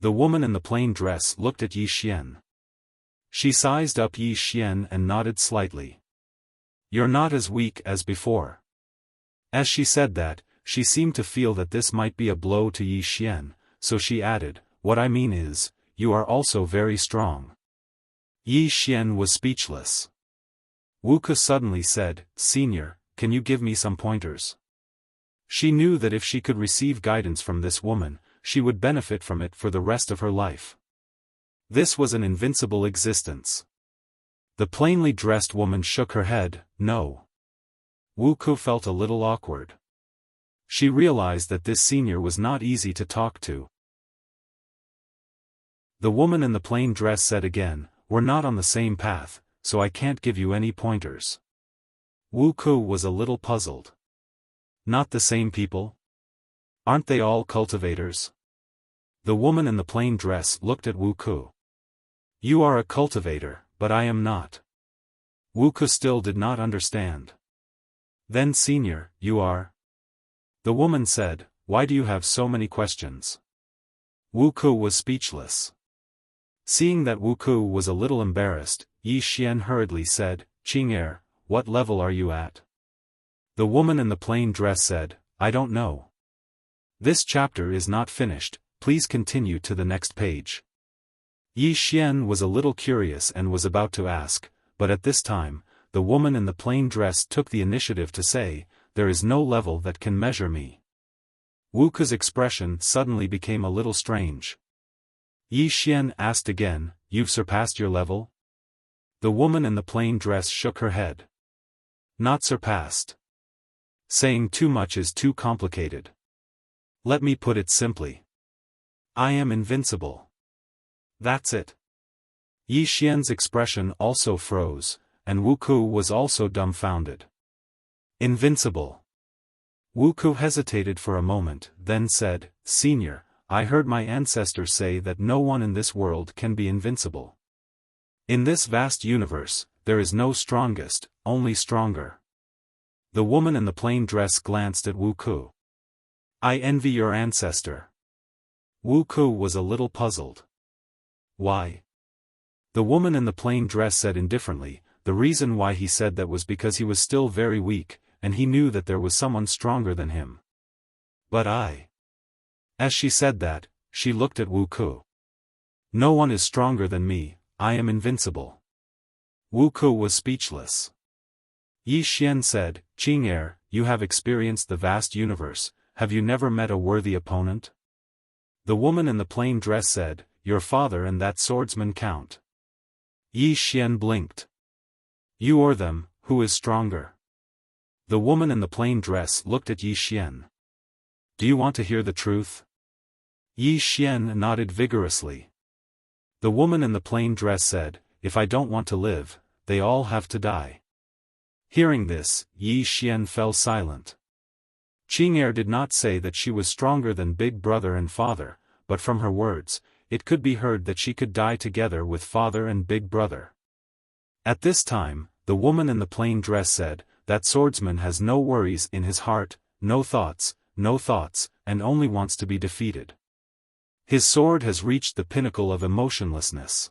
[SPEAKER 1] The woman in the plain dress looked at Yi Xian. She sized up Yi Xian and nodded slightly. You're not as weak as before. As she said that, she seemed to feel that this might be a blow to Yi Xian, so she added, what I mean is, you are also very strong. Yi Xian was speechless. Wu Ku suddenly said, Senior, can you give me some pointers? She knew that if she could receive guidance from this woman, she would benefit from it for the rest of her life. This was an invincible existence. The plainly dressed woman shook her head, no. Wu Ku felt a little awkward. She realized that this senior was not easy to talk to. The woman in the plain dress said again, we're not on the same path, so I can't give you any pointers. Wu Ku was a little puzzled. Not the same people? Aren't they all cultivators? The woman in the plain dress looked at Wu Ku. You are a cultivator, but I am not. Wuku still did not understand. Then senior, you are? The woman said, why do you have so many questions? Wuku was speechless. Seeing that Wuku was a little embarrassed, Yi Xian hurriedly said, Qing'er, what level are you at? The woman in the plain dress said, I don't know. This chapter is not finished, please continue to the next page. Yi Xian was a little curious and was about to ask, but at this time, the woman in the plain dress took the initiative to say, there is no level that can measure me. Wuku's expression suddenly became a little strange. Yi Xian asked again, you've surpassed your level? The woman in the plain dress shook her head. Not surpassed. Saying too much is too complicated. Let me put it simply. I am invincible. That's it. Yi Xian's expression also froze, and Wuku was also dumbfounded. Invincible. Wuku hesitated for a moment, then said, Senior, I heard my ancestors say that no one in this world can be invincible. In this vast universe, there is no strongest, only stronger. The woman in the plain dress glanced at Wuku. I envy your ancestor. Wuku was a little puzzled. Why? The woman in the plain dress said indifferently, the reason why he said that was because he was still very weak, and he knew that there was someone stronger than him. But I. As she said that, she looked at Wuku. No one is stronger than me, I am invincible. Wuku was speechless. Yi Xian said, Qing'er, you have experienced the vast universe, have you never met a worthy opponent? The woman in the plain dress said, your father and that swordsman count. Yi Xian blinked. You or them, who is stronger? The woman in the plain dress looked at Yi Xian. Do you want to hear the truth? Yi Xian nodded vigorously. The woman in the plain dress said, if I don't want to live, they all have to die. Hearing this, Yi Xian fell silent. Qing'er did not say that she was stronger than Big Brother and Father, but from her words, it could be heard that she could die together with Father and Big Brother. At this time, the woman in the plain dress said, that swordsman has no worries in his heart, no thoughts, and only wants to be defeated. His sword has reached the pinnacle of emotionlessness.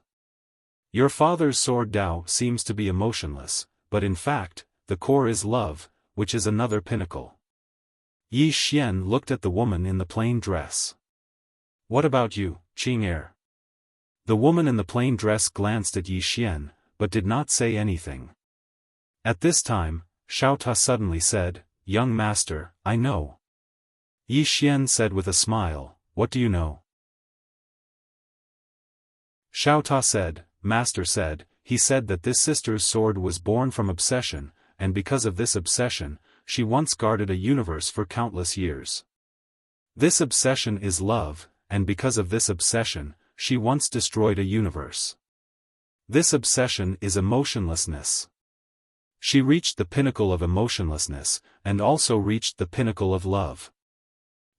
[SPEAKER 1] Your father's sword Dao seems to be emotionless, but in fact, the core is love, which is another pinnacle. Yi Xian looked at the woman in the plain dress. What about you, Qing'er? The woman in the plain dress glanced at Yi Xian, but did not say anything. At this time, Xiaofan suddenly said, Young master, I know. Yi Xian said with a smile, what do you know? Xiaofan said, Master said, he said that this sister's sword was born from obsession, and because of this obsession, she once guarded a universe for countless years. This obsession is love, and because of this obsession, she once destroyed a universe. This obsession is emotionlessness. She reached the pinnacle of emotionlessness, and also reached the pinnacle of love.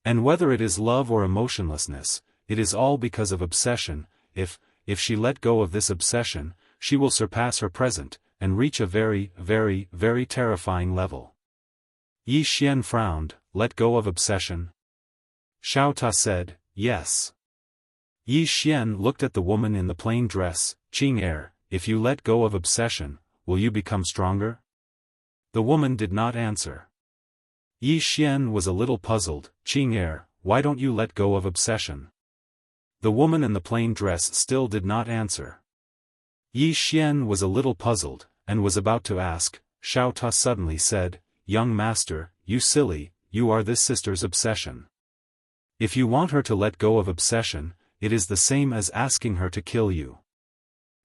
[SPEAKER 1] And whether it is love or emotionlessness, it is all because of obsession. If she let go of this obsession, she will surpass her present, and reach a very, very, very terrifying level. Yi Xian frowned, let go of obsession? Xiaofan said, yes. Yi Xian looked at the woman in the plain dress, Qing'er, if you let go of obsession, will you become stronger? The woman did not answer. Yi Xian was a little puzzled, Qing'er, why don't you let go of obsession? The woman in the plain dress still did not answer. Yi Xian was a little puzzled, and was about to ask, Xiaofan suddenly said, Young master, you silly, you are this sister's obsession. If you want her to let go of obsession, it is the same as asking her to kill you.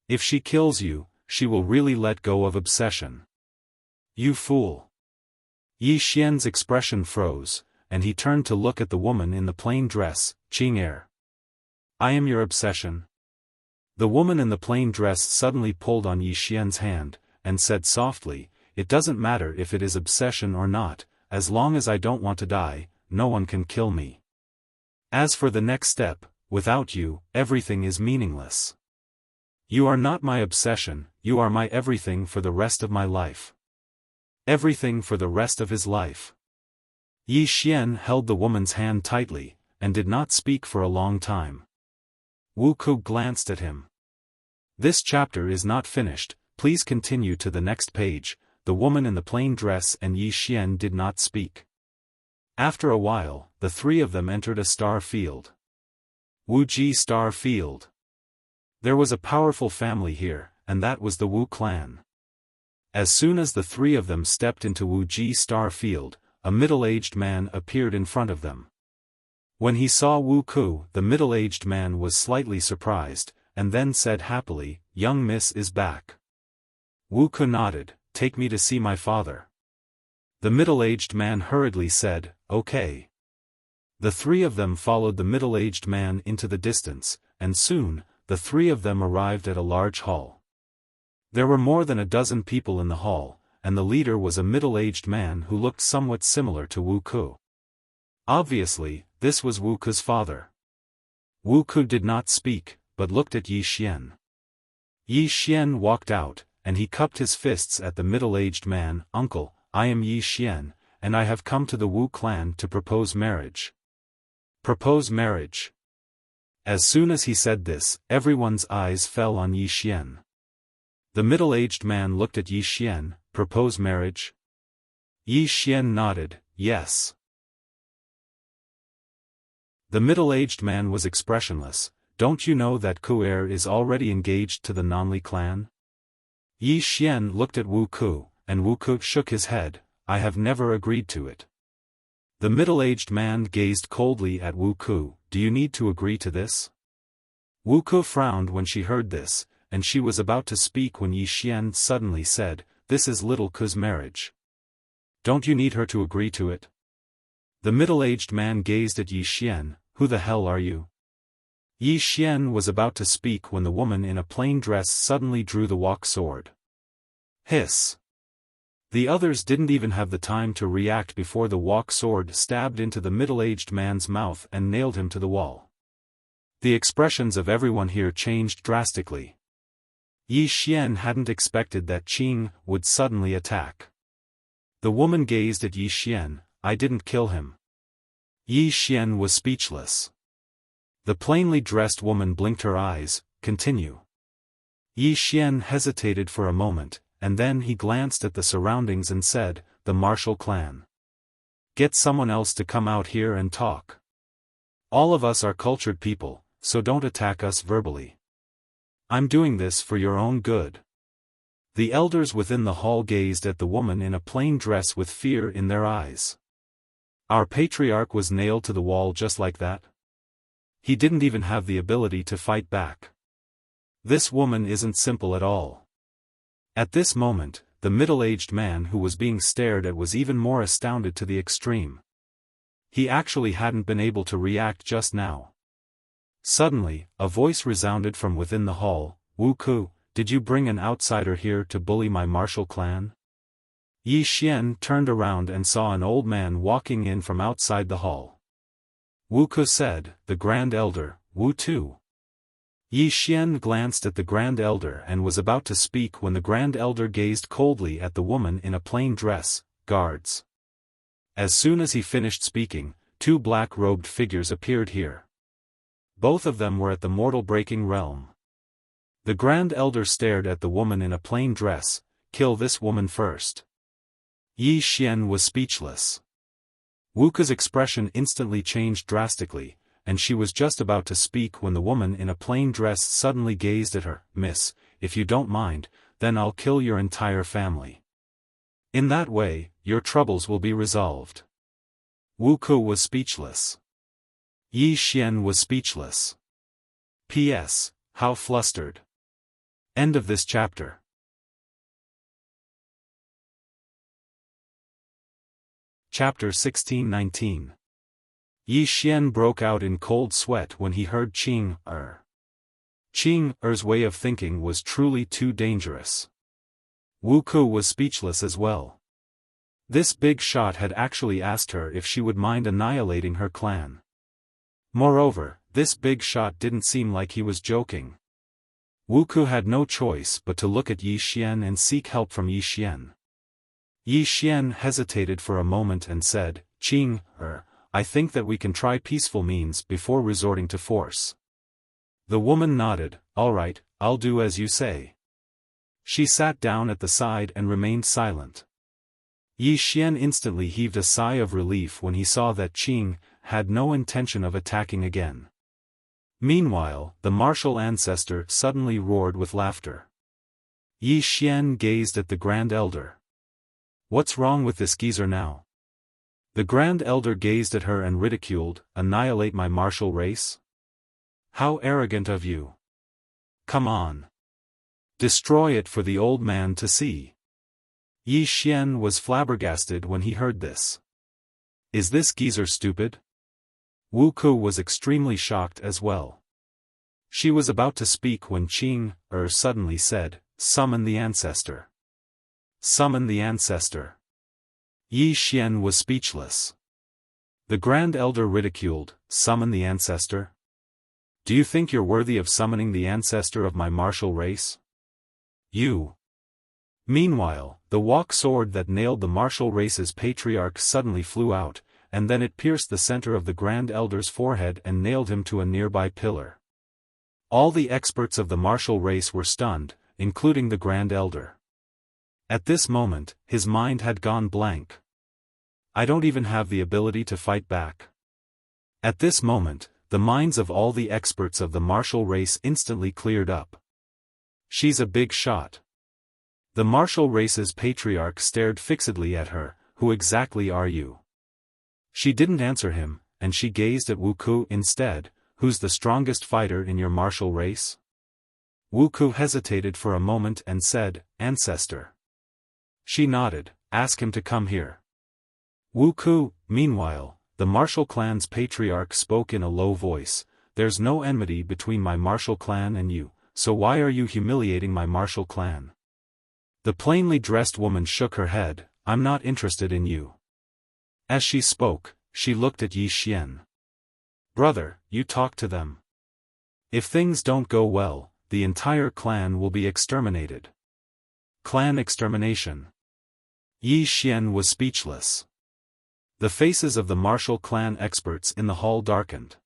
[SPEAKER 1] If she kills you, she will really let go of obsession. You fool. Yi Xian's expression froze, and he turned to look at the woman in the plain dress, Qing'er. I am your obsession. The woman in the plain dress suddenly pulled on Yi Xian's hand, and said softly, it doesn't matter if it is obsession or not, as long as I don't want to die, no one can kill me. As for the next step, without you, everything is meaningless. You are not my obsession, you are my everything for the rest of my life. Everything for the rest of his life. Yi Xian held the woman's hand tightly, and did not speak for a long time. Wu Ku glanced at him. This chapter is not finished, please continue to the next page. The woman in the plain dress and Yi Xian did not speak. After a while, the three of them entered a star field. Wuji Star Field. There was a powerful family here, and that was the Wu clan. As soon as the three of them stepped into Wuji Star Field, a middle-aged man appeared in front of them. When he saw Wu Ku, the middle-aged man was slightly surprised, and then said happily, "Young miss is back." Wu Ku nodded, "Take me to see my father." The middle-aged man hurriedly said, "Okay." The three of them followed the middle-aged man into the distance, and soon, the three of them arrived at a large hall. There were more than a dozen people in the hall, and the leader was a middle-aged man who looked somewhat similar to Wu Ku. Obviously, this was Wu Ku's father. Wu Ku did not speak, but looked at Yi Xian. Yi Xian walked out, and he cupped his fists at the middle-aged man. "Uncle, I am Yi Xian, and I have come to the Wu clan to propose marriage." Propose marriage. As soon as he said this, everyone's eyes fell on Yi Xian. The middle-aged man looked at Yi Xian. "Propose marriage?" Yi Xian nodded, "Yes." The middle-aged man was expressionless. "Don't you know that Ku heir is already engaged to the Nanli clan?" Yi Xian looked at Wu Ku, and Wu Ku shook his head. "I have never agreed to it." The middle-aged man gazed coldly at Wu Ku. "Do you need to agree to this?" Wu Ku frowned when she heard this, and she was about to speak when Yi Xian suddenly said, "This is little Ku's marriage. Don't you need her to agree to it?" The middle-aged man gazed at Yi Xian. "Who the hell are you?" Yi Xian was about to speak when the woman in a plain dress suddenly drew the walk sword. Hiss! The others didn't even have the time to react before the walk sword stabbed into the middle-aged man's mouth and nailed him to the wall. The expressions of everyone here changed drastically. Yi Xian hadn't expected that Qing would suddenly attack. The woman gazed at Yi Xian. "I didn't kill him." Yi Xian was speechless. The plainly dressed woman blinked her eyes. "Continue." Yi Xian hesitated for a moment, and then he glanced at the surroundings and said, "The martial clan. Get someone else to come out here and talk. All of us are cultured people, so don't attack us verbally. I'm doing this for your own good." The elders within the hall gazed at the woman in a plain dress with fear in their eyes. Our patriarch was nailed to the wall just like that? He didn't even have the ability to fight back. This woman isn't simple at all. At this moment, the middle-aged man who was being stared at was even more astounded to the extreme. He actually hadn't been able to react just now. Suddenly, a voice resounded from within the hall. "Wu Ku, did you bring an outsider here to bully my martial clan?" Yi Xian turned around and saw an old man walking in from outside the hall. Wu Ku said, "The Grand Elder, Wu Tu." Yi Xian glanced at the Grand Elder and was about to speak when the Grand Elder gazed coldly at the woman in a plain dress. "Guards." As soon as he finished speaking, two black-robed figures appeared here. Both of them were at the mortal-breaking realm. The Grand Elder stared at the woman in a plain dress. "Kill this woman first." Yi Xian was speechless. Wu Ku's expression instantly changed drastically, and she was just about to speak when the woman in a plain dress suddenly gazed at her. "Miss, if you don't mind, then I'll kill your entire family. In that way, your troubles will be resolved." Wu Ku was speechless. Yi Xian was speechless. P.S. How flustered. End of this chapter. Chapter 16-19. Yi Xian broke out in cold sweat when he heard Qing Er's way of thinking was truly too dangerous. Wu Ku was speechless as well. This big shot had actually asked her if she would mind annihilating her clan. Moreover, this big shot didn't seem like he was joking. Wuku had no choice but to look at Yi Xian and seek help from Yi Xian. Yi Xian hesitated for a moment and said, "Qing, I think that we can try peaceful means before resorting to force." The woman nodded, "All right, I'll do as you say." She sat down at the side and remained silent. Yi Xian instantly heaved a sigh of relief when he saw that Qing had no intention of attacking again. Meanwhile, the martial ancestor suddenly roared with laughter. Yi Xian gazed at the Grand Elder. "What's wrong with this geezer now?" The Grand Elder gazed at her and ridiculed, "Annihilate my martial race? How arrogant of you! Come on. Destroy it for the old man to see." Yi Xian was flabbergasted when he heard this. Is this geezer stupid? Wuku was extremely shocked as well. She was about to speak when Qing suddenly said, "Summon the ancestor. Summon the ancestor." Yi Xian was speechless. The Grand Elder ridiculed, "Summon the ancestor? Do you think you're worthy of summoning the ancestor of my martial race? You." Meanwhile, the walk sword that nailed the martial race's patriarch suddenly flew out, and then it pierced the center of the Grand Elder's forehead and nailed him to a nearby pillar. All the experts of the martial race were stunned, including the Grand Elder. At this moment, his mind had gone blank. I don't even have the ability to fight back. At this moment, the minds of all the experts of the martial race instantly cleared up. She's a big shot. The martial race's patriarch stared fixedly at her. Who exactly are you? She didn't answer him, and she gazed at Wuku instead. Who's the strongest fighter in your martial race? Wuku hesitated for a moment and said, "Ancestor." She nodded, "Ask him to come here." Wuku, meanwhile, the martial clan's patriarch spoke in a low voice, "There's no enmity between my martial clan and you, so why are you humiliating my martial clan?" The plainly dressed woman shook her head, "I'm not interested in you." As she spoke, she looked at Yi Xian. "Brother, you talk to them. If things don't go well, the entire clan will be exterminated." Clan extermination. Yi Xian was speechless. The faces of the martial clan experts in the hall darkened.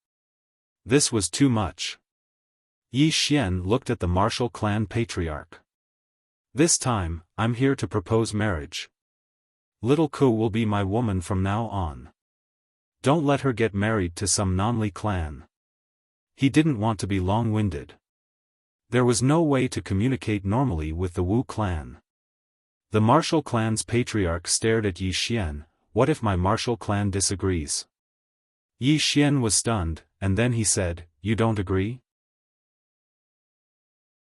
[SPEAKER 1] This was too much. Yi Xian looked at the martial clan patriarch. "This time, I'm here to propose marriage. Little Ku will be my woman from now on. Don't let her get married to some Nanli clan." He didn't want to be long-winded. There was no way to communicate normally with the Wu clan. The martial clan's patriarch stared at Yi Xian. "What if my martial clan disagrees?" Yi Xian was stunned, and then he said, "You don't agree?"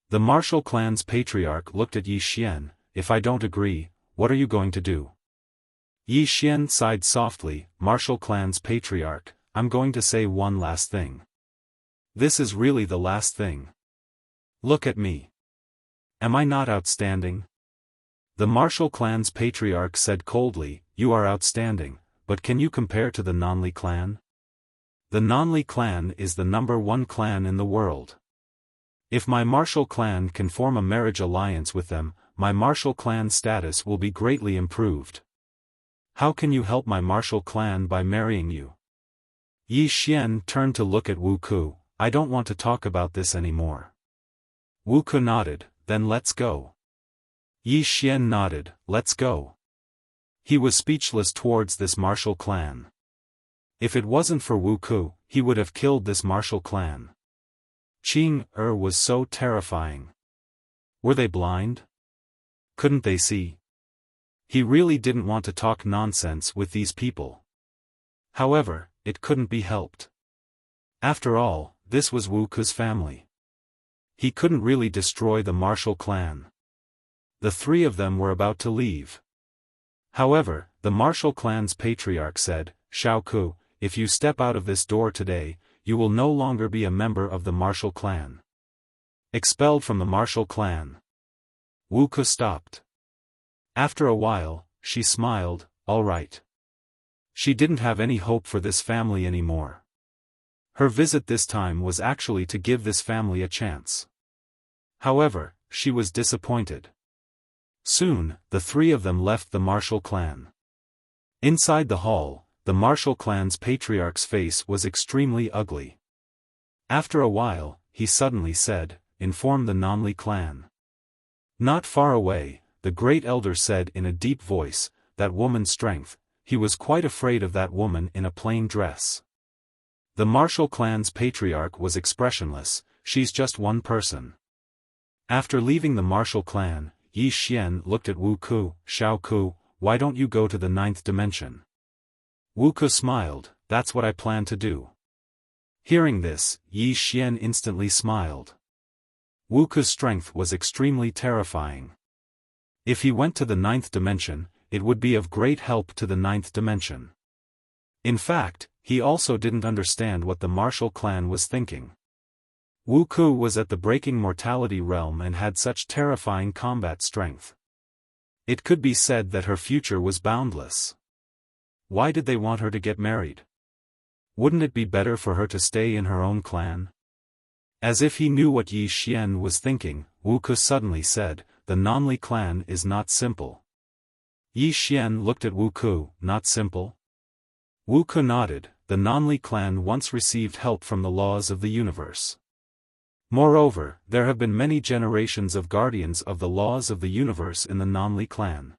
[SPEAKER 1] The martial clan's patriarch looked at Yi Xian. "If I don't agree, what are you going to do?" Yi Xian sighed softly, "Martial clan's patriarch, I'm going to say one last thing. This is really the last thing. Look at me. Am I not outstanding?" The martial clan's patriarch said coldly, "You are outstanding, but can you compare to the Nanli clan? The Nanli clan is the #1 clan in the world. If my martial clan can form a marriage alliance with them, my martial clan status will be greatly improved. How can you help my martial clan by marrying you?" Yi Xian turned to look at Wuku. "I don't want to talk about this anymore." Wuku nodded, "Then let's go." Yi Xian nodded, "Let's go." He was speechless towards this martial clan. If it wasn't for Wuku, he would have killed this martial clan. Qing was so terrifying. Were they blind? Couldn't they see? He really didn't want to talk nonsense with these people. However, it couldn't be helped. After all, this was Wuku's family. He couldn't really destroy the martial clan. The three of them were about to leave. However, the martial clan's patriarch said, "Xiaoku, if you step out of this door today, you will no longer be a member of the martial clan. Expelled from the martial clan." Wuku stopped. After a while, she smiled, "All right." She didn't have any hope for this family anymore. Her visit this time was actually to give this family a chance. However, she was disappointed. Soon, the three of them left the martial clan. Inside the hall, the martial clan's patriarch's face was extremely ugly. After a while, he suddenly said, "Inform the Nanli clan." Not far away, the great elder said in a deep voice, "That woman's strength." He was quite afraid of that woman in a plain dress. The martial clan's patriarch was expressionless. "She's just one person." After leaving the martial clan, Yi Xian looked at Wu Ku. "Xiao Ku, why don't you go to the 9th dimension?" Wu Ku smiled. "That's what I plan to do." Hearing this, Yi Xian instantly smiled. Wu Ku's strength was extremely terrifying. If he went to the 9th dimension, it would be of great help to the 9th dimension. In fact, he also didn't understand what the martial clan was thinking. Wu Ku was at the breaking mortality realm and had such terrifying combat strength. It could be said that her future was boundless. Why did they want her to get married? Wouldn't it be better for her to stay in her own clan? As if he knew what Yi Xian was thinking, Wu Ku suddenly said, "The Nanli clan is not simple." Yi Xian looked at Wu Ku. "Not simple?" Wu Ku nodded. "The Nanli clan once received help from the laws of the universe. Moreover, there have been many generations of guardians of the laws of the universe in the Nanli clan.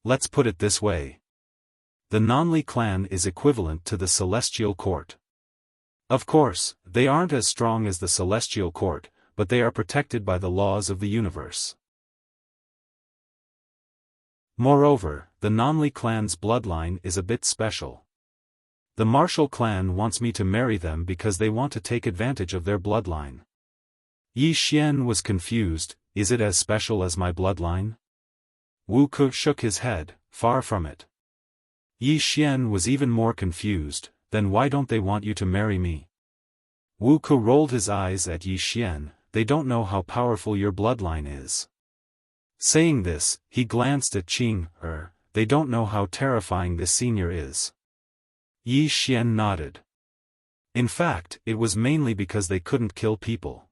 [SPEAKER 1] Let's put it this way. The Nanli clan is equivalent to the Celestial Court. Of course, they aren't as strong as the Celestial Court, but they are protected by the laws of the universe. Moreover, the Nanli clan's bloodline is a bit special. The martial clan wants me to marry them because they want to take advantage of their bloodline." Yi Xian was confused. "Is it as special as my bloodline?" Wu Ku shook his head. "Far from it." Yi Xian was even more confused. "Then why don't they want you to marry me?" Wu Ku rolled his eyes at Yi Xian. "They don't know how powerful your bloodline is." Saying this, he glanced at Qing. They don't know how terrifying this senior is." Yi Xian nodded. In fact, it was mainly because they couldn't kill people.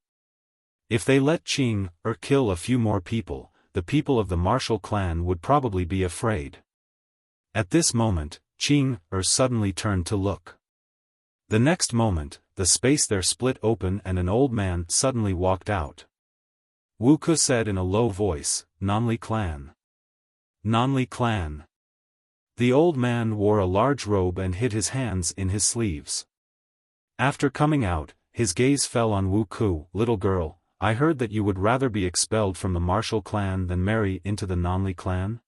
[SPEAKER 1] If they let Qing kill a few more people, the people of the martial clan would probably be afraid. At this moment, Qing suddenly turned to look. The next moment, the space there split open and an old man suddenly walked out. Wu Ku said in a low voice, "Nanli clan." "Nanli clan." The old man wore a large robe and hid his hands in his sleeves. After coming out, his gaze fell on Wu Ku. "Little girl, I heard that you would rather be expelled from the martial clan than marry into the Nanli clan?"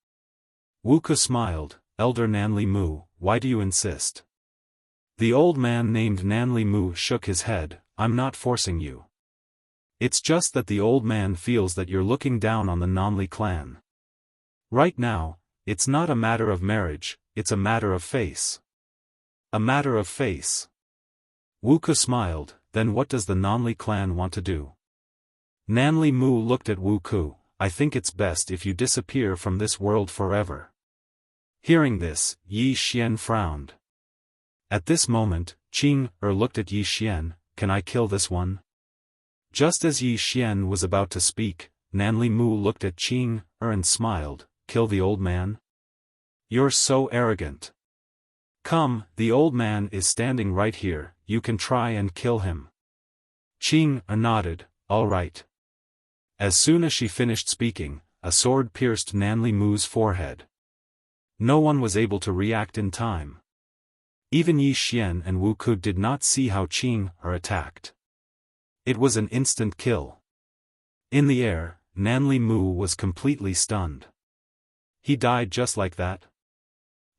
[SPEAKER 1] Wu Ku smiled. "Elder Nanli Mu, why do you insist?" The old man named Nanli Mu shook his head. "I'm not forcing you. It's just that the old man feels that you're looking down on the Nanli clan. Right now, it's not a matter of marriage, it's a matter of face." "A matter of face." Wu Ku smiled. "Then what does the Nanli clan want to do?" Nanli Mu looked at Wu Ku. "I think it's best if you disappear from this world forever." Hearing this, Yi Xian frowned. At this moment, Qing looked at Yi Xian. "Can I kill this one?" Just as Yi Xian was about to speak, Nanli Mu looked at Qing and smiled. "Kill the old man? You're so arrogant. Come, the old man is standing right here, you can try and kill him." Qing nodded. "All right." As soon as she finished speaking, a sword pierced Nanli Mu's forehead. No one was able to react in time. Even Yi Xian and Wu Ku did not see how Qing attacked. It was an instant kill. In the air, Nanli Mu was completely stunned. He died just like that?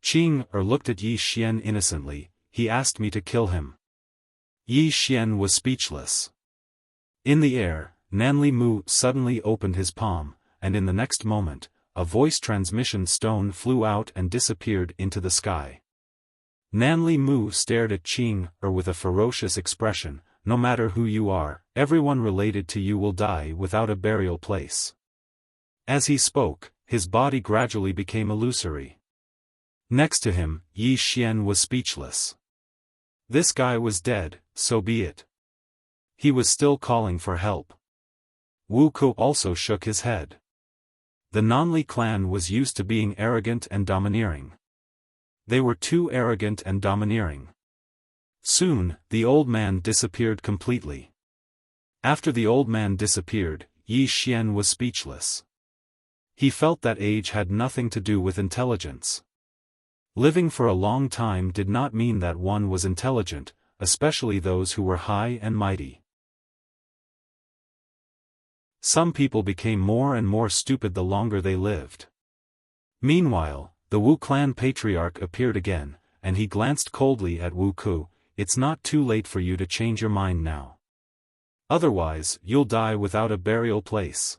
[SPEAKER 1] Qing looked at Yi Xian innocently. "He asked me to kill him." Yi Xian was speechless. In the air, Nanli Mu suddenly opened his palm, and in the next moment, a voice transmission stone flew out and disappeared into the sky. Nanli Mu stared at Qing with a ferocious expression. "No matter who you are, everyone related to you will die without a burial place." As he spoke, his body gradually became illusory. Next to him, Yi Xian was speechless. This guy was dead, so be it. He was still calling for help. Wu Ku also shook his head. The Nanli clan was used to being arrogant and domineering. They were too arrogant and domineering. Soon, the old man disappeared completely. After the old man disappeared, Yi Xian was speechless. He felt that age had nothing to do with intelligence. Living for a long time did not mean that one was intelligent, especially those who were high and mighty. Some people became more and more stupid the longer they lived. Meanwhile, the Wu clan patriarch appeared again, and he glanced coldly at Wu Ku. It's not too late for you to change your mind now. Otherwise, you'll die without a burial place.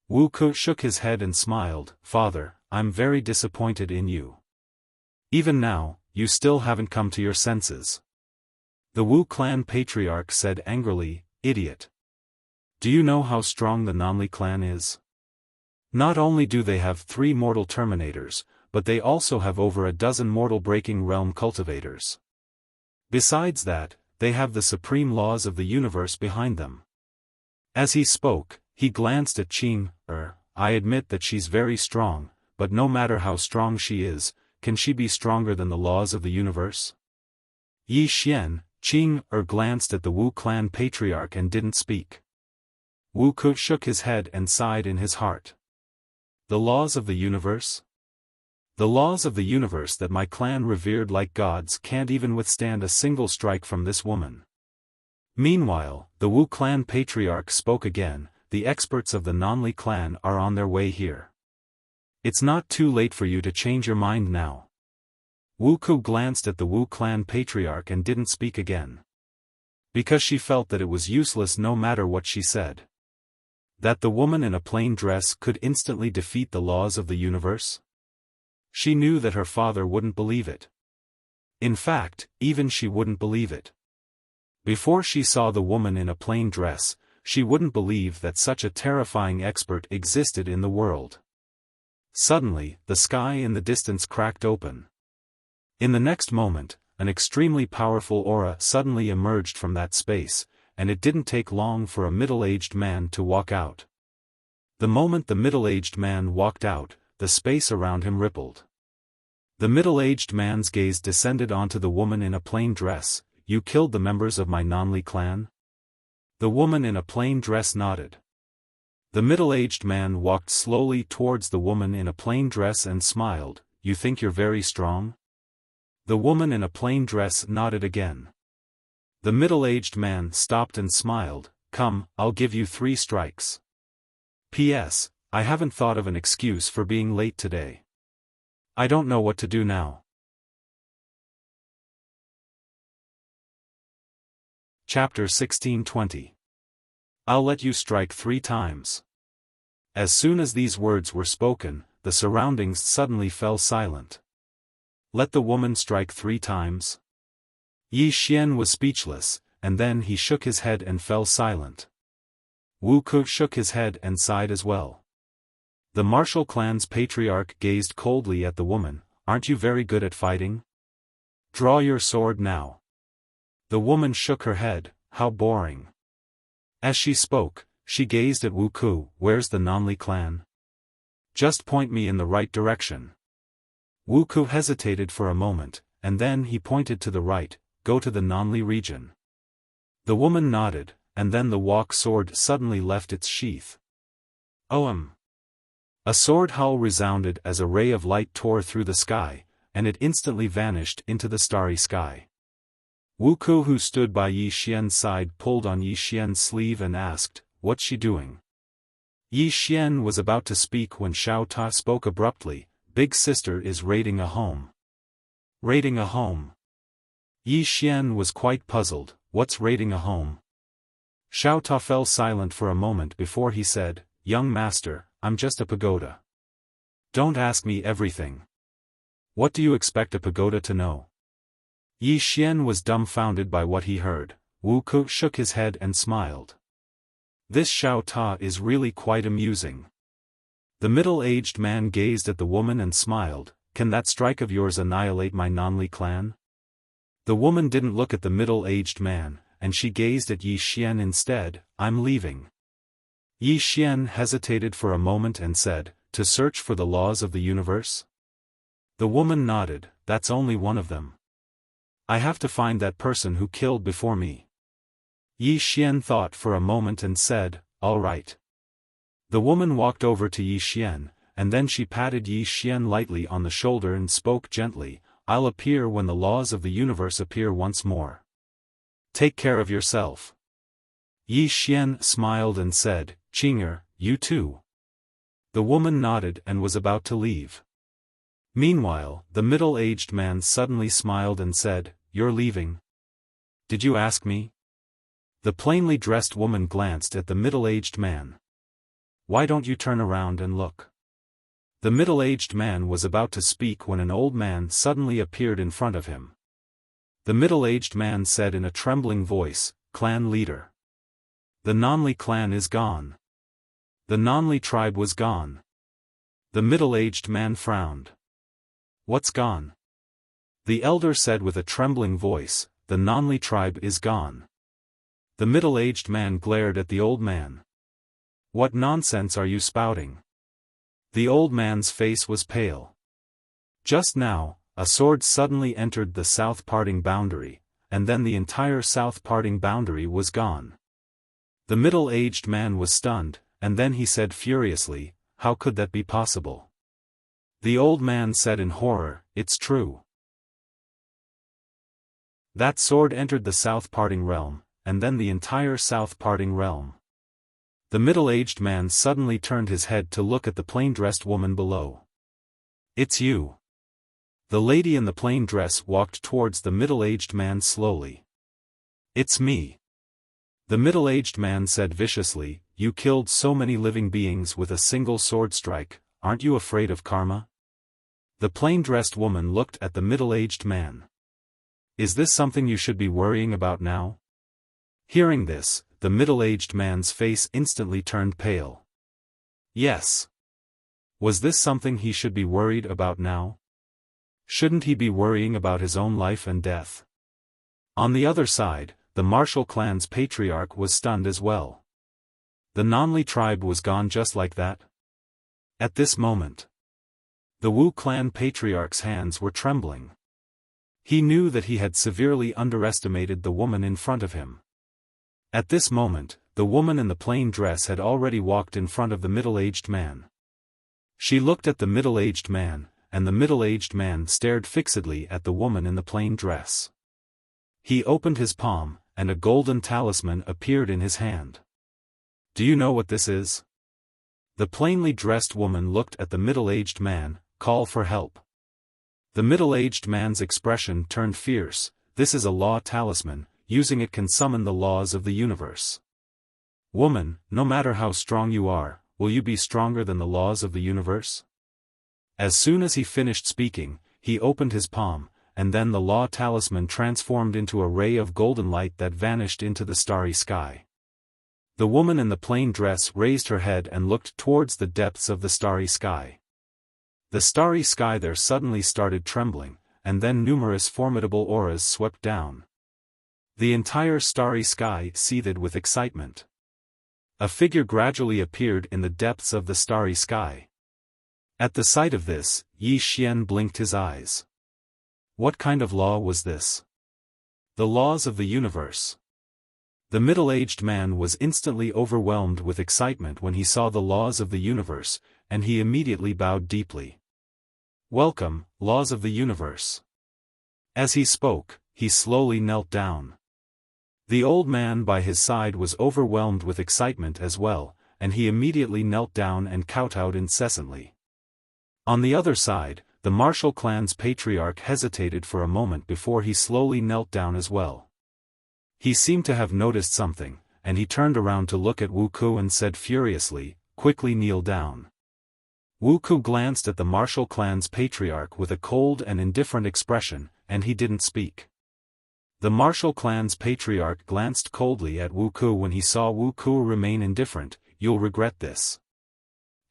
[SPEAKER 1] Wu Ku shook his head and smiled. Father, I'm very disappointed in you. Even now, you still haven't come to your senses. The Wu clan patriarch said angrily, Idiot. Do you know how strong the Nanli clan is? Not only do they have 3 mortal terminators, but they also have over a dozen mortal breaking realm cultivators. Besides that, they have the supreme laws of the universe behind them. As he spoke, he glanced at Qing. I admit that she's very strong, but no matter how strong she is, can she be stronger than the laws of the universe? Yi Xian, Qing glanced at the Wu clan patriarch and didn't speak. Wu Ku shook his head and sighed in his heart. The laws of the universe? The laws of the universe that my clan revered like gods can't even withstand a single strike from this woman. Meanwhile, the Wu clan patriarch spoke again. The experts of the Nanli clan are on their way here. It's not too late for you to change your mind now. Wu Ku glanced at the Wu clan patriarch and didn't speak again. Because she felt that it was useless no matter what she said. That the woman in a plain dress could instantly defeat the laws of the universe? She knew that her father wouldn't believe it. In fact, even she wouldn't believe it. Before she saw the woman in a plain dress, she wouldn't believe that such a terrifying expert existed in the world. Suddenly, the sky in the distance cracked open. In the next moment, an extremely powerful aura suddenly emerged from that space, and it didn't take long for a middle-aged man to walk out. The moment the middle-aged man walked out, the space around him rippled. The middle-aged man's gaze descended onto the woman in a plain dress. You killed the members of my Nanli clan? The woman in a plain dress nodded. The middle-aged man walked slowly towards the woman in a plain dress and smiled. You think you're very strong? The woman in a plain dress nodded again. The middle-aged man stopped and smiled. Come, I'll give you 3 strikes. P.S. I haven't thought of an excuse for being late today. I don't know what to do now. Chapter 1620. I'll let you strike 3 times. As soon as these words were spoken, the surroundings suddenly fell silent. Let the woman strike 3 times? Yi Xian was speechless, and then he shook his head and fell silent. Wu Ku shook his head and sighed as well. The martial clan's patriarch gazed coldly at the woman. Aren't you very good at fighting? Draw your sword now. The woman shook her head. How boring. As she spoke, she gazed at Wu Ku. Where's the Nanli clan? Just point me in the right direction. Wu Ku hesitated for a moment, and then he pointed to the right. Go to the Nanli region. The woman nodded, and then the walk sword suddenly left its sheath. A sword howl resounded as a ray of light tore through the sky, and it instantly vanished into the starry sky. Wu Ku, who stood by Yi Xian's side, pulled on Yi Xian's sleeve and asked, What's she doing? Yi Xian was about to speak when Xiao Ta spoke abruptly. Big sister is raiding a home. Raiding a home? Yi Xian was quite puzzled. What's raiding a home? Xiao Ta fell silent for a moment before he said, Young master, I'm just a pagoda. Don't ask me everything. What do you expect a pagoda to know? Yi Xian was dumbfounded by what he heard. Wu Ku shook his head and smiled. This Xiao Ta is really quite amusing. The middle-aged man gazed at the woman and smiled. Can that strike of yours annihilate my Nanli clan? The woman didn't look at the middle-aged man, and she gazed at Yi Xian instead. I'm leaving. Yi Xian hesitated for a moment and said, "To search for the laws of the universe?" The woman nodded, "That's only one of them. I have to find that person who killed before me." Yi Xian thought for a moment and said, "All right." The woman walked over to Yi Xian, and then she patted Yi Xian lightly on the shoulder and spoke gently, "I'll appear when the laws of the universe appear once more. Take care of yourself." Yi Xian smiled and said, "Qing'er, you too." The woman nodded and was about to leave. Meanwhile, the middle-aged man suddenly smiled and said, "You're leaving? Did you ask me?" The plainly dressed woman glanced at the middle-aged man. "Why don't you turn around and look?" The middle-aged man was about to speak when an old man suddenly appeared in front of him. The middle-aged man said in a trembling voice, "Clan leader. The Nonli clan is gone. The Nonli tribe was gone." The middle-aged man frowned. "What's gone?" The elder said with a trembling voice, "The Nonli tribe is gone." The middle-aged man glared at the old man. "What nonsense are you spouting?" The old man's face was pale. Just now, a sword suddenly entered the south parting boundary, and then the entire south parting boundary was gone. The middle-aged man was stunned, and then he said furiously, "How could that be possible?" The old man said in horror, "It's true. That sword entered the south parting realm, and then the entire south parting realm." The middle-aged man suddenly turned his head to look at the plain-dressed woman below. "It's you." The lady in the plain dress walked towards the middle-aged man slowly. "It's me." The middle-aged man said viciously, "You killed so many living beings with a single sword strike, aren't you afraid of karma?" The plain-dressed woman looked at the middle-aged man. "Is this something you should be worrying about now?" Hearing this, the middle-aged man's face instantly turned pale. Yes. Was this something he should be worried about now? Shouldn't he be worrying about his own life and death? On the other side, the martial clan's patriarch was stunned as well. The Nonli tribe was gone just like that? At this moment, the Wu clan patriarch's hands were trembling. He knew that he had severely underestimated the woman in front of him. At this moment, the woman in the plain dress had already walked in front of the middle-aged man. She looked at the middle-aged man, and the middle-aged man stared fixedly at the woman in the plain dress. He opened his palm, and a golden talisman appeared in his hand. "Do you know what this is?" The plainly dressed woman looked at the middle-aged man, "Call for help." The middle-aged man's expression turned fierce. "This is a law talisman, using it can summon the laws of the universe. Woman, no matter how strong you are, will you be stronger than the laws of the universe?" As soon as he finished speaking, he opened his palm, and then the law talisman transformed into a ray of golden light that vanished into the starry sky. The woman in the plain dress raised her head and looked towards the depths of the starry sky. The starry sky there suddenly started trembling, and then numerous formidable auras swept down. The entire starry sky seethed with excitement. A figure gradually appeared in the depths of the starry sky. At the sight of this, Yi Xian blinked his eyes. What kind of law was this? The laws of the universe. The middle-aged man was instantly overwhelmed with excitement when he saw the laws of the universe, and he immediately bowed deeply. "Welcome, laws of the universe." As he spoke, he slowly knelt down. The old man by his side was overwhelmed with excitement as well, and he immediately knelt down and kowtowed incessantly. On the other side, the martial clan's patriarch hesitated for a moment before he slowly knelt down as well. He seemed to have noticed something, and he turned around to look at Wu Ku and said furiously, "Quickly kneel down." Wu Ku glanced at the martial clan's patriarch with a cold and indifferent expression, and he didn't speak. The martial clan's patriarch glanced coldly at Wu Ku when he saw Wu Ku remain indifferent. "You'll regret this."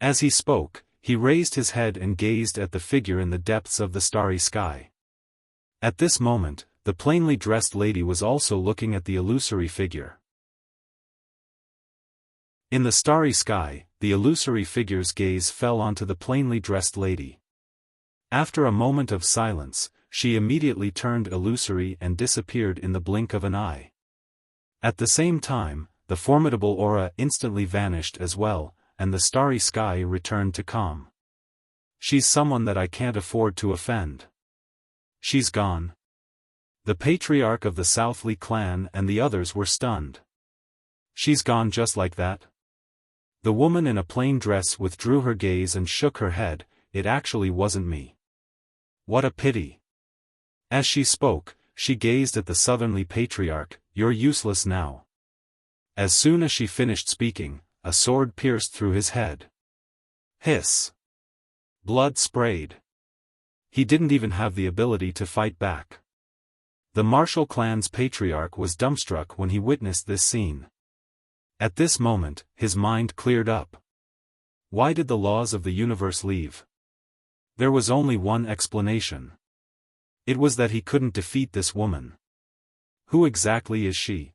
[SPEAKER 1] As he spoke, he raised his head and gazed at the figure in the depths of the starry sky. At this moment, the plainly dressed lady was also looking at the illusory figure. In the starry sky, the illusory figure's gaze fell onto the plainly dressed lady. After a moment of silence, she immediately turned illusory and disappeared in the blink of an eye. At the same time, the formidable aura instantly vanished as well, and the starry sky returned to calm. She's someone that I can't afford to offend. She's gone. The patriarch of the Southly clan and the others were stunned. She's gone just like that? The woman in a plain dress withdrew her gaze and shook her head. It actually wasn't me. What a pity. As she spoke, she gazed at the Southernly patriarch. You're useless now. As soon as she finished speaking, a sword pierced through his head. Hiss. Blood sprayed. He didn't even have the ability to fight back. The martial clan's patriarch was dumbstruck when he witnessed this scene. At this moment, his mind cleared up. Why did the laws of the universe leave? There was only one explanation. It was that he couldn't defeat this woman. Who exactly is she?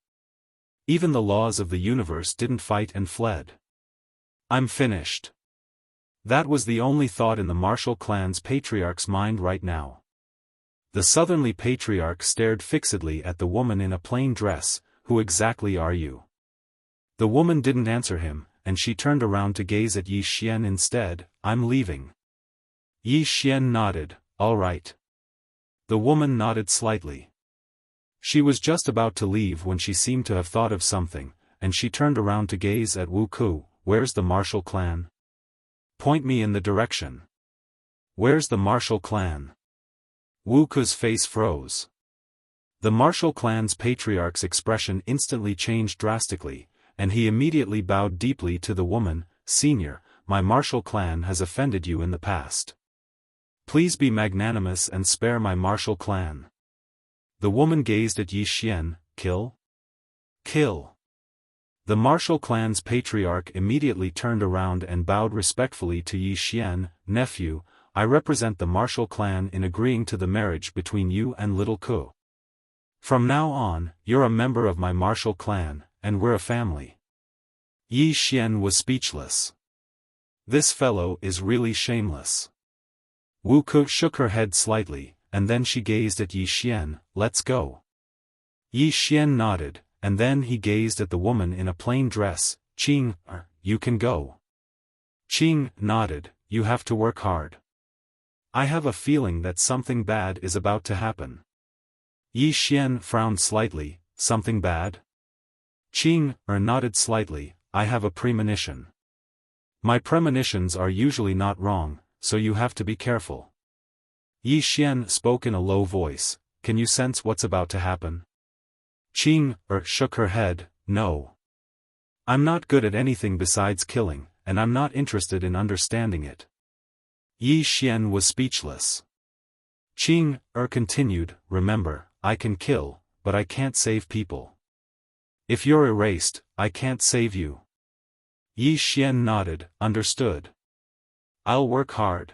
[SPEAKER 1] Even the laws of the universe didn't fight and fled. I'm finished. That was the only thought in the martial clan's patriarch's mind right now. The Southernly patriarch stared fixedly at the woman in a plain dress. Who exactly are you? The woman didn't answer him, and she turned around to gaze at Yi Xian instead. I'm leaving. Yi Xian nodded. All right. The woman nodded slightly. She was just about to leave when she seemed to have thought of something, and she turned around to gaze at Wu Ku. Where's the martial clan? Point me in the direction. Where's the martial clan? Wu Ku's face froze. The martial clan's patriarch's expression instantly changed drastically, and he immediately bowed deeply to the woman. Senior, my martial clan has offended you in the past. Please be magnanimous and spare my martial clan. The woman gazed at Yi Xian. Kill? Kill. The martial clan's patriarch immediately turned around and bowed respectfully to Yi Xian. Nephew, I represent the martial clan in agreeing to the marriage between you and little Ku. From now on, you're a member of my martial clan, and we're a family. Yi Xian was speechless. This fellow is really shameless. Wu Ku shook her head slightly, and then she gazed at Yi Xian. Let's go. Yi Xian nodded, and then he gazed at the woman in a plain dress. Qing, you can go. Qing nodded. You have to work hard. I have a feeling that something bad is about to happen. Yi Xian frowned slightly. Something bad? Qing nodded slightly. I have a premonition. My premonitions are usually not wrong, so you have to be careful. Yi Xian spoke in a low voice. Can you sense what's about to happen? Qing shook her head. No. I'm not good at anything besides killing, and I'm not interested in understanding it. Yi Xian was speechless. Qing continued. Remember, I can kill, but I can't save people. If you're erased, I can't save you. Yi Xian nodded. Understood. I'll work hard.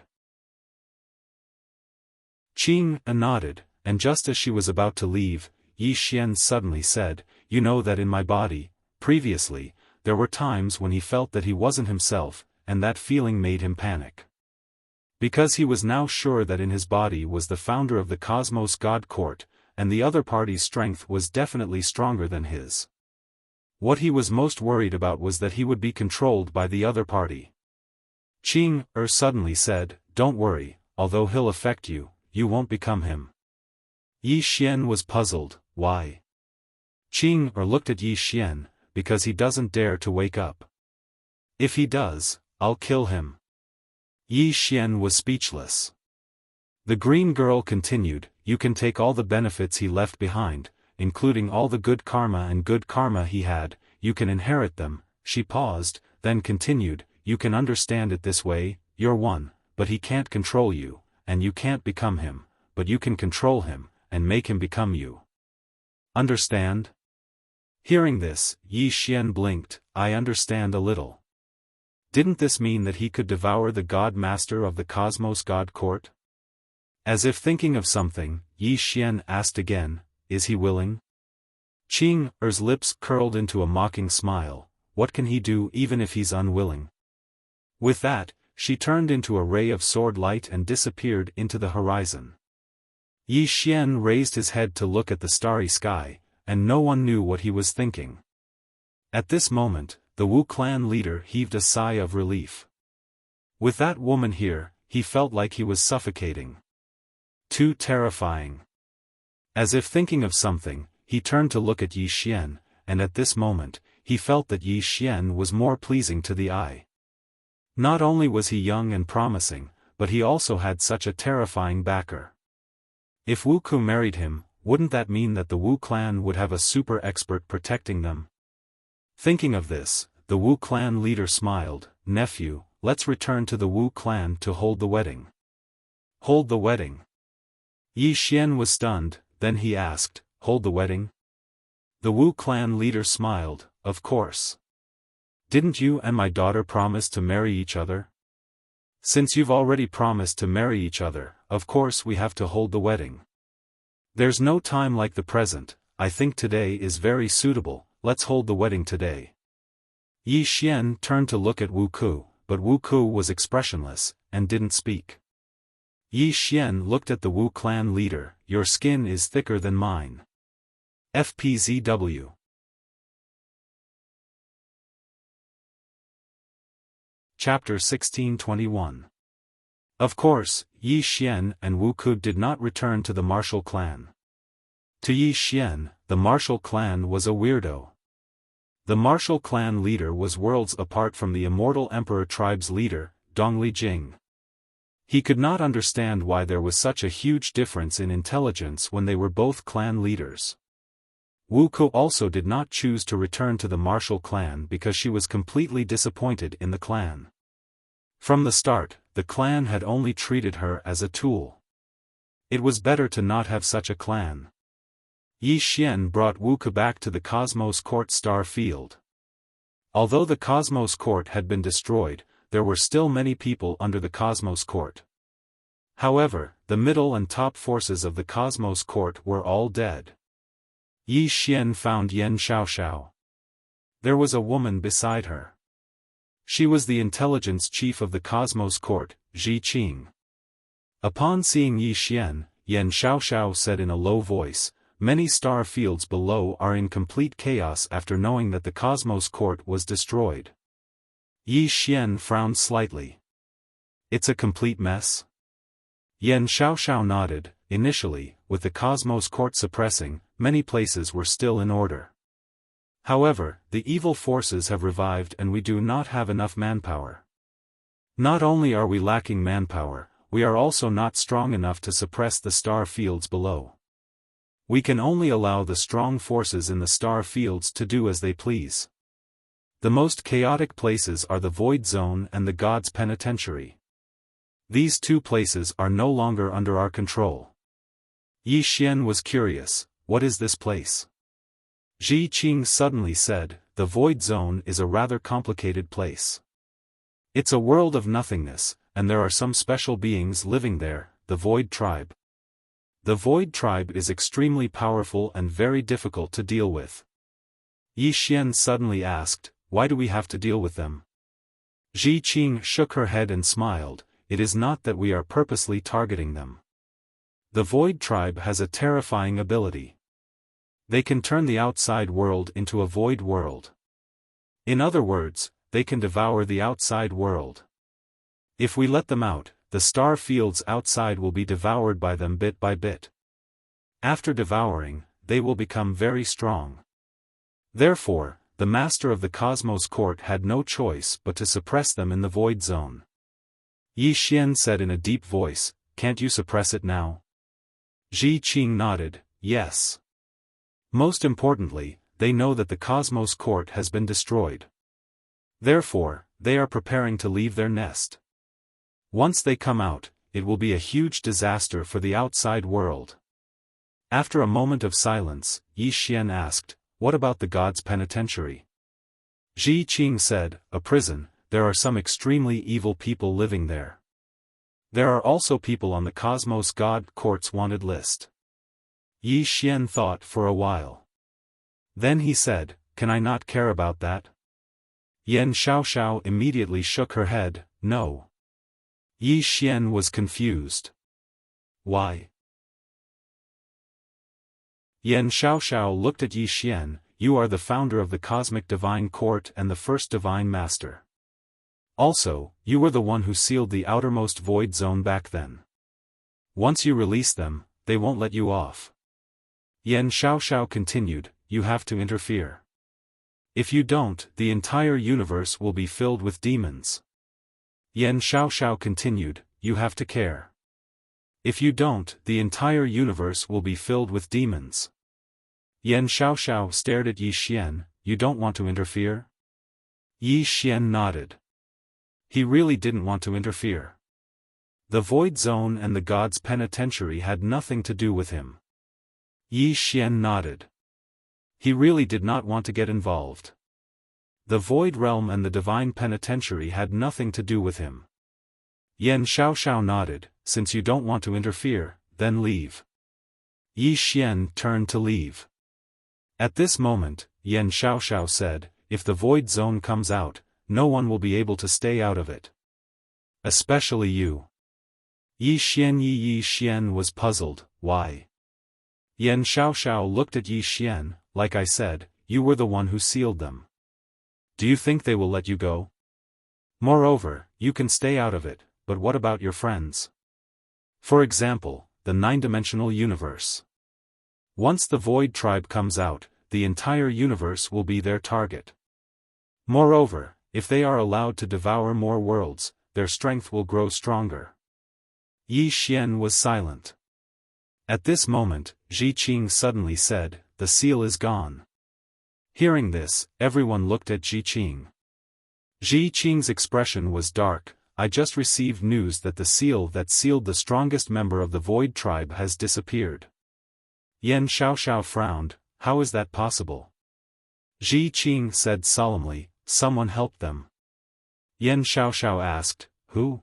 [SPEAKER 1] Qing nodded, and just as she was about to leave, Yi Xian suddenly said, You know that in my body, previously, there were times when he felt that he wasn't himself, and that feeling made him panic. Because he was now sure that in his body was the founder of the Cosmos God Court, and the other party's strength was definitely stronger than his. What he was most worried about was that he would be controlled by the other party. Qing suddenly said, Don't worry, although he'll affect you, you won't become him. Yi Xian was puzzled. Why? Qing looked at Yi Xian, because he doesn't dare to wake up. If he does, I'll kill him. Yi Xian was speechless. The green girl continued, You can take all the benefits he left behind, including all the good karma he had, you can inherit them. She paused, then continued, You can understand it this way, you're one, but he can't control you, and you can't become him, but you can control him, and make him become you. Understand? Hearing this, Yi Xian blinked. I understand a little. Didn't this mean that he could devour the God Master of the Cosmos God Court? As if thinking of something, Yi Xian asked again, Is he willing? Qing's lips curled into a mocking smile. what can he do even if he's unwilling? With that, she turned into a ray of sword light and disappeared into the horizon. Yi Xian raised his head to look at the starry sky, and no one knew what he was thinking. At this moment, the Wu clan leader heaved a sigh of relief. With that woman here, he felt like he was suffocating. Too terrifying. As if thinking of something, he turned to look at Yi Xian, and at this moment, he felt that Yi Xian was more pleasing to the eye. Not only was he young and promising, but he also had such a terrifying backer. If Wu Ku married him, wouldn't that mean that the Wu clan would have a super expert protecting them? Thinking of this, the Wu clan leader smiled. Nephew, let's return to the Wu clan to hold the wedding. Hold the wedding? Yi Xian was stunned, then he asked, hold the wedding? The Wu clan leader smiled, of course. Didn't you and my daughter promise to marry each other? Since you've already promised to marry each other, of course we have to hold the wedding. There's no time like the present, I think today is very suitable, let's hold the wedding today. Yi Xian turned to look at Wu Ku, but Wu Ku was expressionless, and didn't speak. Yi Xian looked at the Wu clan leader, your skin is thicker than mine. FPZW. Chapter 1621. Of course, Yi Xian and Wu Ku did not return to the martial clan. To Yi Xian, the martial clan was a weirdo. The martial clan leader was worlds apart from the immortal emperor tribe's leader, Dongli Jing. He could not understand why there was such a huge difference in intelligence when they were both clan leaders. Wu Ku also did not choose to return to the martial clan because she was completely disappointed in the clan. From the start, the clan had only treated her as a tool. It was better to not have such a clan. Yi Xian brought Wu Ku back to the Cosmos Court star field. Although the Cosmos Court had been destroyed, there were still many people under the Cosmos Court. However, the middle and top forces of the Cosmos Court were all dead. Yi Xian found Yan Xiaoxiao. There was a woman beside her. She was the intelligence chief of the Cosmos Court, Zhi Qing. Upon seeing Yi Xian, Yan Xiaoxiao said in a low voice, many star fields below are in complete chaos after knowing that the Cosmos Court was destroyed. Yi Xian frowned slightly. It's a complete mess? Yan Xiaoxiao nodded. Initially, with the Cosmos Court suppressing, many places were still in order. However, the evil forces have revived and we do not have enough manpower. Not only are we lacking manpower, we are also not strong enough to suppress the star fields below. We can only allow the strong forces in the star fields to do as they please. The most chaotic places are the Void Zone and the God's Penitentiary. These two places are no longer under our control. Yi Xian was curious, what is this place? Zhi Qing suddenly said, the Void Zone is a rather complicated place. It's a world of nothingness, and there are some special beings living there, the Void Tribe. The Void Tribe is extremely powerful and very difficult to deal with. Yi Xian suddenly asked, why do we have to deal with them? Zhi Qing shook her head and smiled, it is not that we are purposely targeting them. The Void Tribe has a terrifying ability. They can turn the outside world into a void world. In other words, they can devour the outside world. If we let them out, the star fields outside will be devoured by them bit by bit. After devouring, they will become very strong. Therefore, the master of the Cosmos Court had no choice but to suppress them in the Void Zone. Yi Xian said in a deep voice, can't you suppress it now? Zhi Qing nodded, yes. Most importantly, they know that the Cosmos Court has been destroyed. Therefore, they are preparing to leave their nest. Once they come out, it will be a huge disaster for the outside world. After a moment of silence, Yi Xian asked, what about the God's Penitentiary? Zhi Qing said, a prison, there are some extremely evil people living there. There are also people on the Cosmos God Court's wanted list. Yi Xian thought for a while. Then he said, can I not care about that? Yan Xiaoxiao immediately shook her head, no. Yi Xian was confused. Why? Yan Xiaoxiao looked at Yi Xian, you are the founder of the Cosmic Divine Court and the first Divine Master. Also, you were the one who sealed the outermost void zone back then. Once you release them, they won't let you off. Yan Xiaoxiao continued, you have to interfere. If you don't, the entire universe will be filled with demons. Yan Xiaoxiao continued, you have to care. If you don't, the entire universe will be filled with demons. Yan Xiaoxiao stared at Yi Xian, you don't want to interfere? Yi Xian nodded. He really didn't want to interfere. The Void Zone and the God's Penitentiary had nothing to do with him. Yi Xian nodded. He really did not want to get involved. The Void Realm and the Divine Penitentiary had nothing to do with him. Yan Xiaoxiao nodded, since you don't want to interfere, then leave. Yi Xian turned to leave. At this moment, Yan Xiaoxiao said, if the Void Zone comes out, no one will be able to stay out of it. Especially you. Yi Xian was puzzled, why? Yan Xiaoxiao looked at Yi Xian, like I said, you were the one who sealed them. Do you think they will let you go? Moreover, you can stay out of it, but what about your friends? For example, the nine-dimensional universe. Once the Void Tribe comes out, the entire universe will be their target. Moreover, if they are allowed to devour more worlds, their strength will grow stronger. Yi Xian was silent. At this moment, Zhi Qing suddenly said, the seal is gone. Hearing this, everyone looked at Zhi Qing. Zhi Qing's expression was dark, I just received news that the seal that sealed the strongest member of the Void Tribe has disappeared. Yan Xiaoxiao frowned, how is that possible? Zhi Qing said solemnly, someone helped them. Yan Xiaoxiao asked, who?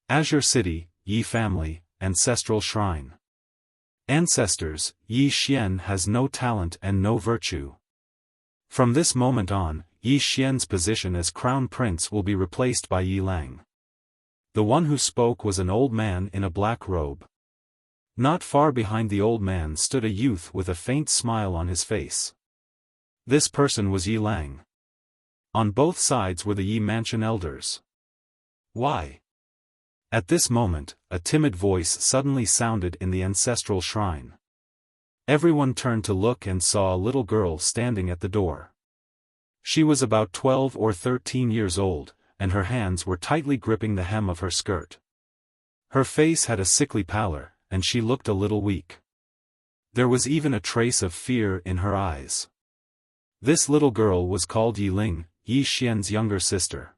[SPEAKER 1] Azure City, Yi family, Ancestral Shrine. Ancestors, Yi Xian has no talent and no virtue. From this moment on, Yi Xian's position as Crown Prince will be replaced by Yi Lang. The one who spoke was an old man in a black robe. Not far behind the old man stood a youth with a faint smile on his face. This person was Yi Lang. On both sides were the Yi Mansion elders. Why? At this moment, a timid voice suddenly sounded in the ancestral shrine. Everyone turned to look and saw a little girl standing at the door. She was about 12 or 13 years old, and her hands were tightly gripping the hem of her skirt. Her face had a sickly pallor, and she looked a little weak. There was even a trace of fear in her eyes. This little girl was called Yi Ling, Yi Xian's younger sister.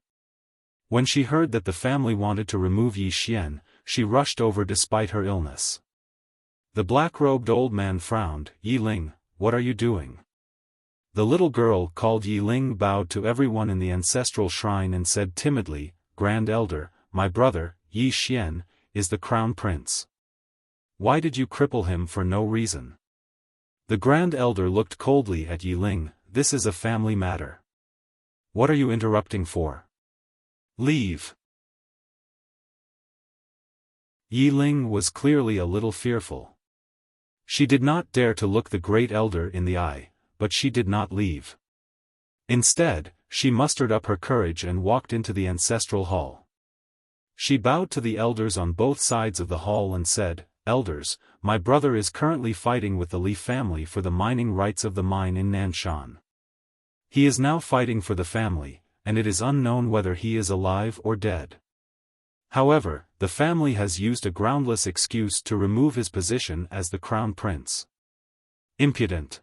[SPEAKER 1] When she heard that the family wanted to remove Yi Xian, she rushed over despite her illness. The black-robed old man frowned, Yi Ling, what are you doing? The little girl called Yi Ling bowed to everyone in the ancestral shrine and said timidly, Grand Elder, my brother, Yi Xian, is the Crown Prince. Why did you cripple him for no reason? The Grand Elder looked coldly at Yi Ling, this is a family matter. What are you interrupting for? Leave. Yi Ling was clearly a little fearful. She did not dare to look the Great Elder in the eye, but she did not leave. Instead, she mustered up her courage and walked into the ancestral hall. She bowed to the elders on both sides of the hall and said, Elders, my brother is currently fighting with the Li family for the mining rights of the mine in Nanshan. He is now fighting for the family, and it is unknown whether he is alive or dead. However, the family has used a groundless excuse to remove his position as the Crown Prince. Impudent.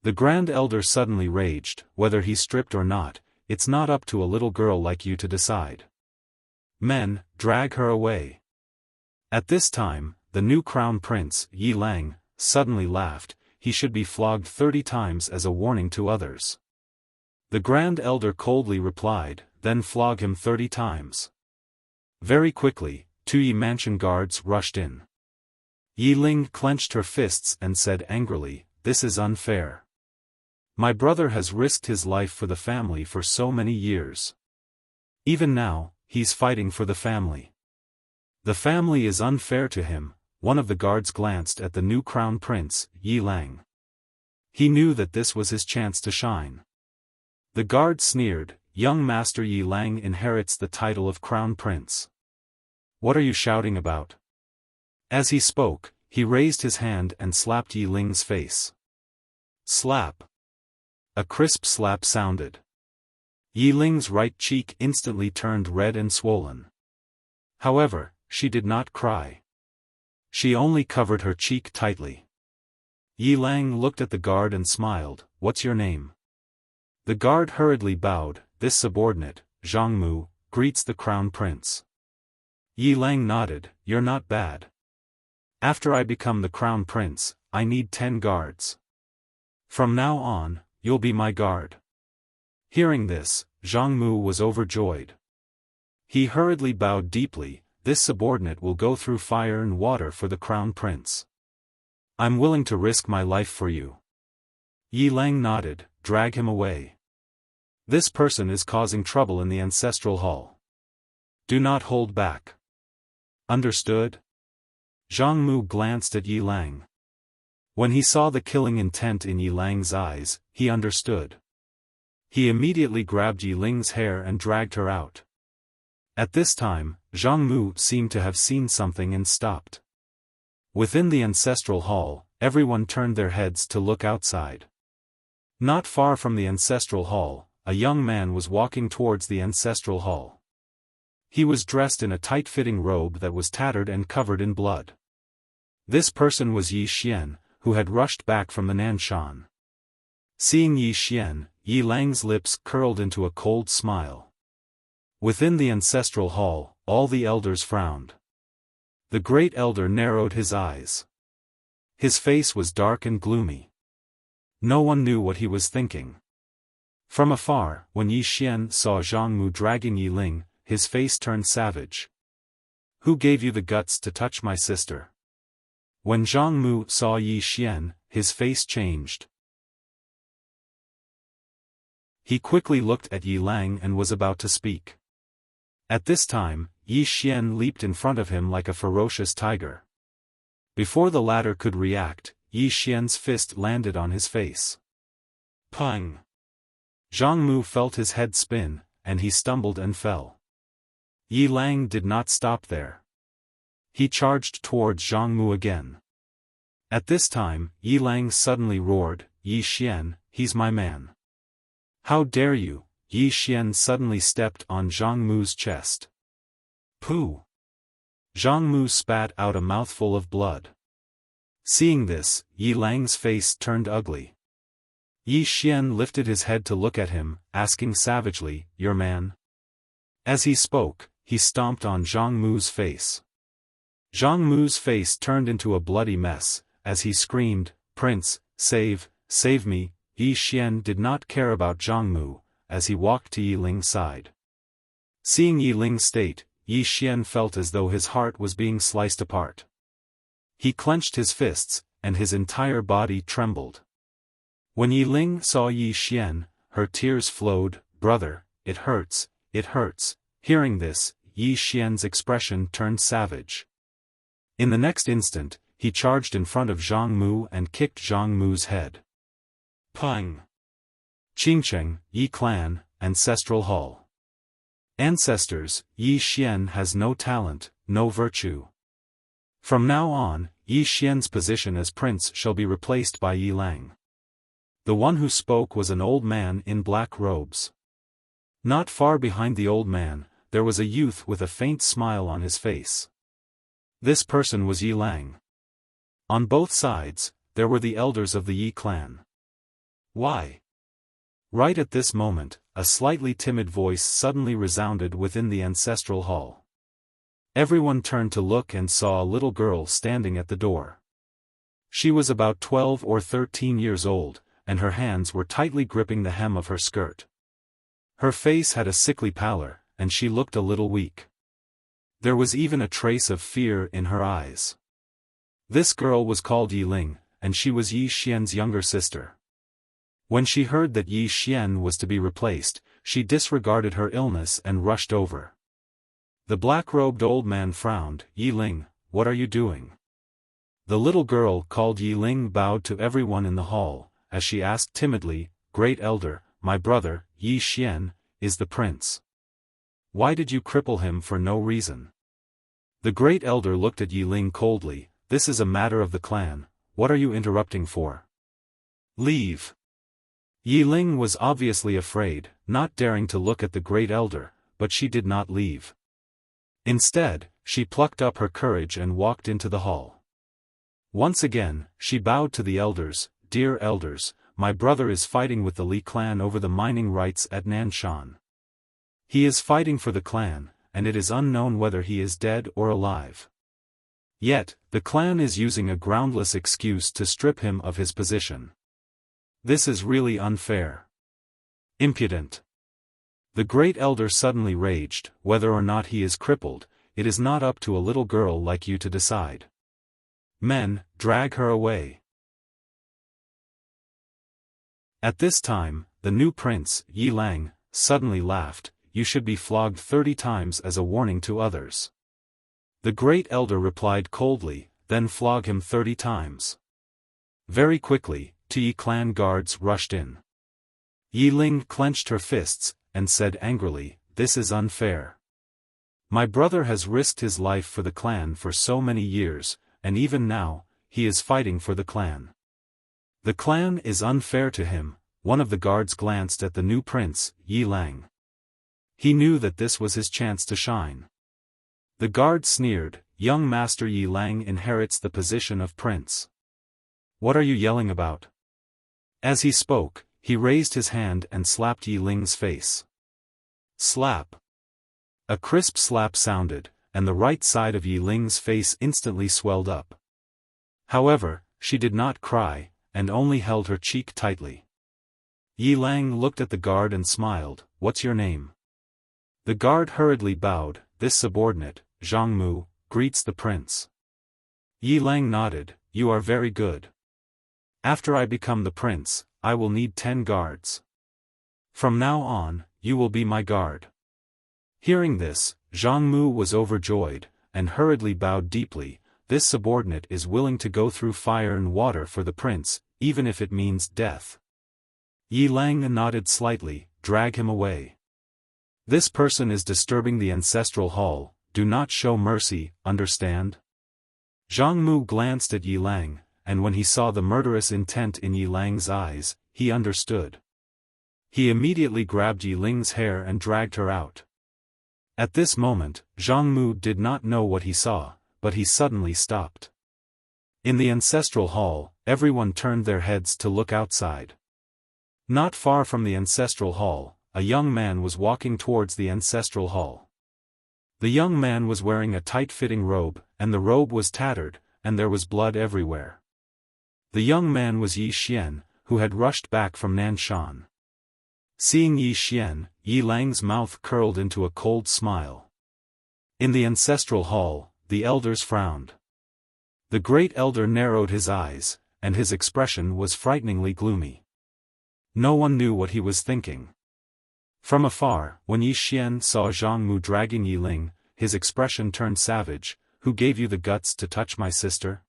[SPEAKER 1] The Grand Elder suddenly raged, whether he's stripped or not, it's not up to a little girl like you to decide. Men, drag her away. At this time, the new Crown Prince, Yi Lang, suddenly laughed, he should be flogged 30 times as a warning to others. The Grand Elder coldly replied, then flog him 30 times. Very quickly, 2 Yi Mansion guards rushed in. Yi Ling clenched her fists and said angrily, this is unfair. My brother has risked his life for the family for so many years. Even now, he's fighting for the family. The family is unfair to him. One of the guards glanced at the new crown prince, Yi Lang. He knew that this was his chance to shine. The guard sneered, "Young Master Yi Lang inherits the title of crown prince. What are you shouting about?" As he spoke, he raised his hand and slapped Yi Ling's face. Slap. A crisp slap sounded. Yi Ling's right cheek instantly turned red and swollen. However, she did not cry. She only covered her cheek tightly. Yi Lang looked at the guard and smiled, "What's your name?" The guard hurriedly bowed. "This subordinate, Zhang Mu, greets the crown prince." Yi Lang nodded, "You're not bad. After I become the crown prince, I need 10 guards. From now on, you'll be my guard." Hearing this, Zhang Mu was overjoyed. He hurriedly bowed deeply. "This subordinate will go through fire and water for the crown prince. I'm willing to risk my life for you." Yi Lang nodded. "Drag him away. This person is causing trouble in the ancestral hall. Do not hold back. Understood?" Zhang Mu glanced at Yi Lang. When he saw the killing intent in Yi Lang's eyes, he understood. He immediately grabbed Yi Ling's hair and dragged her out. At this time, Zhang Mu seemed to have seen something and stopped. Within the ancestral hall, everyone turned their heads to look outside. Not far from the ancestral hall, a young man was walking towards the ancestral hall. He was dressed in a tight-fitting robe that was tattered and covered in blood. This person was Yi Xian, who had rushed back from the Nanshan. Seeing Yi Xian, Yi Lang's lips curled into a cold smile. Within the ancestral hall, all the elders frowned. The great elder narrowed his eyes. His face was dark and gloomy. No one knew what he was thinking. From afar, when Yi Xian saw Zhang Mu dragging Yi Ling, his face turned savage. "Who gave you the guts to touch my sister?" When Zhang Mu saw Yi Xian, his face changed. He quickly looked at Yi Lang and was about to speak. At this time, Yi Xian leaped in front of him like a ferocious tiger. Before the latter could react, Yi Xian's fist landed on his face. Pang! Zhang Mu felt his head spin, and he stumbled and fell. Yi Lang did not stop there. He charged towards Zhang Mu again. At this time, Yi Lang suddenly roared, "Yi Xian, he's my man. How dare you!" Yi Xian suddenly stepped on Zhang Mu's chest. Pooh! Zhang Mu spat out a mouthful of blood. Seeing this, Yi Lang's face turned ugly. Yi Xian lifted his head to look at him, asking savagely, "Your man?" As he spoke, he stomped on Zhang Mu's face. Zhang Mu's face turned into a bloody mess, as he screamed, "Prince, save me!" Yi Xian did not care about Zhang Mu, as he walked to Yi Ling's side. Seeing Yi Ling's state, Yi Xian felt as though his heart was being sliced apart. He clenched his fists, and his entire body trembled. When Yi Ling saw Yi Xian, her tears flowed. "Brother, it hurts, it hurts." Hearing this, Yi Xian's expression turned savage. In the next instant, he charged in front of Zhang Mu and kicked Zhang Mu's head. Pang! Qingcheng, Yi Clan, Ancestral Hall. Ancestors, Yi Xian has no talent, no virtue. From now on, Yi Xian's position as prince shall be replaced by Yi Lang. The one who spoke was an old man in black robes. Not far behind the old man, there was a youth with a faint smile on his face. This person was Yi Lang. On both sides, there were the elders of the Yi clan. Why? Right at this moment, a slightly timid voice suddenly resounded within the ancestral hall. Everyone turned to look and saw a little girl standing at the door. She was about 12 or 13 years old, and her hands were tightly gripping the hem of her skirt. Her face had a sickly pallor, and she looked a little weak. There was even a trace of fear in her eyes. This girl was called Yi Ling, and she was Yi Xian's younger sister. When she heard that Yi Xian was to be replaced, she disregarded her illness and rushed over. The black-robed old man frowned. Yi Ling, what are you doing? The little girl called Yi Ling bowed to everyone in the hall, as she asked timidly, Great Elder, my brother, Yi Xian, is the prince. Why did you cripple him for no reason? The Great Elder looked at Yi Ling coldly. This is a matter of the clan, what are you interrupting for? Leave. Yi Ling was obviously afraid, not daring to look at the Great Elder, but she did not leave. Instead, she plucked up her courage and walked into the hall. Once again, she bowed to the elders. Dear elders, my brother is fighting with the Li clan over the mining rights at Nanshan. He is fighting for the clan, and it is unknown whether he is dead or alive. Yet, the clan is using a groundless excuse to strip him of his position. This is really unfair. Impudent. The Great Elder suddenly raged. Whether or not he is crippled, it is not up to a little girl like you to decide. Men, drag her away. At this time, the new prince, Yi Lang, suddenly laughed. You should be flogged 30 times as a warning to others. The Great Elder replied coldly, then flog him 30 times. Very quickly, 2 Yi clan guards rushed in. Yi Ling clenched her fists, and said angrily, this is unfair. My brother has risked his life for the clan for so many years, and even now, he is fighting for the clan. The clan is unfair to him. One of the guards glanced at the new prince, Yi Lang. He knew that this was his chance to shine. The guard sneered, young master Yi Lang inherits the position of prince. What are you yelling about? As he spoke, he raised his hand and slapped Yi Ling's face. Slap. A crisp slap sounded, and the right side of Yi Ling's face instantly swelled up. However, she did not cry, and only held her cheek tightly. Yi Lang looked at the guard and smiled. What's your name? The guard hurriedly bowed. This subordinate, Zhang Mu, greets the prince. Yi Lang nodded. You are very good. After I become the prince, I will need 10 guards. From now on, you will be my guard. Hearing this, Zhang Mu was overjoyed, and hurriedly bowed deeply. This subordinate is willing to go through fire and water for the prince, even if it means death. Yi Lang nodded slightly. Drag him away. This person is disturbing the ancestral hall. Do not show mercy, understand? Zhang Mu glanced at Yi Lang, and when he saw the murderous intent in Yi Lang's eyes, he understood. He immediately grabbed Yi Ling's hair and dragged her out. At this moment, Zhang Mu did not know what he saw, but he suddenly stopped. In the ancestral hall, everyone turned their heads to look outside. Not far from the ancestral hall, a young man was walking towards the ancestral hall. The young man was wearing a tight-fitting robe, and the robe was tattered, and there was blood everywhere. The young man was Yi Xian, who had rushed back from Nanshan. Seeing Yi Xian, Yi Lang's mouth curled into a cold smile. In the ancestral hall, the elders frowned. The Great Elder narrowed his eyes, and his expression was frighteningly gloomy. No one knew what he was thinking. From afar, when Yi Xian saw Zhang Mu dragging Yi Ling, his expression turned savage. Who gave you the guts to touch my sister?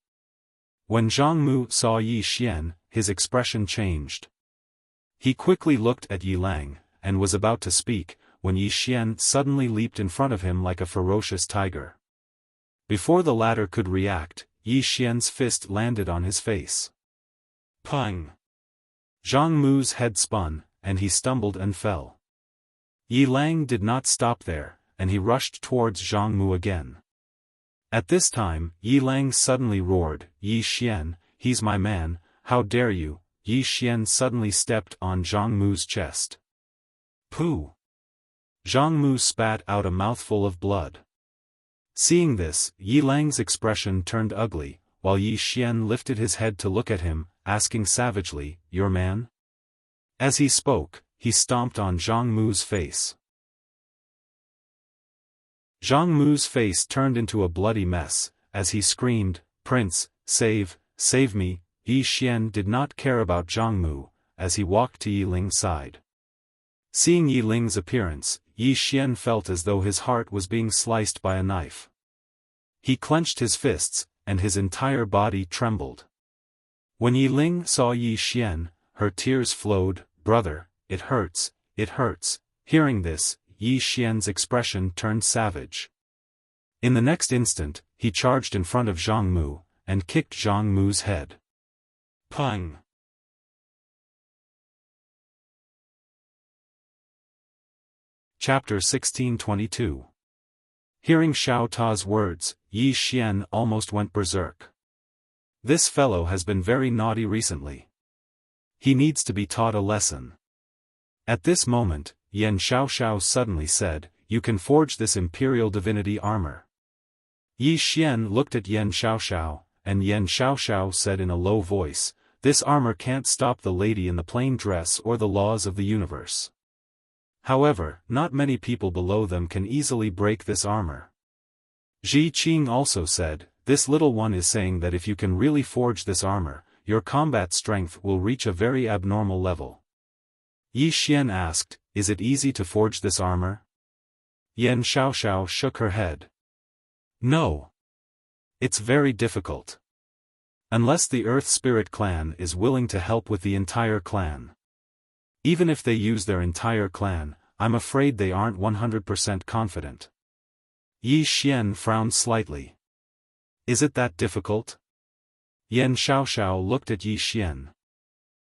[SPEAKER 1] When Zhang Mu saw Yi Xian, his expression changed. He quickly looked at Yi Lang, and was about to speak, when Yi Xian suddenly leaped in front of him like a ferocious tiger. Before the latter could react, Yi Xian's fist landed on his face. Pang! Zhang Mu's head spun, and he stumbled and fell. Yi Lang did not stop there, and he rushed towards Zhang Mu again. At this time, Yi Lang suddenly roared, Yi Xian, he's my man, how dare you? Yi Xian suddenly stepped on Zhang Mu's chest. Pooh! Zhang Mu spat out a mouthful of blood. Seeing this, Yi Lang's expression turned ugly, while Yi Xian lifted his head to look at him, asking savagely, your man? As he spoke, he stomped on Zhang Mu's face. Zhang Mu's face turned into a bloody mess, as he screamed, Prince, save me. Yi Xian did not care about Zhang Mu, as he walked to Yi Ling's side. Seeing Yi Ling's appearance, Yi Xian felt as though his heart was being sliced by a knife. He clenched his fists, and his entire body trembled. When Yi Ling saw Yi Xian, her tears flowed. "Brother, it hurts, it hurts." Hearing this, Yi Xian's expression turned savage. In the next instant, he charged in front of Zhang Mu, and kicked Zhang Mu's head. Pang! Chapter 1622. Hearing Xiao Ta's words, Yi Xian almost went berserk. This fellow has been very naughty recently. He needs to be taught a lesson. At this moment, Yan Xiaoxiao suddenly said, "You can forge this imperial divinity armor." Yi Xian looked at Yan Xiaoxiao, and Yan Xiaoxiao said in a low voice, "This armor can't stop the lady in the plain dress or the laws of the universe. However, not many people below them can easily break this armor." Zhi Qing also said, "This little one is saying that if you can really forge this armor, your combat strength will reach a very abnormal level." Yi Xian asked, "Is it easy to forge this armor?" Yan Xiaoxiao shook her head. "No. It's very difficult. Unless the Earth Spirit clan is willing to help with the entire clan. Even if they use their entire clan, I'm afraid they aren't 100% confident." Yi Xian frowned slightly. "Is it that difficult?" Yan Xiaoxiao looked at Yi Xian.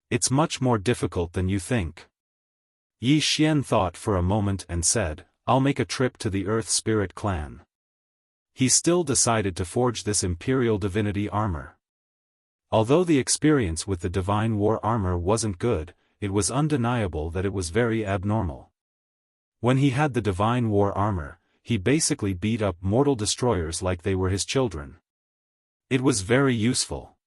[SPEAKER 1] "It's much more difficult than you think." Yi Xian thought for a moment and said, "I'll make a trip to the Earth Spirit clan." He still decided to forge this imperial divinity armor. Although the experience with the divine war armor wasn't good, it was undeniable that it was very abnormal. When he had the divine war armor, he basically beat up mortal destroyers like they were his children. It was very useful.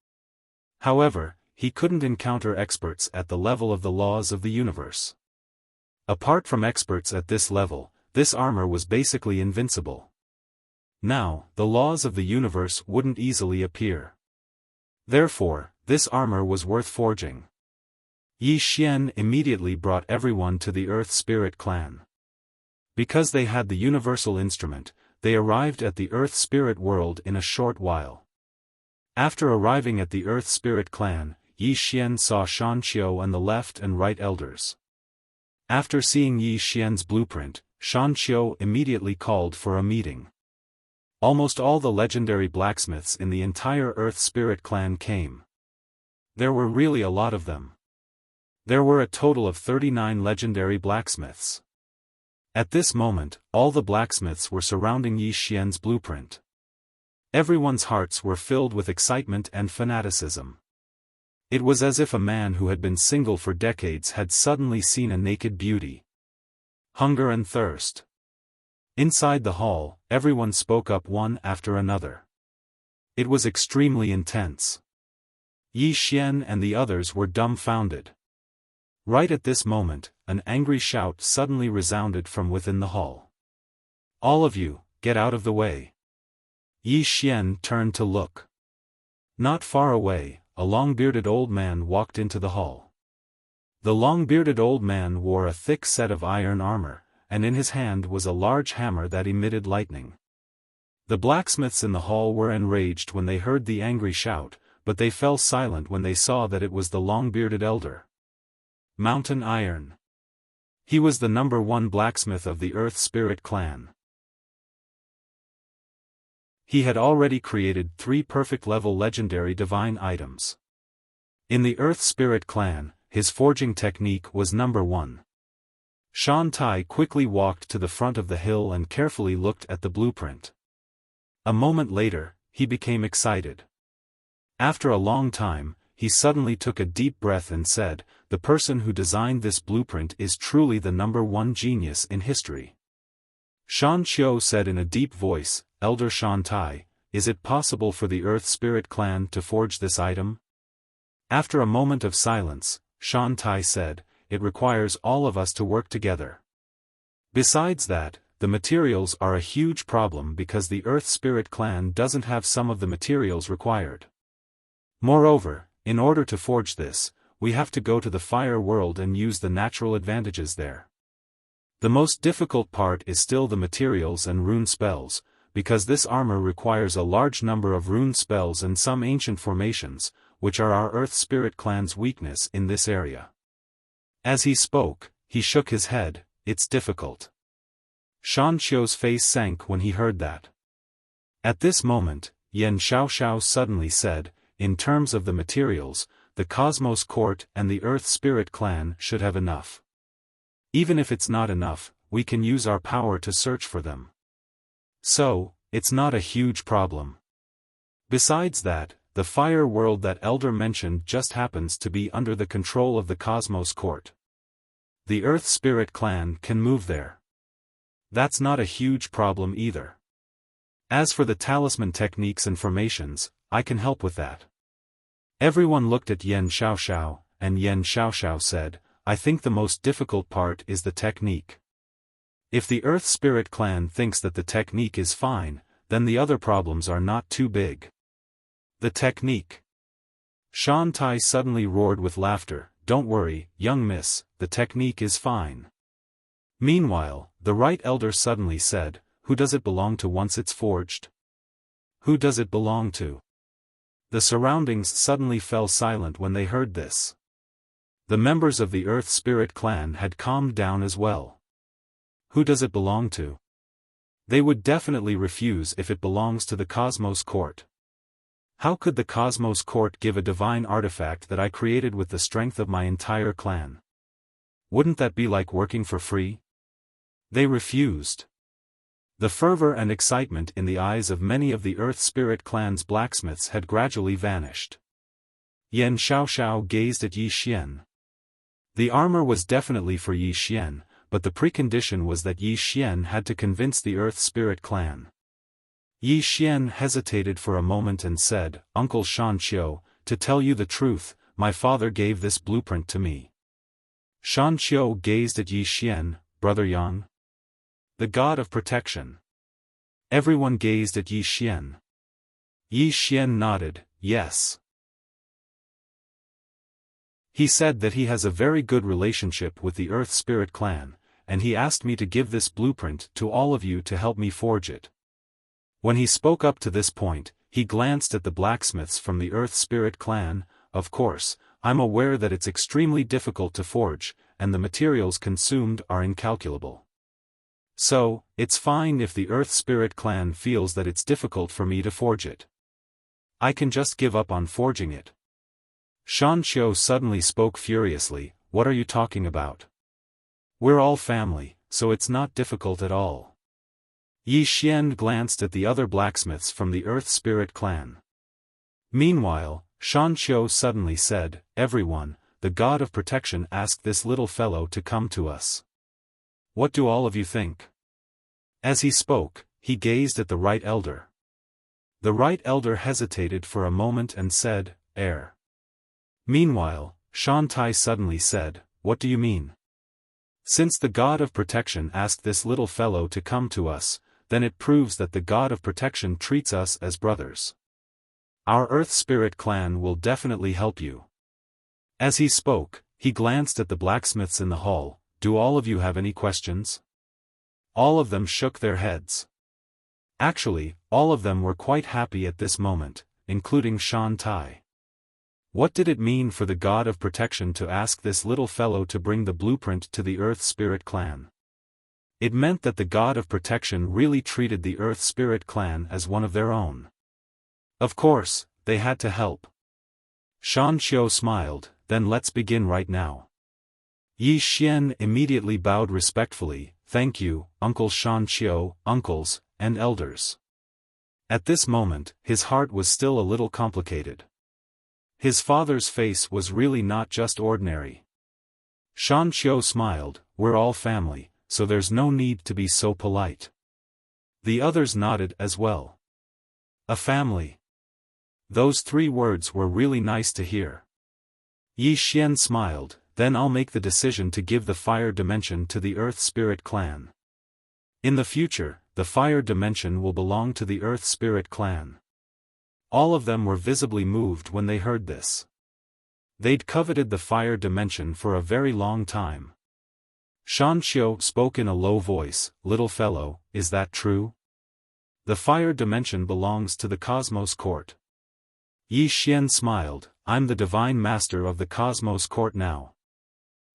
[SPEAKER 1] However, he couldn't encounter experts at the level of the laws of the universe. Apart from experts at this level, this armor was basically invincible. Now, the laws of the universe wouldn't easily appear. Therefore, this armor was worth forging. Yi Xian immediately brought everyone to the Earth Spirit clan. Because they had the universal instrument, they arrived at the Earth Spirit world in a short while. After arriving at the Earth Spirit clan, Yi Xian saw Shan Qiu and the left and right elders. After seeing Yi Xian's blueprint, Shan Qiu immediately called for a meeting. Almost all the legendary blacksmiths in the entire Earth Spirit clan came. There were really a lot of them. There were a total of 39 legendary blacksmiths. At this moment, all the blacksmiths were surrounding Yi Xian's blueprint. Everyone's hearts were filled with excitement and fanaticism. It was as if a man who had been single for decades had suddenly seen a naked beauty. Hunger and thirst. Inside the hall, everyone spoke up one after another. It was extremely intense. Yi Xian and the others were dumbfounded. Right at this moment, an angry shout suddenly resounded from within the hall. "All of you, get out of the way." Yi Xian turned to look. Not far away, a long-bearded old man walked into the hall. The long-bearded old man wore a thick set of iron armor, and in his hand was a large hammer that emitted lightning. The blacksmiths in the hall were enraged when they heard the angry shout, but they fell silent when they saw that it was the long-bearded elder. Mountain Iron. He was the #1 blacksmith of the Earth Spirit clan. He had already created 3 perfect-level legendary divine items. In the Earth Spirit clan, his forging technique was #1. Shan Tai quickly walked to the front of the hill and carefully looked at the blueprint. A moment later, he became excited. After a long time, he suddenly took a deep breath and said, "The person who designed this blueprint is truly the #1 genius in history." Shan Qiu said in a deep voice, "Elder Shan Tai, is it possible for the Earth Spirit clan to forge this item?" After a moment of silence, Shan Tai said, "It requires all of us to work together. Besides that, the materials are a huge problem because the Earth Spirit clan doesn't have some of the materials required. Moreover, in order to forge this, we have to go to the fire world and use the natural advantages there. The most difficult part is still the materials and rune spells, because this armor requires a large number of rune spells and some ancient formations, which are our Earth Spirit clan's weakness in this area. As he spoke, he shook his head. It's difficult. Shan Qiu's face sank when he heard that. At this moment, Yan Xiaoxiao suddenly said, in terms of the materials, the Cosmos Court and the Earth Spirit clan should have enough. Even if it's not enough, we can use our power to search for them. So, it's not a huge problem. Besides that, the fire world that Elder mentioned just happens to be under the control of the Cosmos Court. The Earth Spirit clan can move there. That's not a huge problem either. As for the talisman techniques and formations, I can help with that. Everyone looked at Yan Xiaoxiao, and Yan Xiaoxiao said, I think the most difficult part is the technique. If the Earth Spirit clan thinks that the technique is fine, then the other problems are not too big. The technique. Shan Tai suddenly roared with laughter, don't worry, young miss, the technique is fine. Meanwhile, the Right Elder suddenly said, who does it belong to once it's forged? Who does it belong to? The surroundings suddenly fell silent when they heard this. The members of the Earth Spirit clan had calmed down as well. Who does it belong to? They would definitely refuse if it belongs to the Cosmos Court. How could the Cosmos Court give a divine artifact that I created with the strength of my entire clan? Wouldn't that be like working for free? They refused. The fervor and excitement in the eyes of many of the Earth Spirit clan's blacksmiths had gradually vanished. Yan Xiaoxiao gazed at Yi Xian. The armor was definitely for Yi Xian, but the precondition was that Yi Xian had to convince the Earth Spirit clan. Yi Xian hesitated for a moment and said, Uncle Shan Qiu, to tell you the truth, my father gave this blueprint to me. Shan Qiu gazed at Yi Xian, Brother Yang. The god of protection. Everyone gazed at Yi Xian. Yi Xian nodded, yes. He said that he has a very good relationship with the Earth Spirit clan, and he asked me to give this blueprint to all of you to help me forge it. When he spoke up to this point, he glanced at the blacksmiths from the Earth Spirit clan. Of course, I'm aware that it's extremely difficult to forge, and the materials consumed are incalculable. So, it's fine if the Earth Spirit clan feels that it's difficult for me to forge it. I can just give up on forging it. Shan Qiu suddenly spoke furiously, what are you talking about? We're all family, so it's not difficult at all. Yi Xian glanced at the other blacksmiths from the Earth Spirit clan. Meanwhile, Shan Qiu suddenly said, everyone, the god of protection asked this little fellow to come to us. What do all of you think? As he spoke, he gazed at the Right Elder. The Right Elder hesitated for a moment and said, Heir. Meanwhile, Shan Tai suddenly said, what do you mean? Since the god of protection asked this little fellow to come to us, then it proves that the god of protection treats us as brothers. Our Earth Spirit clan will definitely help you. As he spoke, he glanced at the blacksmiths in the hall, do all of you have any questions? All of them shook their heads. Actually, all of them were quite happy at this moment, including Shan Tai. What did it mean for the god of protection to ask this little fellow to bring the blueprint to the Earth Spirit clan? It meant that the god of protection really treated the Earth Spirit clan as one of their own. Of course, they had to help. Shan Qiu smiled, then let's begin right now. Yi Xian immediately bowed respectfully, thank you, Uncle Shan Qiu, uncles, and elders. At this moment, his heart was still a little complicated. His father's face was really not just ordinary. Shan Qiu smiled, we're all family, so there's no need to be so polite. The others nodded as well. A family. Those 3 words were really nice to hear. Yi Xian smiled, then I'll make the decision to give the fire dimension to the Earth Spirit clan. In the future, the fire dimension will belong to the Earth Spirit clan. All of them were visibly moved when they heard this. They'd coveted the fire dimension for a very long time. Shan Qiu spoke in a low voice, "Little fellow, is that true? The fire dimension belongs to the Cosmos Court." Yi Xian smiled, "I'm the Divine Master of the Cosmos Court now."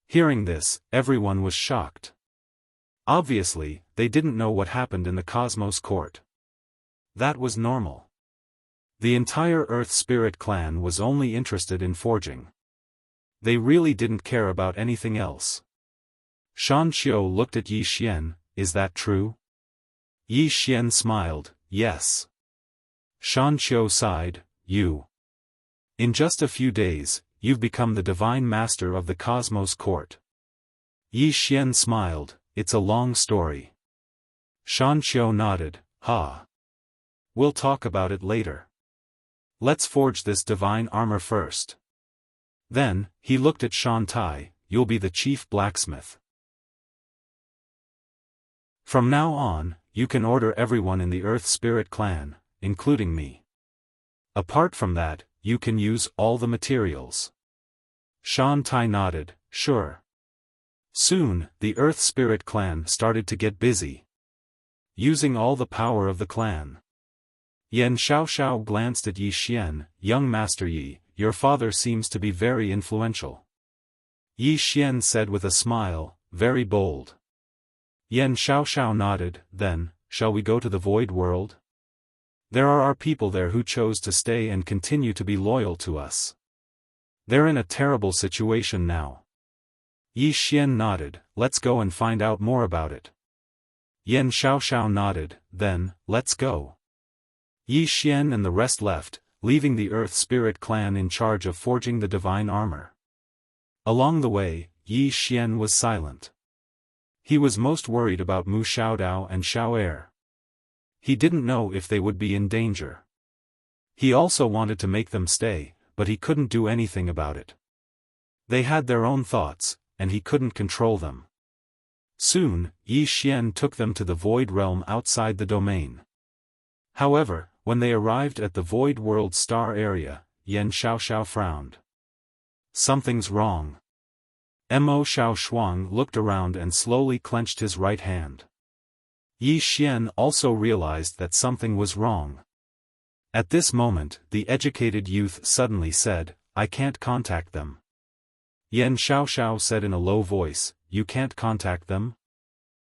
[SPEAKER 1] Hearing this, everyone was shocked. Obviously, they didn't know what happened in the Cosmos Court. That was normal. The entire Earth Spirit clan was only interested in forging. They really didn't care about anything else. Shan Qiu looked at Yi Xian, "Is that true?" Yi Xian smiled, "Yes." Shan Qiu sighed, "You. In just a few days, you've become the Divine Master of the Cosmos Court." Yi Xian smiled, "It's a long story." Shan Qiu nodded, "Ha. We'll talk about it later. Let's forge this divine armor first." Then, he looked at Shan Tai, "You'll be the chief blacksmith. From now on, you can order everyone in the Earth Spirit clan, including me. Apart from that, you can use all the materials." Shan Tai nodded, "Sure." Soon, the Earth Spirit clan started to get busy, using all the power of the clan. Yan Xiaoxiao glanced at Yi Xian, "Young Master Yi, your father seems to be very influential." Yi Xian said with a smile, "Very bold." Yan Xiaoxiao nodded, "Then, shall we go to the Void World? There are our people there who chose to stay and continue to be loyal to us. They're in a terrible situation now." Yi Xian nodded, "Let's go and find out more about it." Yan Xiaoxiao nodded, "Then, let's go." Yi Xian and the rest left, leaving the Earth Spirit clan in charge of forging the divine armor. Along the way, Yi Xian was silent. He was most worried about Mu Xiaodao and Xiao'er. He didn't know if they would be in danger. He also wanted to make them stay, but he couldn't do anything about it. They had their own thoughts, and he couldn't control them. Soon, Yi Xian took them to the Void Realm outside the domain. However, when they arrived at the Void World star area, Yan Xiaoxiao frowned. "Something's wrong." Mo Xiaoshuang looked around and slowly clenched his right hand. Yi Xian also realized that something was wrong. At this moment, the educated youth suddenly said, "I can't contact them." Yan Xiaoxiao said in a low voice, "You can't contact them?"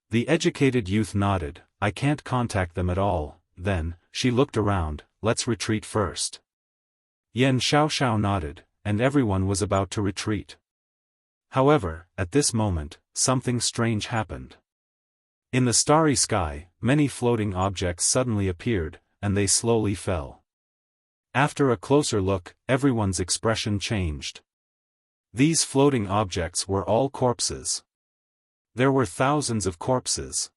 [SPEAKER 1] The educated youth nodded, "I can't contact them at all." Then, she looked around, "Let's retreat first." Yan Xiaoxiao nodded, and everyone was about to retreat. However, at this moment, something strange happened. In the starry sky, many floating objects suddenly appeared, and they slowly fell. After a closer look, everyone's expression changed. These floating objects were all corpses. There were thousands of corpses.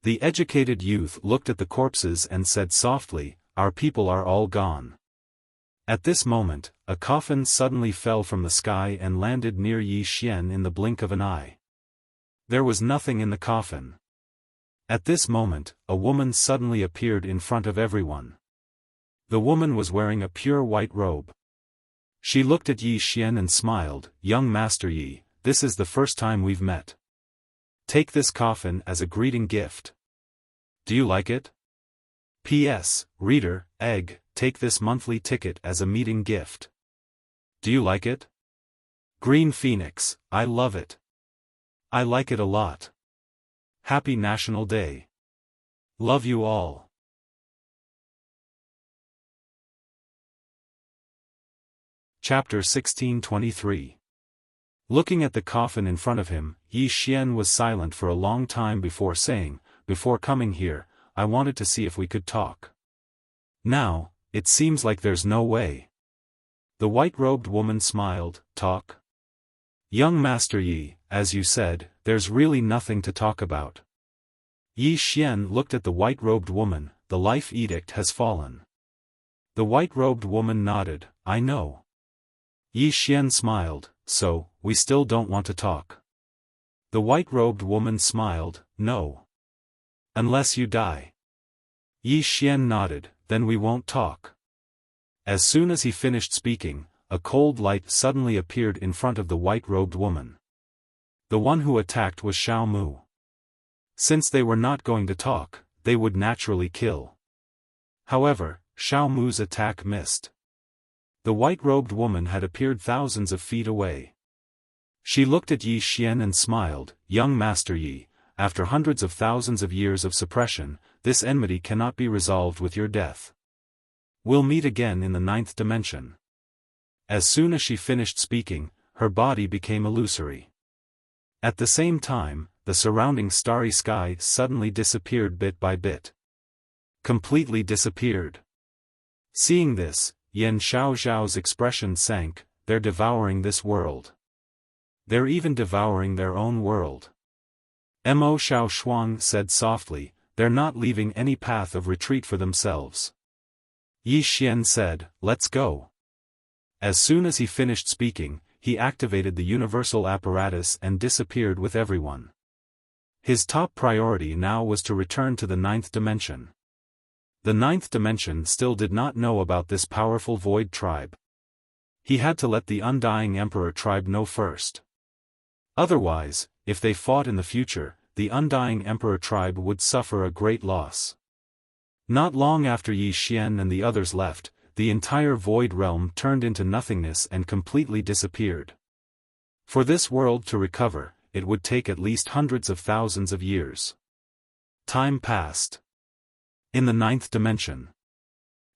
[SPEAKER 1] The educated youth looked at the corpses and said softly, "Our people are all gone." At this moment, a coffin suddenly fell from the sky and landed near Yi Xian in the blink of an eye. There was nothing in the coffin. At this moment, a woman suddenly appeared in front of everyone. The woman was wearing a pure white robe. She looked at Yi Xian and smiled, "Young Master Yi, this is the first time we've met. Take this coffin as a greeting gift. Do you like it? P.S. Reader, egg, take this monthly ticket as a meeting gift. Do you like it? Green Phoenix, I love it. I like it a lot. Happy National Day. Love you all." Chapter 1623. Looking at the coffin in front of him, Yi Xian was silent for a long time before saying, "Before coming here, I wanted to see if we could talk. Now, it seems like there's no way." The white-robed woman smiled, "Talk? Young Master Yi, as you said, there's really nothing to talk about." Yi Xian looked at the white-robed woman, "The life edict has fallen." The white-robed woman nodded, "I know." Yi Xian smiled, "So, we still don't want to talk?" The white-robed woman smiled, "No. Unless you die." Yi Xian nodded, "Then we won't talk." As soon as he finished speaking, a cold light suddenly appeared in front of the white-robed woman. The one who attacked was Xiao Mu. Since they were not going to talk, they would naturally kill. However, Xiao Mu's attack missed. The white-robed woman had appeared thousands of feet away. She looked at Yi Xian and smiled. "Young Master Yi, after hundreds of thousands of years of suppression, this enmity cannot be resolved with your death. We'll meet again in the 9th dimension." As soon as she finished speaking, her body became illusory. At the same time, the surrounding starry sky suddenly disappeared bit by bit. Completely disappeared. Seeing this, Yan Xiaoxiao's expression sank. They're devouring this world. They're even devouring their own world. Mo Xiaoshuang said softly, they're not leaving any path of retreat for themselves. Yi Xian said, let's go. As soon as he finished speaking, he activated the universal apparatus and disappeared with everyone. His top priority now was to return to the 9th dimension. The 9th dimension still did not know about this powerful void tribe. He had to let the Undying Emperor tribe know first. Otherwise, if they fought in the future, the Undying Emperor tribe would suffer a great loss. Not long after Yi Xian and the others left, the entire void realm turned into nothingness and completely disappeared. For this world to recover, it would take at least hundreds of thousands of years. Time passed. In the 9th dimension.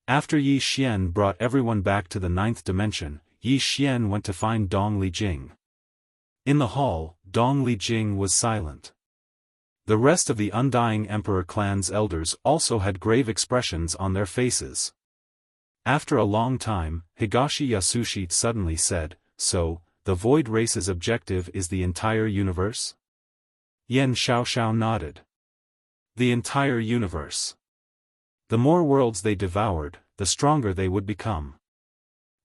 [SPEAKER 1] After Yi Xian brought everyone back to the 9th dimension, Yi Xian went to find Dong Lijing. In the hall, Dong Lijing was silent. The rest of the Undying Emperor clan's elders also had grave expressions on their faces. After a long time, Higashi Yasushi suddenly said, "So, the Void Race's objective is the entire universe?" Yan Xiaoxiao nodded. The entire universe. The more worlds they devoured, the stronger they would become.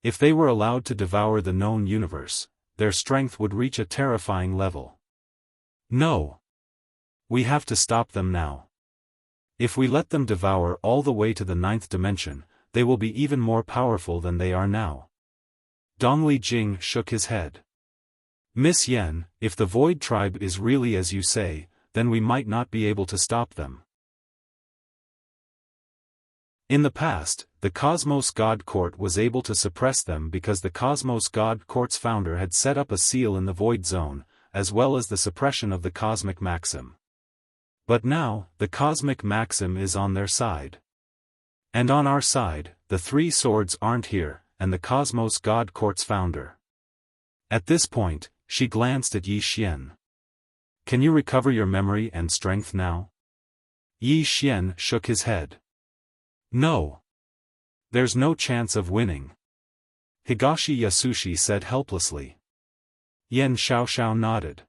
[SPEAKER 1] If they were allowed to devour the known universe, their strength would reach a terrifying level. No. We have to stop them now. If we let them devour all the way to the 9th dimension, they will be even more powerful than they are now. Dong Lijing shook his head. Miss Yan, if the Void Tribe is really as you say, then we might not be able to stop them. In the past, the Cosmos God Court was able to suppress them because the Cosmos God Court's founder had set up a seal in the Void Zone, as well as the suppression of the Cosmic Maxim. But now, the Cosmic Maxim is on their side. And on our side, the three swords aren't here, and the Cosmos God Court's founder. At this point, she glanced at Yi Xian. Can you recover your memory and strength now? Yi Xian shook his head. No. There's no chance of winning. Higashi Yasushi said helplessly. Yan Xiaoxiao nodded.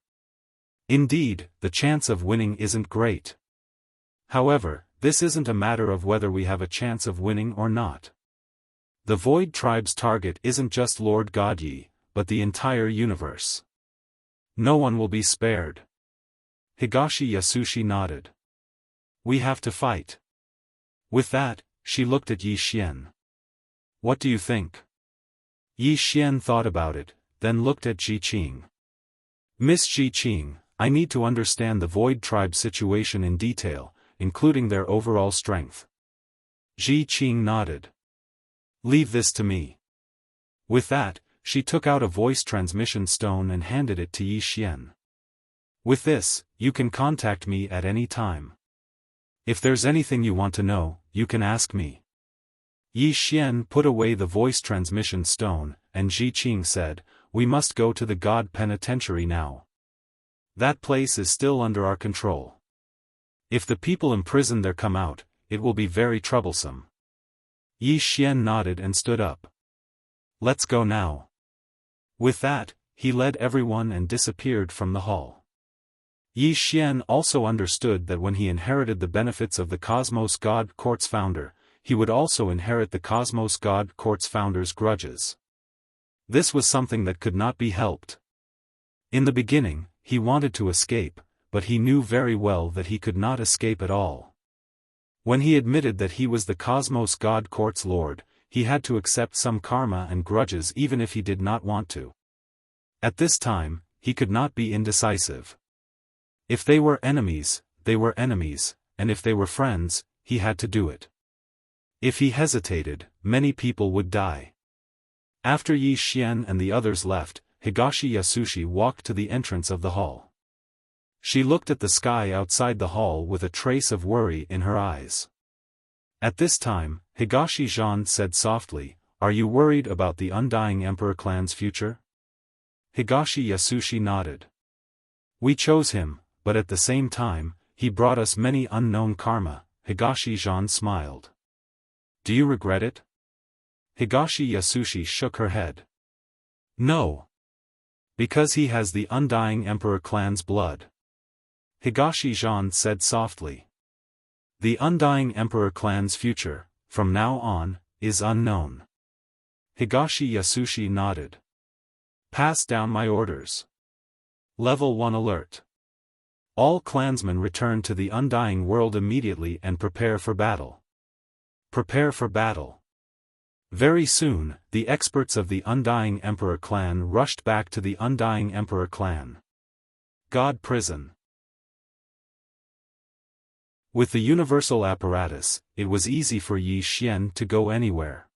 [SPEAKER 1] Indeed, the chance of winning isn't great. However, this isn't a matter of whether we have a chance of winning or not. The Void Tribe's target isn't just Lord God Yi, but the entire universe. No one will be spared. Higashi Yasushi nodded. We have to fight. With that, she looked at Yi Xian. What do you think? Yi Xian thought about it, then looked at Ji Qing. Miss Ji Qing, I need to understand the Void Tribe situation in detail, including their overall strength. Ji Qing nodded. Leave this to me. With that, she took out a voice transmission stone and handed it to Yi Xian. With this, you can contact me at any time. If there's anything you want to know, you can ask me. Yi Xian put away the voice transmission stone, and Ji Qing said, we must go to the God Penitentiary now. That place is still under our control. If the people imprisoned there come out, it will be very troublesome. Yi Xian nodded and stood up. Let's go now. With that, he led everyone and disappeared from the hall. Yi Xian also understood that when he inherited the benefits of the Cosmos God Court's founder, he would also inherit the Cosmos God Court's founder's grudges. This was something that could not be helped. In the beginning, he wanted to escape, but he knew very well that he could not escape at all. When he admitted that he was the Cosmos God Court's lord, he had to accept some karma and grudges even if he did not want to. At this time, he could not be indecisive. If they were enemies, and if they were friends, he had to do it. If he hesitated, many people would die. After Yi Xian and the others left, Higashi Yasushi walked to the entrance of the hall. She looked at the sky outside the hall with a trace of worry in her eyes. At this time, Higashi Zhan said softly, "Are you worried about the Undying Emperor clan's future?" Higashi Yasushi nodded. "We chose him, but at the same time, he brought us many unknown karma." Higashi Zhan smiled. "Do you regret it?" Higashi Yasushi shook her head. "No. Because he has the Undying Emperor clan's blood." Higashi Zhan said softly. "The Undying Emperor clan's future, from now on, is unknown." Higashi Yasushi nodded. "Pass down my orders. Level 1 alert. All clansmen return to the Undying World immediately and prepare for battle. Prepare for battle." Very soon, the experts of the Undying Emperor clan rushed back to the Undying Emperor clan. God Prison. With the universal apparatus, it was easy for Yi Xian to go anywhere.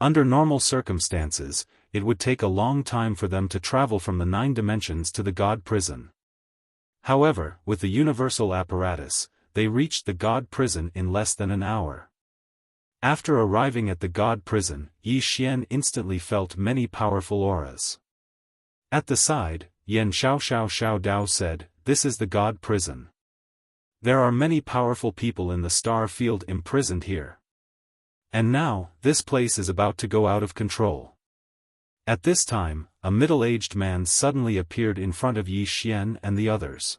[SPEAKER 1] Under normal circumstances, it would take a long time for them to travel from the 9 dimensions to the God Prison. However, with the universal apparatus, they reached the God Prison in less than an hour. After arriving at the God Prison, Yi Xian instantly felt many powerful auras. At the side, Yan Xiao Dao said, "This is the God Prison. There are many powerful people in the star field imprisoned here. And now, this place is about to go out of control." At this time, a middle-aged man suddenly appeared in front of Yi Xian and the others.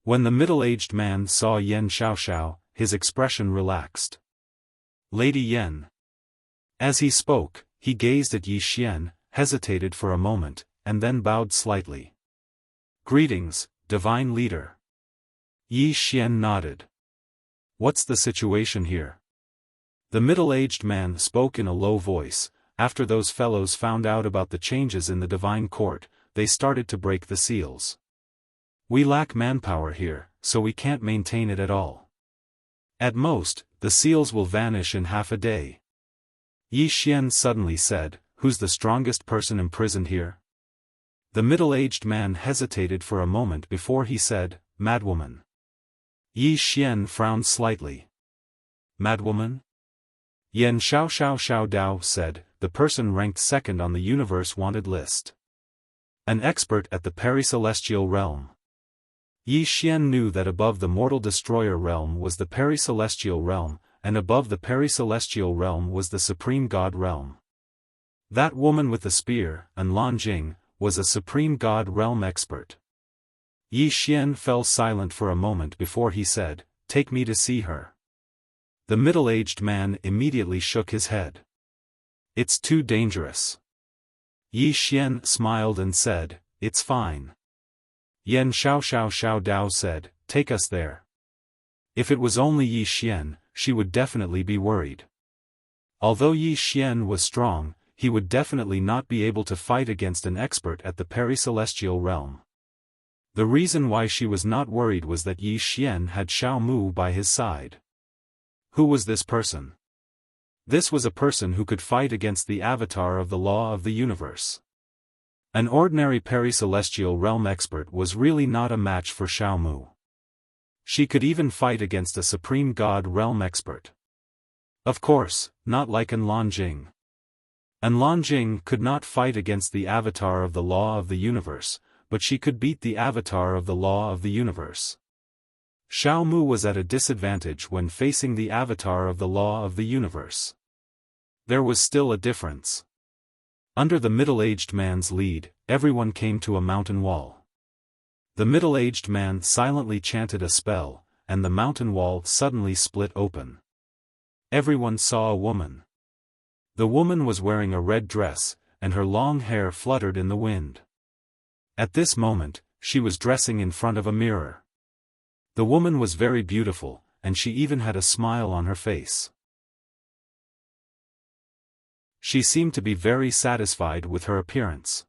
[SPEAKER 1] When the middle-aged man saw Yan Xiao, his expression relaxed. "Lady Yan." As he spoke, he gazed at Yi Xian, hesitated for a moment, and then bowed slightly. "Greetings, Divine Leader." Yi Xian nodded. "What's the situation here?" The middle-aged man spoke in a low voice. "After those fellows found out about the changes in the Divine Court, they started to break the seals. We lack manpower here, so we can't maintain it at all. At most, the seals will vanish in half a day." Yi Xian suddenly said, "Who's the strongest person imprisoned here?" The middle-aged man hesitated for a moment before he said, "Madwoman." Yi Xian frowned slightly. "Madwoman?" Yan Xiao Dao said, "The person ranked second on the universe wanted list. An expert at the Peri-Celestial realm." Yi Xian knew that above the Mortal Destroyer realm was the Peri-Celestial realm, and above the Peri-Celestial realm was the Supreme God realm. That woman with the spear, Lan Jing, was a Supreme God realm expert. Yi Xian fell silent for a moment before he said, "Take me to see her." The middle-aged man immediately shook his head. "It's too dangerous." Yi Xian smiled and said, "It's fine." Yan Xiao Dao said, "Take us there." If it was only Yi Xian, she would definitely be worried. Although Yi Xian was strong, he would definitely not be able to fight against an expert at the Peri-Celestial realm. The reason why she was not worried was that Yi Xian had Xiao Mu by his side. Who was this person? This was a person who could fight against the avatar of the law of the universe. An ordinary Peri-Celestial realm expert was really not a match for Xiao Mu. She could even fight against a Supreme God realm expert. Of course, not like Lan Jing. Lan Jing could not fight against the avatar of the law of the universe, but she could beat the avatar of the law of the universe. Xiao Mu was at a disadvantage when facing the avatar of the law of the universe. There was still a difference. Under the middle-aged man's lead, everyone came to a mountain wall. The middle-aged man silently chanted a spell, and the mountain wall suddenly split open. Everyone saw a woman. The woman was wearing a red dress, and her long hair fluttered in the wind. At this moment, she was dressing in front of a mirror. The woman was very beautiful, and she even had a smile on her face. She seemed to be very satisfied with her appearance.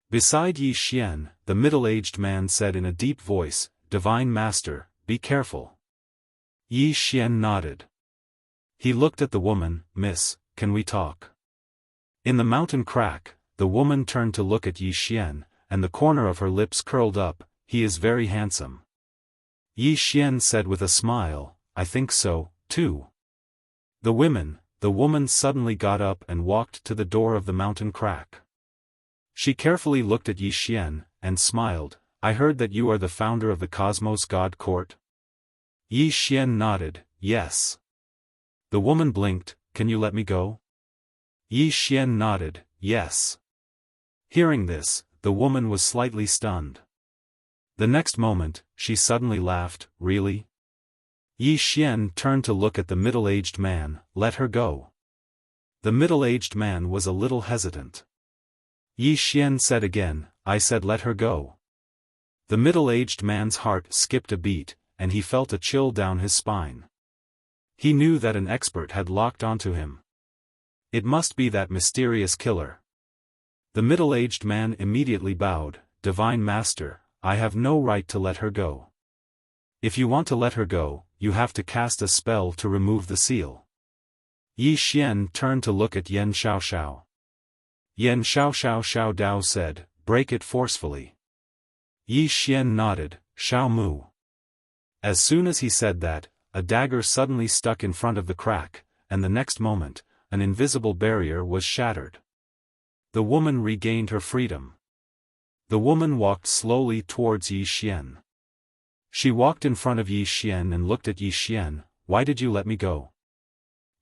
[SPEAKER 1] Beside Yi Xian, the middle-aged man said in a deep voice, "Divine Master, be careful." Yi Xian nodded. He looked at the woman. "Miss, can we talk?" In the mountain crack, the woman turned to look at Yi Xian, and the corner of her lips curled up. "He is very handsome." Yi Xian said with a smile, "I think so, too." The woman suddenly got up and walked to the door of the mountain crack. She carefully looked at Yi Xian, and smiled. "I heard that you are the founder of the Cosmos God Court?" Yi Xian nodded, "Yes." The woman blinked. "Can you let me go?" Yi Xian nodded, "Yes." Hearing this, the woman was slightly stunned. The next moment, she suddenly laughed. "Really?" Yi Xian turned to look at the middle-aged man. "Let her go." The middle-aged man was a little hesitant. Yi Xian said again, "I said let her go." The middle-aged man's heart skipped a beat, and he felt a chill down his spine. He knew that an expert had locked onto him. It must be that mysterious killer. The middle-aged man immediately bowed. "Divine Master, I have no right to let her go." "If you want to let her go, you have to cast a spell to remove the seal." Yi Xian turned to look at Yan Xiaoxiao. Yan Xiao Dao said, "Break it forcefully." Yi Xian nodded. "Xiao Mu." As soon as he said that, a dagger suddenly stuck in front of the crack, and the next moment, an invisible barrier was shattered. The woman regained her freedom. The woman walked slowly towards Yi Xian. She walked in front of Yi Xian and looked at Yi Xian. "Why did you let me go?"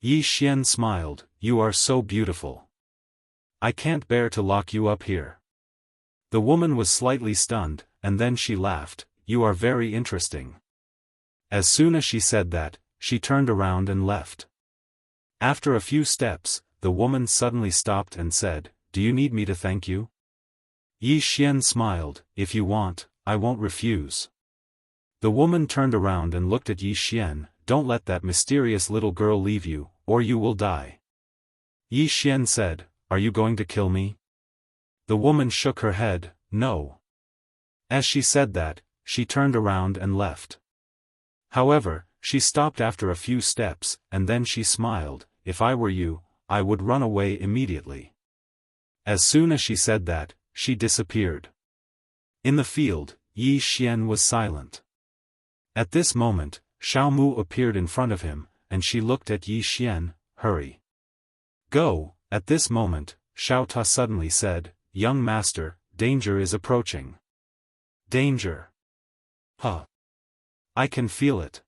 [SPEAKER 1] Yi Xian smiled. "You are so beautiful. I can't bear to lock you up here." The woman was slightly stunned, and then she laughed. "You are very interesting." As soon as she said that, she turned around and left. After a few steps, the woman suddenly stopped and said, "Do you need me to thank you?" Yi Xian smiled. "If you want, I won't refuse." The woman turned around and looked at Yi Xian. "Don't let that mysterious little girl leave you, or you will die." Yi Xian said, "Are you going to kill me?" The woman shook her head. "No." As she said that, she turned around and left. However, she stopped after a few steps, and then she smiled. "If I were you, I would run away immediately." As soon as she said that, she disappeared. In the field, Yi Xian was silent. At this moment, Xiao Mu appeared in front of him, and she looked at Yi Xian. "Hurry. Go." At this moment, Xiao Ta suddenly said, "Young master, danger is approaching." "Danger? Huh. I can feel it.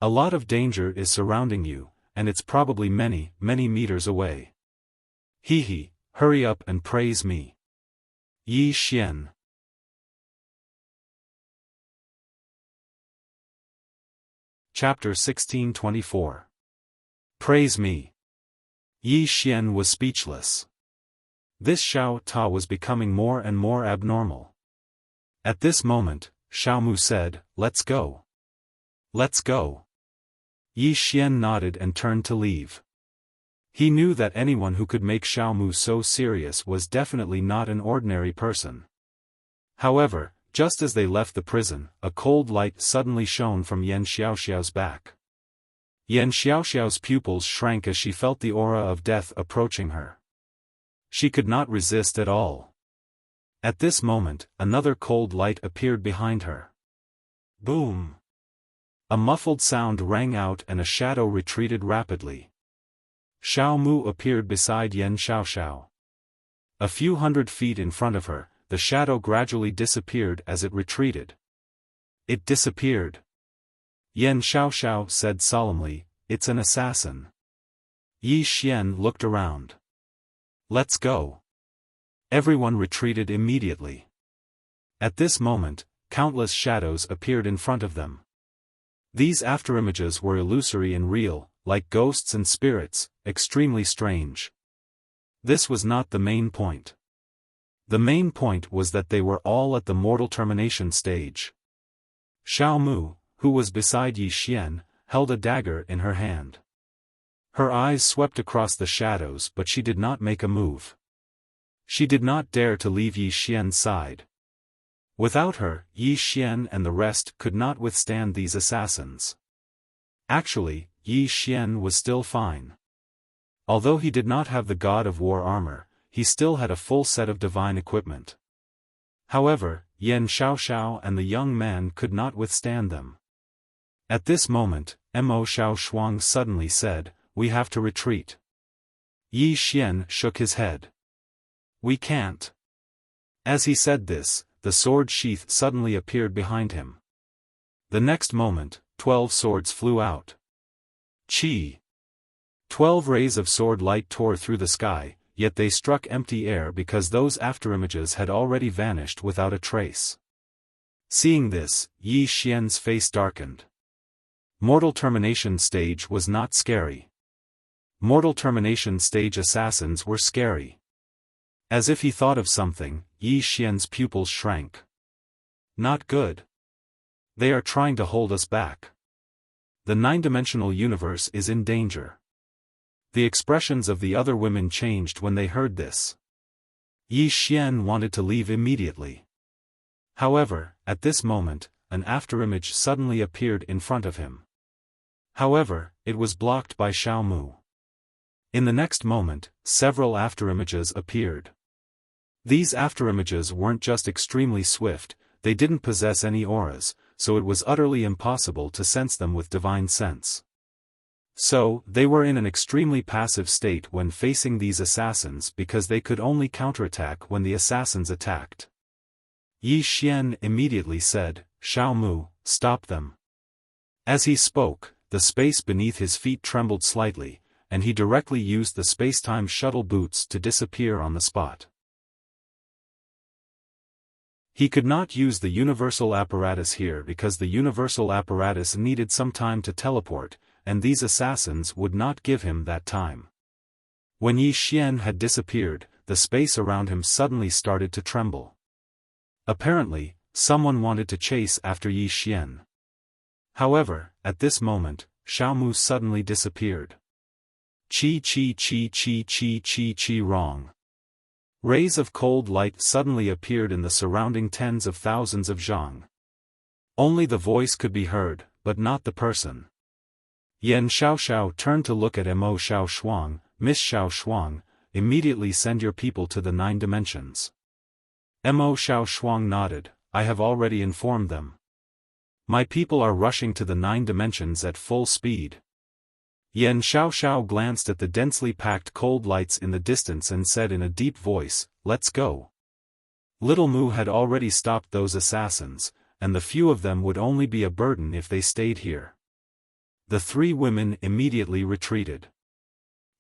[SPEAKER 1] A lot of danger is surrounding you, and it's probably many, many meters away. Hee, hurry up and praise me." Yi Xian. Chapter 1624. Praise me. Yi Xian was speechless. This Xiao Ta was becoming more and more abnormal. At this moment, Xiao Mu said, "Let's go." "Let's go." Yi Xian nodded and turned to leave. He knew that anyone who could make Xiao Mu so serious was definitely not an ordinary person. However, just as they left the prison, a cold light suddenly shone from Yan Xiaoxiao's back. Yan Xiaoxiao's pupils shrank as she felt the aura of death approaching her. She could not resist at all. At this moment, another cold light appeared behind her. Boom! A muffled sound rang out and a shadow retreated rapidly. Xiao Mu appeared beside Yan Xiaoxiao. A few hundred feet in front of her, the shadow gradually disappeared as it retreated. It disappeared. Yan Xiaoxiao said solemnly, "It's an assassin." Yi Xian looked around. "Let's go." Everyone retreated immediately. At this moment, countless shadows appeared in front of them. These afterimages were illusory and real, like ghosts and spirits, extremely strange. This was not the main point. The main point was that they were all at the mortal termination stage. Xiao Mu, who was beside Yi Xian, held a dagger in her hand. Her eyes swept across the shadows but she did not make a move. She did not dare to leave Yi Xian's side. Without her, Yi Xian and the rest could not withstand these assassins. Actually, Yi Xian was still fine. Although he did not have the God of War armor, he still had a full set of divine equipment. However, Yan Xiaoxiao and the young man could not withstand them. At this moment, Mo Xiaoshuang suddenly said, "We have to retreat." Yi Xian shook his head. "We can't." As he said this, the sword sheath suddenly appeared behind him. The next moment, 12 swords flew out. Chi! 12 rays of sword light tore through the sky, yet they struck empty air because those afterimages had already vanished without a trace. Seeing this, Yi Xian's face darkened. Mortal Termination Stage was not scary. Mortal Termination Stage assassins were scary. As if he thought of something, Yi Xian's pupils shrank. Not good. They are trying to hold us back. The nine-dimensional universe is in danger. The expressions of the other women changed when they heard this. Yi Xian wanted to leave immediately. However, at this moment, an afterimage suddenly appeared in front of him. However, it was blocked by Xiao Mu. In the next moment, several afterimages appeared. These afterimages weren't just extremely swift, they didn't possess any auras, so it was utterly impossible to sense them with divine sense. So, they were in an extremely passive state when facing these assassins because they could only counterattack when the assassins attacked. Yi Xian immediately said, "Xiao Mu, stop them." As he spoke, the space beneath his feet trembled slightly, and he directly used the space-time shuttle boots to disappear on the spot. He could not use the universal apparatus here because the universal apparatus needed some time to teleport, and these assassins would not give him that time. When Yi Xian had disappeared, the space around him suddenly started to tremble. Apparently, someone wanted to chase after Yi Xian. However, at this moment, Xiao Mu suddenly disappeared. Chi chi chi chi chi chi chi wrong. Rays of cold light suddenly appeared in the surrounding tens of thousands of zhang. Only the voice could be heard, but not the person. Yan Xiaoxiao turned to look at Mo Xiaoshuang. "Miss Xiaoshuang, immediately send your people to the 9 dimensions." Mo Xiaoshuang nodded, "I have already informed them. My people are rushing to the 9 dimensions at full speed." Yan Xiaoxiao glanced at the densely packed cold lights in the distance and said in a deep voice, "Let's go." Little Mu had already stopped those assassins, and the few of them would only be a burden if they stayed here. The 3 women immediately retreated.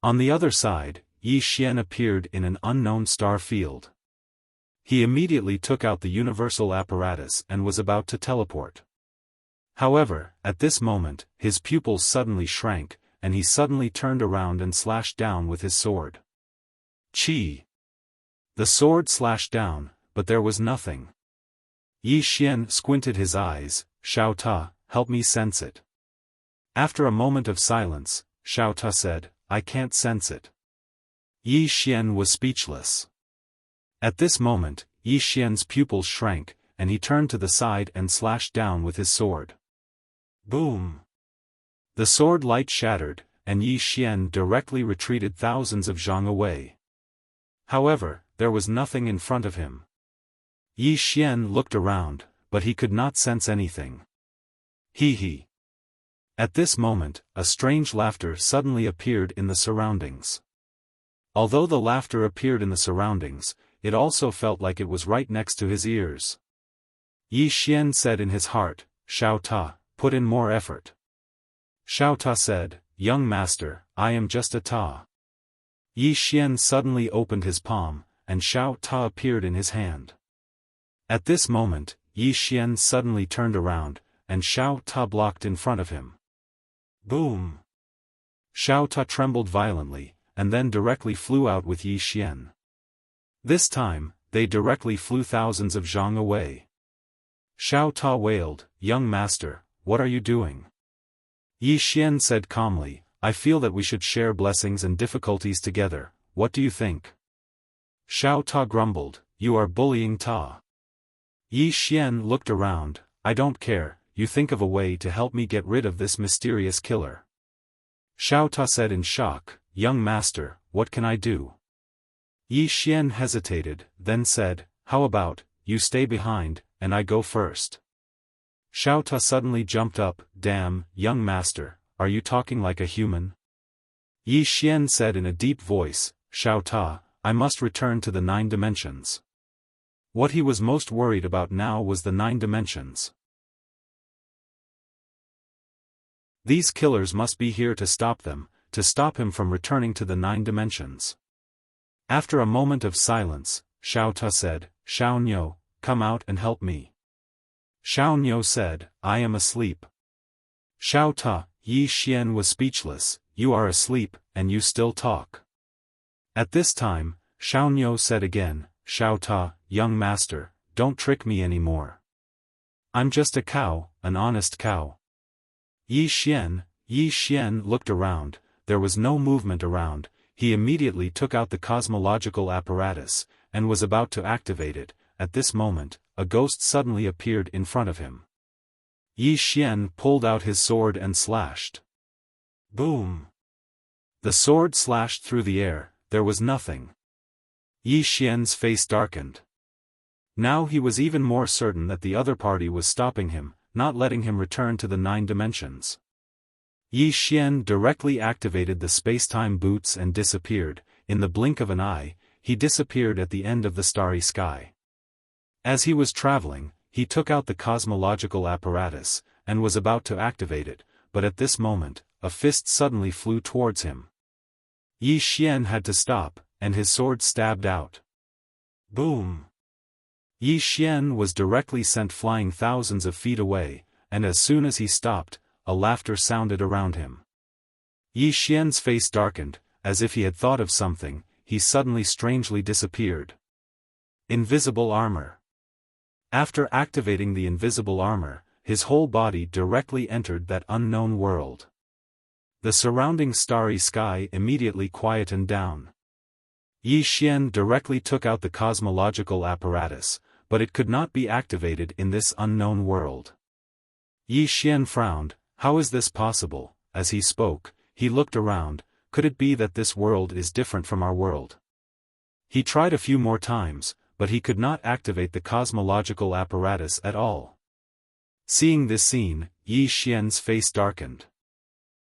[SPEAKER 1] On the other side, Yi Xian appeared in an unknown star field. He immediately took out the universal apparatus and was about to teleport. However, at this moment, his pupils suddenly shrank, and he suddenly turned around and slashed down with his sword. Chi! The sword slashed down, but there was nothing. Yi Xian squinted his eyes. "Xiao Ta, help me sense it." After a moment of silence, Xiao Ta said, "I can't sense it." Yi Xian was speechless. At this moment, Yi Xian's pupils shrank, and he turned to the side and slashed down with his sword. Boom! The sword light shattered, and Yi Xian directly retreated thousands of zhang away. However, there was nothing in front of him. Yi Xian looked around, but he could not sense anything. He. At this moment, a strange laughter suddenly appeared in the surroundings. Although the laughter appeared in the surroundings, it also felt like it was right next to his ears. Yi Xian said in his heart, "Xiao Ta, put in more effort." Xiao Ta said, "Young master, I am just a Ta." Yi Xian suddenly opened his palm, and Xiao Ta appeared in his hand. At this moment, Yi Xian suddenly turned around, and Xiao Ta blocked in front of him. Boom! Xiao Ta trembled violently, and then directly flew out with Yi Xian. This time, they directly flew thousands of zhang away. Xiao Ta wailed, "Young master, what are you doing?" Yi Xian said calmly, I feel that we should share blessings and difficulties together, what do you think? Xiao Ta grumbled, you are bullying Ta. Yi Xian looked around, I don't care, you think of a way to help me get rid of this mysterious killer. Xiao Ta said in shock, young master, what can I do? Yi Xian hesitated, then said, how about, you stay behind, and I go first. Xiao Ta suddenly jumped up, damn, young master, are you talking like a human? Yi Xian said in a deep voice, Xiao Ta, I must return to the 9 dimensions. What he was most worried about now was the 9 dimensions. These killers must be here to stop them, to stop him from returning to the 9 dimensions. After a moment of silence, Xiao Ta said, Xiao Niu, come out and help me. Xiao Niu said, I am asleep. Xiao Ta, Yi Xian was speechless, you are asleep, and you still talk. At this time, Xiao Niu said again, Xiao Ta, young master, don't trick me anymore. I'm just a cow, an honest cow. Yi Xian looked around, there was no movement around, he immediately took out the cosmological apparatus, and was about to activate it. At this moment, a ghost suddenly appeared in front of him. Yi Xian pulled out his sword and slashed. Boom! The sword slashed through the air, there was nothing. Yi Xian's face darkened. Now he was even more certain that the other party was stopping him, not letting him return to the 9 dimensions. Yi Xian directly activated the space-time boots and disappeared. In the blink of an eye, he disappeared at the end of the starry sky. As he was traveling, he took out the cosmological apparatus, and was about to activate it, but at this moment, a fist suddenly flew towards him. Yi Xian had to stop, and his sword stabbed out. Boom! Yi Xian was directly sent flying thousands of feet away, and as soon as he stopped, a laughter sounded around him. Yi Xian's face darkened, as if he had thought of something, he suddenly strangely disappeared. Invisible armor. After activating the invisible armor, his whole body directly entered that unknown world. The surrounding starry sky immediately quietened down. Yi Xian directly took out the cosmological apparatus, but it could not be activated in this unknown world. Yi Xian frowned, how is this possible? As he spoke, he looked around, could it be that this world is different from our world? He tried a few more times, but he could not activate the cosmological apparatus at all. Seeing this scene, Yi Xian's face darkened.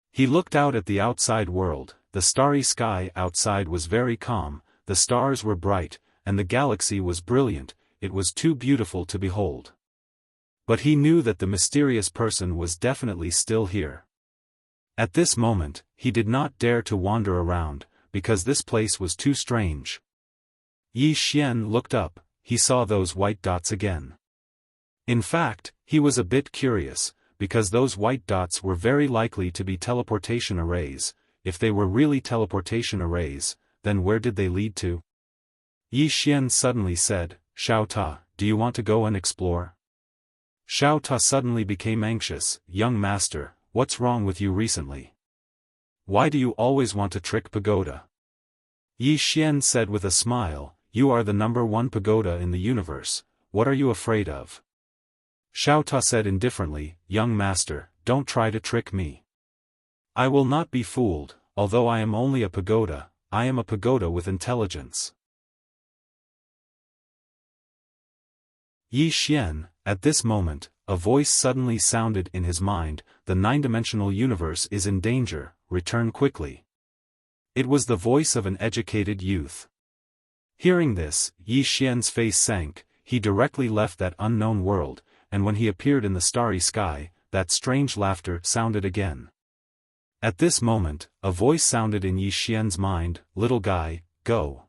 [SPEAKER 1] He looked out at the outside world, the starry sky outside was very calm, the stars were bright, and the galaxy was brilliant, it was too beautiful to behold. But he knew that the mysterious person was definitely still here. At this moment, he did not dare to wander around, because this place was too strange. Yi Xian looked up, he saw those white dots again. In fact, he was a bit curious, because those white dots were very likely to be teleportation arrays. If they were really teleportation arrays, then where did they lead to? Yi Xian suddenly said, Xiao Ta, do you want to go and explore? Xiao Ta suddenly became anxious, young master, what's wrong with you recently? Why do you always want to trick pagoda? Yi Xian said with a smile, you are the #1 pagoda in the universe, what are you afraid of? Xiao Ta said indifferently, young master, don't try to trick me. I will not be fooled, although I am only a pagoda, I am a pagoda with intelligence. Yi Xian, at this moment, a voice suddenly sounded in his mind, the 9-dimensional universe is in danger, return quickly. It was the voice of an educated youth. Hearing this, Yi Xian's face sank, he directly left that unknown world, and when he appeared in the starry sky, that strange laughter sounded again. At this moment, a voice sounded in Yi Xian's mind, little guy, go.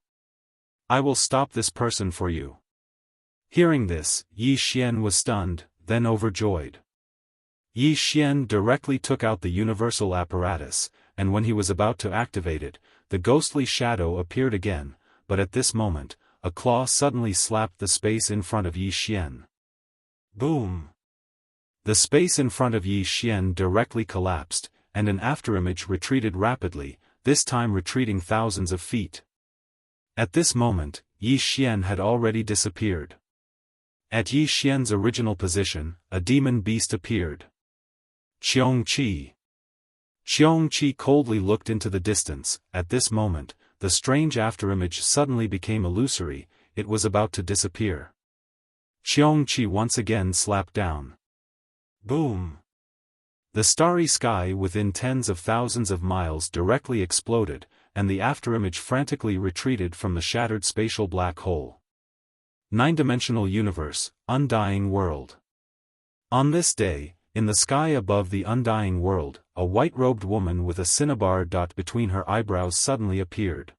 [SPEAKER 1] I will stop this person for you. Hearing this, Yi Xian was stunned, then overjoyed. Yi Xian directly took out the universal apparatus, and when he was about to activate it, the ghostly shadow appeared again, but at this moment, a claw suddenly slapped the space in front of Yi Xian. Boom! The space in front of Yi Xian directly collapsed, and an afterimage retreated rapidly, this time retreating thousands of feet. At this moment, Yi Xian had already disappeared. At Yi Xian's original position, a demon beast appeared. Qiongqi. Qiongqi coldly looked into the distance. At this moment, the strange afterimage suddenly became illusory, it was about to disappear. Qiongqi once again slapped down. Boom! The starry sky within tens of thousands of miles directly exploded, and the afterimage frantically retreated from the shattered spatial black hole. Nine-dimensional universe, undying world. On this day, in the sky above the undying world, a white-robed woman with a cinnabar dot between her eyebrows suddenly appeared.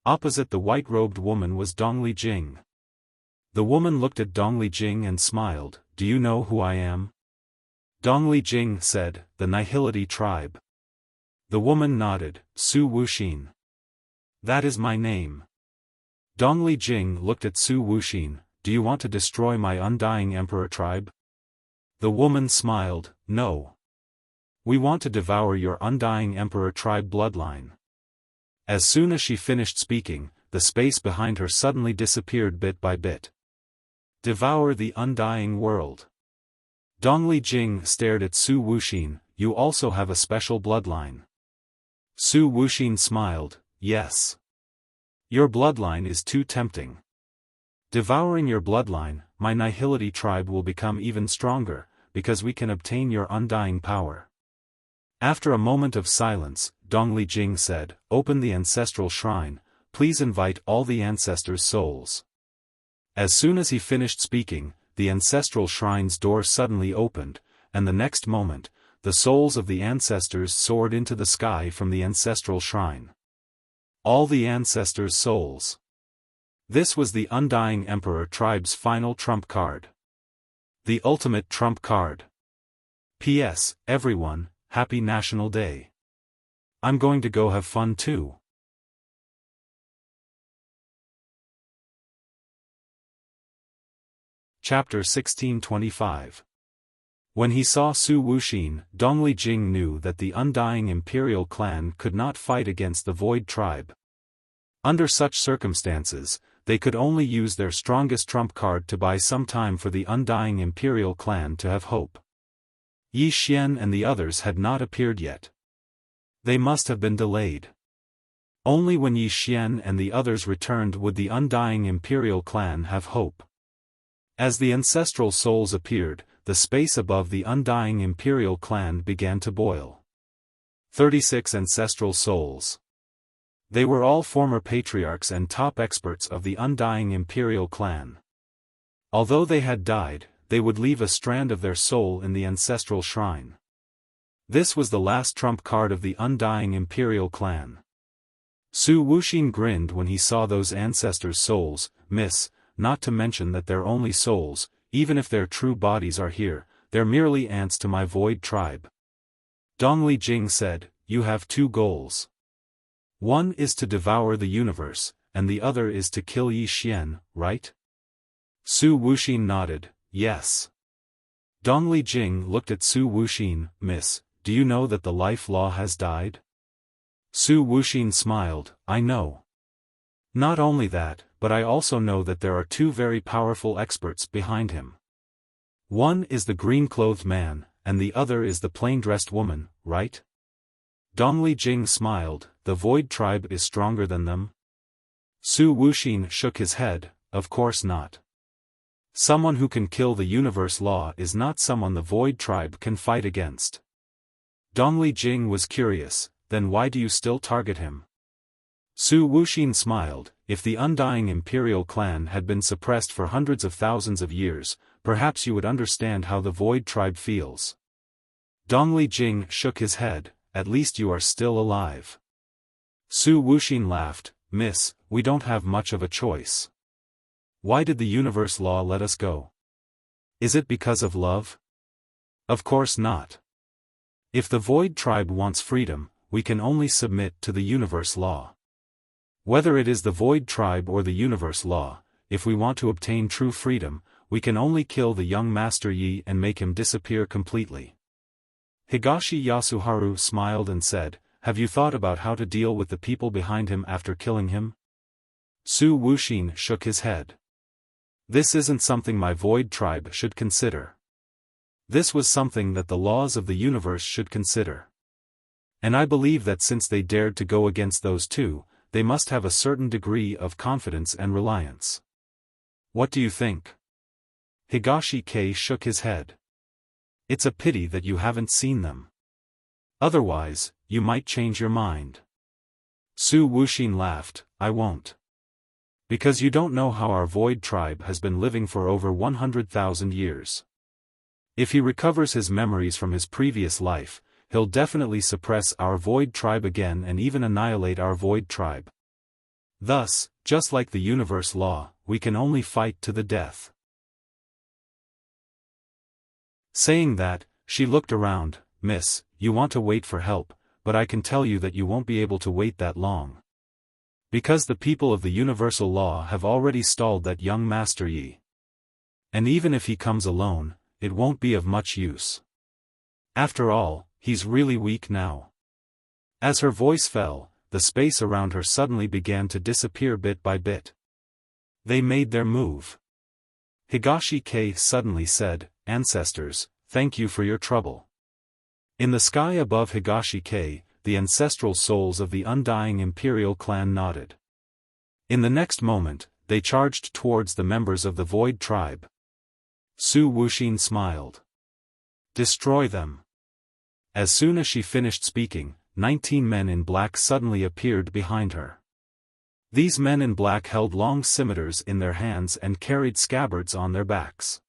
[SPEAKER 1] Opposite the white-robed woman was Dongli Jing. The woman looked at Dongli Jing and smiled. "Do you know who I am?" Dongli Jing said, "The Nihility tribe." The woman nodded. "Su Wuxin. That is my name." Dongli Jing looked at Su Wuxin. "Do you want to destroy my undying emperor tribe?" The woman smiled. "No. We want to devour your undying emperor tribe bloodline." As soon as she finished speaking, the space behind her suddenly disappeared bit by bit. Devour the undying world. Dongli Jing stared at Su Wuxin. "You also have a special bloodline." Su Wuxin smiled. "Yes. Your bloodline is too tempting. Devouring your bloodline, my Nihility tribe will become even stronger, because we can obtain your undying power." After a moment of silence, Dongli Jing said, "Open the ancestral shrine, please invite all the ancestors' souls." As soon as he finished speaking, the ancestral shrine's door suddenly opened, and the next moment, the souls of the ancestors soared into the sky from the ancestral shrine. All the ancestors' souls. This was the Undying Emperor tribe's final trump card. The ultimate trump card. P.S. Everyone, Happy National Day. I'm going to go have fun too. Chapter 1625. When he saw Su Wuxin, Dongli Jing knew that the Undying Imperial clan could not fight against the Void tribe. Under such circumstances, they could only use their strongest trump card to buy some time for the Undying Imperial clan to have hope. Yi Xian and the others had not appeared yet. They must have been delayed. Only when Yi Xian and the others returned would the Undying Imperial clan have hope. As the ancestral souls appeared, the space above the Undying Imperial clan began to boil. 36 ancestral souls. They were all former patriarchs and top experts of the Undying Imperial clan. Although they had died, they would leave a strand of their soul in the ancestral shrine. This was the last trump card of the Undying Imperial clan. Su Wuxin grinned when he saw those ancestors' souls. "Miss, not to mention that they're only souls, even if their true bodies are here, they're merely ants to my Void tribe." Dongli Jing said, "You have two goals. One is to devour the universe, and the other is to kill Yi Xian, right?" Su Wuxin nodded, "Yes." Dongli Jing looked at Su Wuxin. "Miss, do you know that the life law has died?" Su Wuxin smiled, "I know. Not only that, but I also know that there are two very powerful experts behind him. One is the green-clothed man, and the other is the plain-dressed woman, right?" Dongli Jing smiled. "The Void tribe is stronger than them?" Su Wuxin shook his head, "Of course not. Someone who can kill the universe law is not someone the Void tribe can fight against." Dongli Jing was curious, "Then why do you still target him?" Su Wuxin smiled, "If the Undying Imperial clan had been suppressed for hundreds of thousands of years, perhaps you would understand how the Void tribe feels." Dongli Jing shook his head, "At least you are still alive." Su Wuxin laughed, "Miss, we don't have much of a choice. Why did the universe law let us go? Is it because of love? Of course not. If the Void tribe wants freedom, we can only submit to the universe law. Whether it is the Void tribe or the universe law, if we want to obtain true freedom, we can only kill the young Master Yi and make him disappear completely." Higashi Yasuharu smiled and said, "Have you thought about how to deal with the people behind him after killing him?" Su Wuxin shook his head. "This isn't something my Void tribe should consider. This was something that the laws of the universe should consider. And I believe that since they dared to go against those two, they must have a certain degree of confidence and reliance. What do you think?" Higashi Kei shook his head. "It's a pity that you haven't seen them. Otherwise, you might change your mind." Su Wuxin laughed, "I won't. Because you don't know how our Void tribe has been living for over 100,000 years. If he recovers his memories from his previous life, he'll definitely suppress our Void tribe again and even annihilate our Void tribe. Thus, just like the universe law, we can only fight to the death." Saying that, she looked around. "Miss, you want to wait for help, but I can tell you that you won't be able to wait that long. Because the people of the universal law have already stalled that young Master Yi. And even if he comes alone, it won't be of much use. After all, he's really weak now." As her voice fell, the space around her suddenly began to disappear bit by bit. They made their move. Higashi Kei suddenly said, "Ancestors, thank you for your trouble." In the sky above Higashi Kei, the ancestral souls of the undying imperial clan nodded. In the next moment, they charged towards the members of the Void tribe. Su Wuxin smiled. "Destroy them." As soon as she finished speaking, 19 men in black suddenly appeared behind her. These men in black held long scimitars in their hands and carried scabbards on their backs.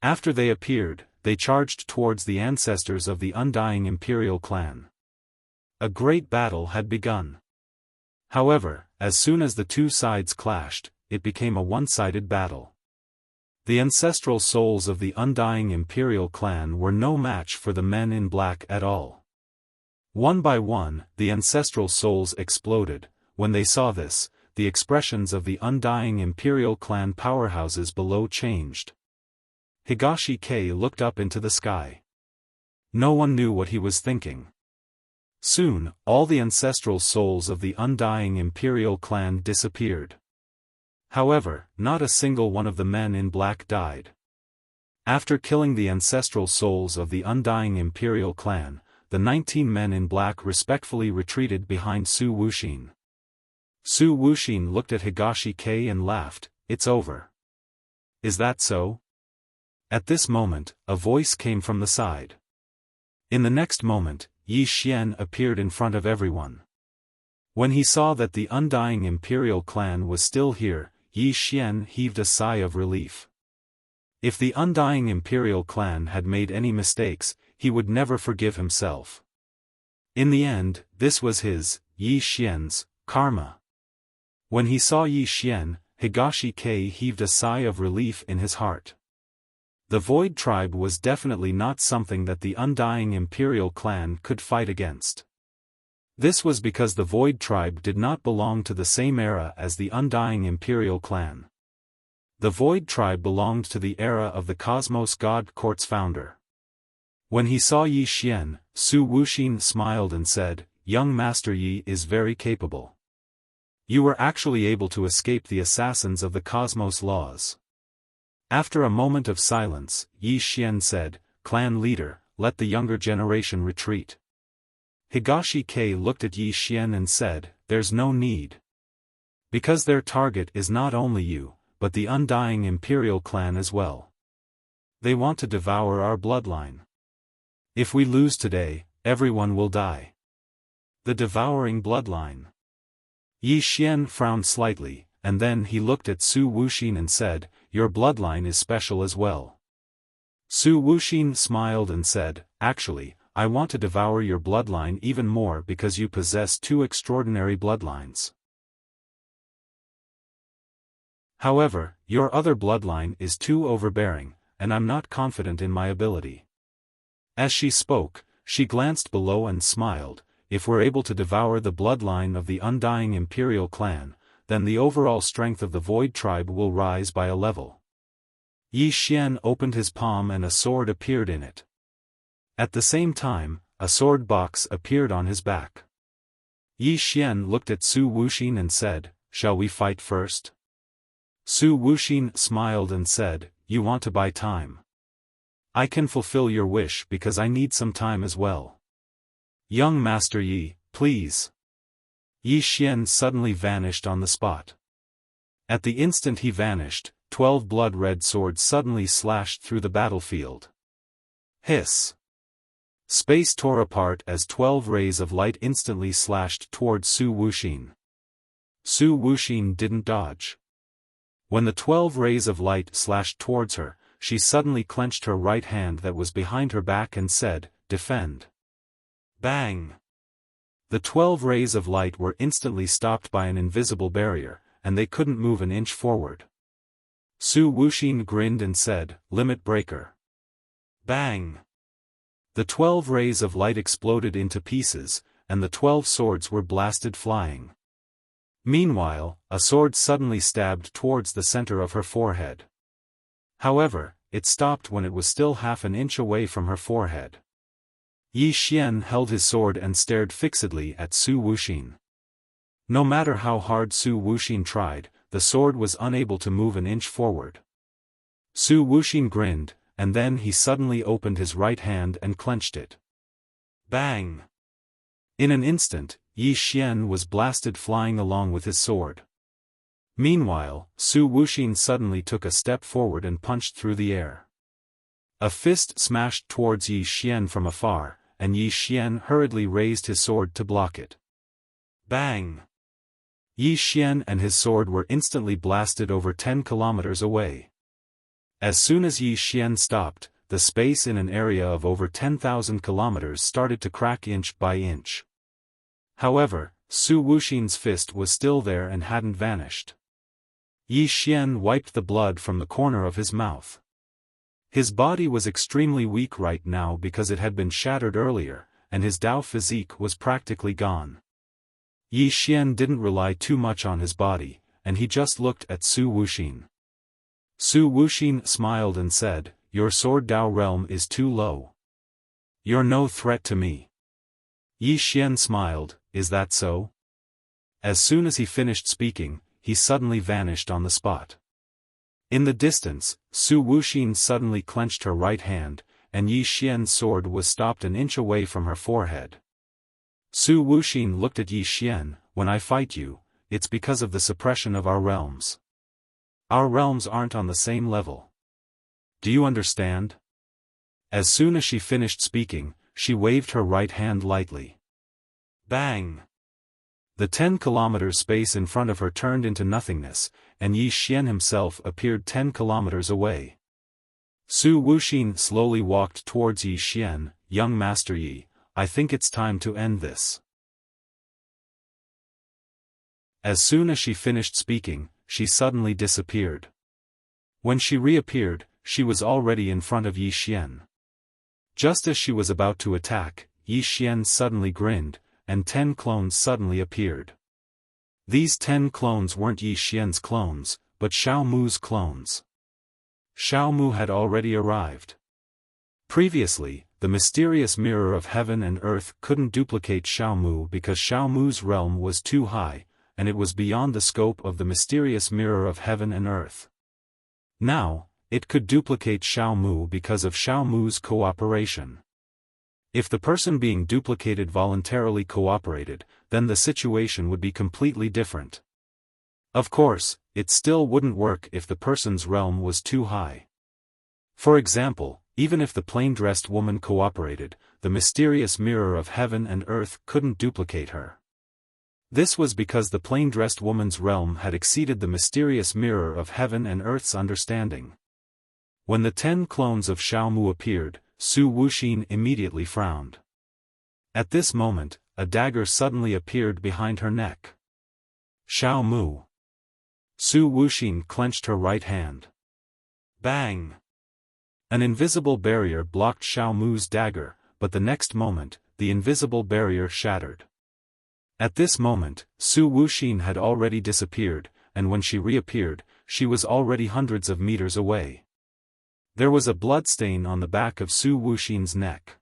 [SPEAKER 1] After they appeared, they charged towards the ancestors of the undying imperial clan. A great battle had begun. However, as soon as the two sides clashed, it became a one-sided battle. The ancestral souls of the undying imperial clan were no match for the men in black at all. One by one, the ancestral souls exploded. When they saw this, the expressions of the undying imperial clan powerhouses below changed. Higashi Kei looked up into the sky. No one knew what he was thinking. Soon, all the ancestral souls of the undying imperial clan disappeared. However, not a single one of the men in black died. After killing the ancestral souls of the undying imperial clan, the 19 men in black respectfully retreated behind Su Wuxin. Su Wuxin looked at Higashi Kei and laughed, "It's over." "Is that so?" At this moment, a voice came from the side. In the next moment, Yi Xian appeared in front of everyone. When he saw that the undying imperial clan was still here, Yi Xian heaved a sigh of relief. If the undying imperial clan had made any mistakes, he would never forgive himself. In the end, this was his, Yi Xian's, karma. When he saw Yi Xian, Higashi Kei heaved a sigh of relief in his heart. The Void tribe was definitely not something that the undying imperial clan could fight against. This was because the Void tribe did not belong to the same era as the undying imperial clan. The Void tribe belonged to the era of the Cosmos God Court's founder. When he saw Yi Xian, Su Wuxin smiled and said, "Young Master Yi is very capable. You were actually able to escape the assassins of the Cosmos laws." After a moment of silence, Yi Xian said, "Clan leader, let the younger generation retreat." Higashi Kei looked at Yi Xian and said, "There's no need. Because their target is not only you, but the undying imperial clan as well. They want to devour our bloodline. If we lose today, everyone will die." The devouring bloodline. Yi Xian frowned slightly, and then he looked at Su Wuxin and said, "Your bloodline is special as well." Su Wuxin smiled and said, "Actually, I want to devour your bloodline even more because you possess two extraordinary bloodlines. However, your other bloodline is too overbearing, and I'm not confident in my ability." As she spoke, she glanced below and smiled. If we're able to devour the bloodline of the undying imperial clan, then the overall strength of the Void tribe will rise by a level. Yi Xian opened his palm and a sword appeared in it. At the same time, a sword box appeared on his back. Yi Xian looked at Su Wuxin and said, "Shall we fight first?" Su Wuxin smiled and said, "You want to buy time. I can fulfill your wish because I need some time as well. Young Master Yi, please." Yi Xian suddenly vanished on the spot. At the instant he vanished, 12 blood-red swords suddenly slashed through the battlefield. Hiss! Space tore apart as 12 rays of light instantly slashed towards Su Wuxin. Su Wuxin didn't dodge. When the 12 rays of light slashed towards her, she suddenly clenched her right hand that was behind her back and said, "Defend." Bang! The 12 rays of light were instantly stopped by an invisible barrier, and they couldn't move an inch forward. Su Wuxin grinned and said, "Limit breaker." Bang! The 12 rays of light exploded into pieces, and the 12 swords were blasted flying. Meanwhile, a sword suddenly stabbed towards the center of her forehead. However, it stopped when it was still half an inch away from her forehead. Yi Xian held his sword and stared fixedly at Su Wuxin. No matter how hard Su Wuxin tried, the sword was unable to move an inch forward. Su Wuxin grinned, and then he suddenly opened his right hand and clenched it. Bang! In an instant, Yi Xian was blasted flying along with his sword. Meanwhile, Su Wuxin suddenly took a step forward and punched through the air. A fist smashed towards Yi Xian from afar, and Yi Xian hurriedly raised his sword to block it. Bang! Yi Xian and his sword were instantly blasted over 10 kilometers away. As soon as Yi Xian stopped, the space in an area of over 10,000 kilometers started to crack inch by inch. However, Su Wuxin's fist was still there and hadn't vanished. Yi Xian wiped the blood from the corner of his mouth. His body was extremely weak right now because it had been shattered earlier, and his Dao physique was practically gone. Yi Xian didn't rely too much on his body, and he just looked at Su Wuxin. Su Wuxin smiled and said, "Your sword Dao realm is too low. You're no threat to me." Yi Xian smiled, "Is that so?" As soon as he finished speaking, he suddenly vanished on the spot. In the distance, Su Wuxin suddenly clenched her right hand, and Yi Xian's sword was stopped an inch away from her forehead. Su Wuxin looked at Yi Xian, "When I fight you, it's because of the suppression of our realms. Our realms aren't on the same level. Do you understand?" As soon as she finished speaking, she waved her right hand lightly. Bang! The 10-kilometer space in front of her turned into nothingness, and Yi Xian himself appeared 10 kilometers away. Su Wuxin slowly walked towards Yi Xian. "Young Master Yi, I think it's time to end this." As soon as she finished speaking, she suddenly disappeared. When she reappeared, she was already in front of Yi Xian. Just as she was about to attack, Yi Xian suddenly grinned, and 10 clones suddenly appeared. These 10 clones weren't Yi Xian's clones, but Xiao Mu's clones. Xiao Mu had already arrived. Previously, the mysterious mirror of heaven and earth couldn't duplicate Xiao Mu because Xiao Mu's realm was too high, and it was beyond the scope of the mysterious mirror of heaven and earth. Now, it could duplicate Xiao Mu because of Xiao Mu's cooperation. If the person being duplicated voluntarily cooperated, then the situation would be completely different. Of course, it still wouldn't work if the person's realm was too high. For example, even if the plain-dressed woman cooperated, the mysterious mirror of heaven and earth couldn't duplicate her. This was because the plain-dressed woman's realm had exceeded the mysterious mirror of heaven and earth's understanding. When the 10 clones of Xiao Mu appeared, Su Wuxin immediately frowned. At this moment, a dagger suddenly appeared behind her neck. Xiao Mu. Su Wuxin clenched her right hand. Bang! An invisible barrier blocked Xiao Mu's dagger, but the next moment, the invisible barrier shattered. At this moment, Su Wuxin had already disappeared, and when she reappeared, she was already hundreds of meters away. There was a blood stain on the back of Su Wuxin's neck.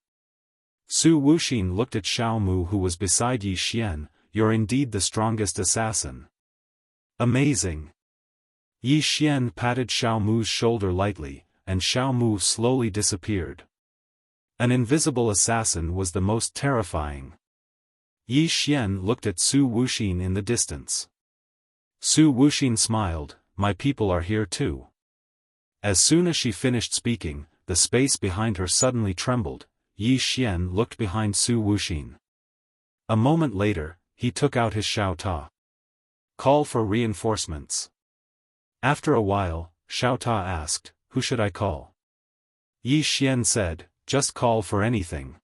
[SPEAKER 1] Su Wuxin looked at Xiao Mu, who was beside Yi Xian. You're indeed the strongest assassin. Amazing. Yi Xian patted Xiao Mu's shoulder lightly, and Xiao Mu slowly disappeared. An invisible assassin was the most terrifying. Yi Xian looked at Su Wuxin in the distance. Su Wuxin smiled, my people are here too. As soon as she finished speaking, the space behind her suddenly trembled. Yi Xian looked behind Su Wuxin. A moment later, he took out his Xiao Ta. Call for reinforcements. After a while, Xiao Ta asked, who should I call? Yi Xian said, just call for anything.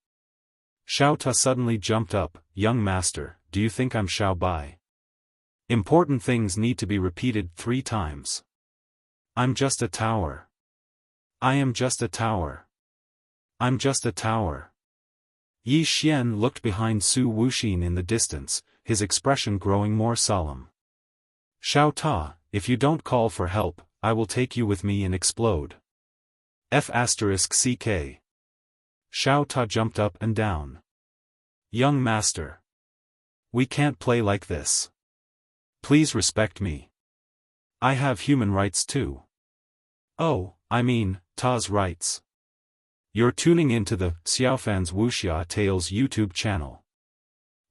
[SPEAKER 1] Xiao Ta suddenly jumped up, young master, do you think I'm Xiao Bai? Important things need to be repeated 3 times. I'm just a tower. I am just a tower. I'm just a tower. Yi Xian looked behind Su Wuxin in the distance, his expression growing more solemn. Xiao Ta, if you don't call for help, I will take you with me and explode. F***ck. Xiao Ta jumped up and down. Young master. We can't play like this. Please respect me. I have human rights too. Oh, I mean, Ta's rights. You're tuning into the Xiaofan's Wuxia Tales YouTube channel.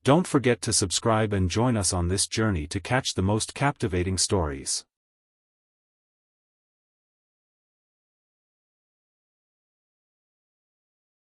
[SPEAKER 1] Don't forget to subscribe and join us on this journey to catch the most captivating stories.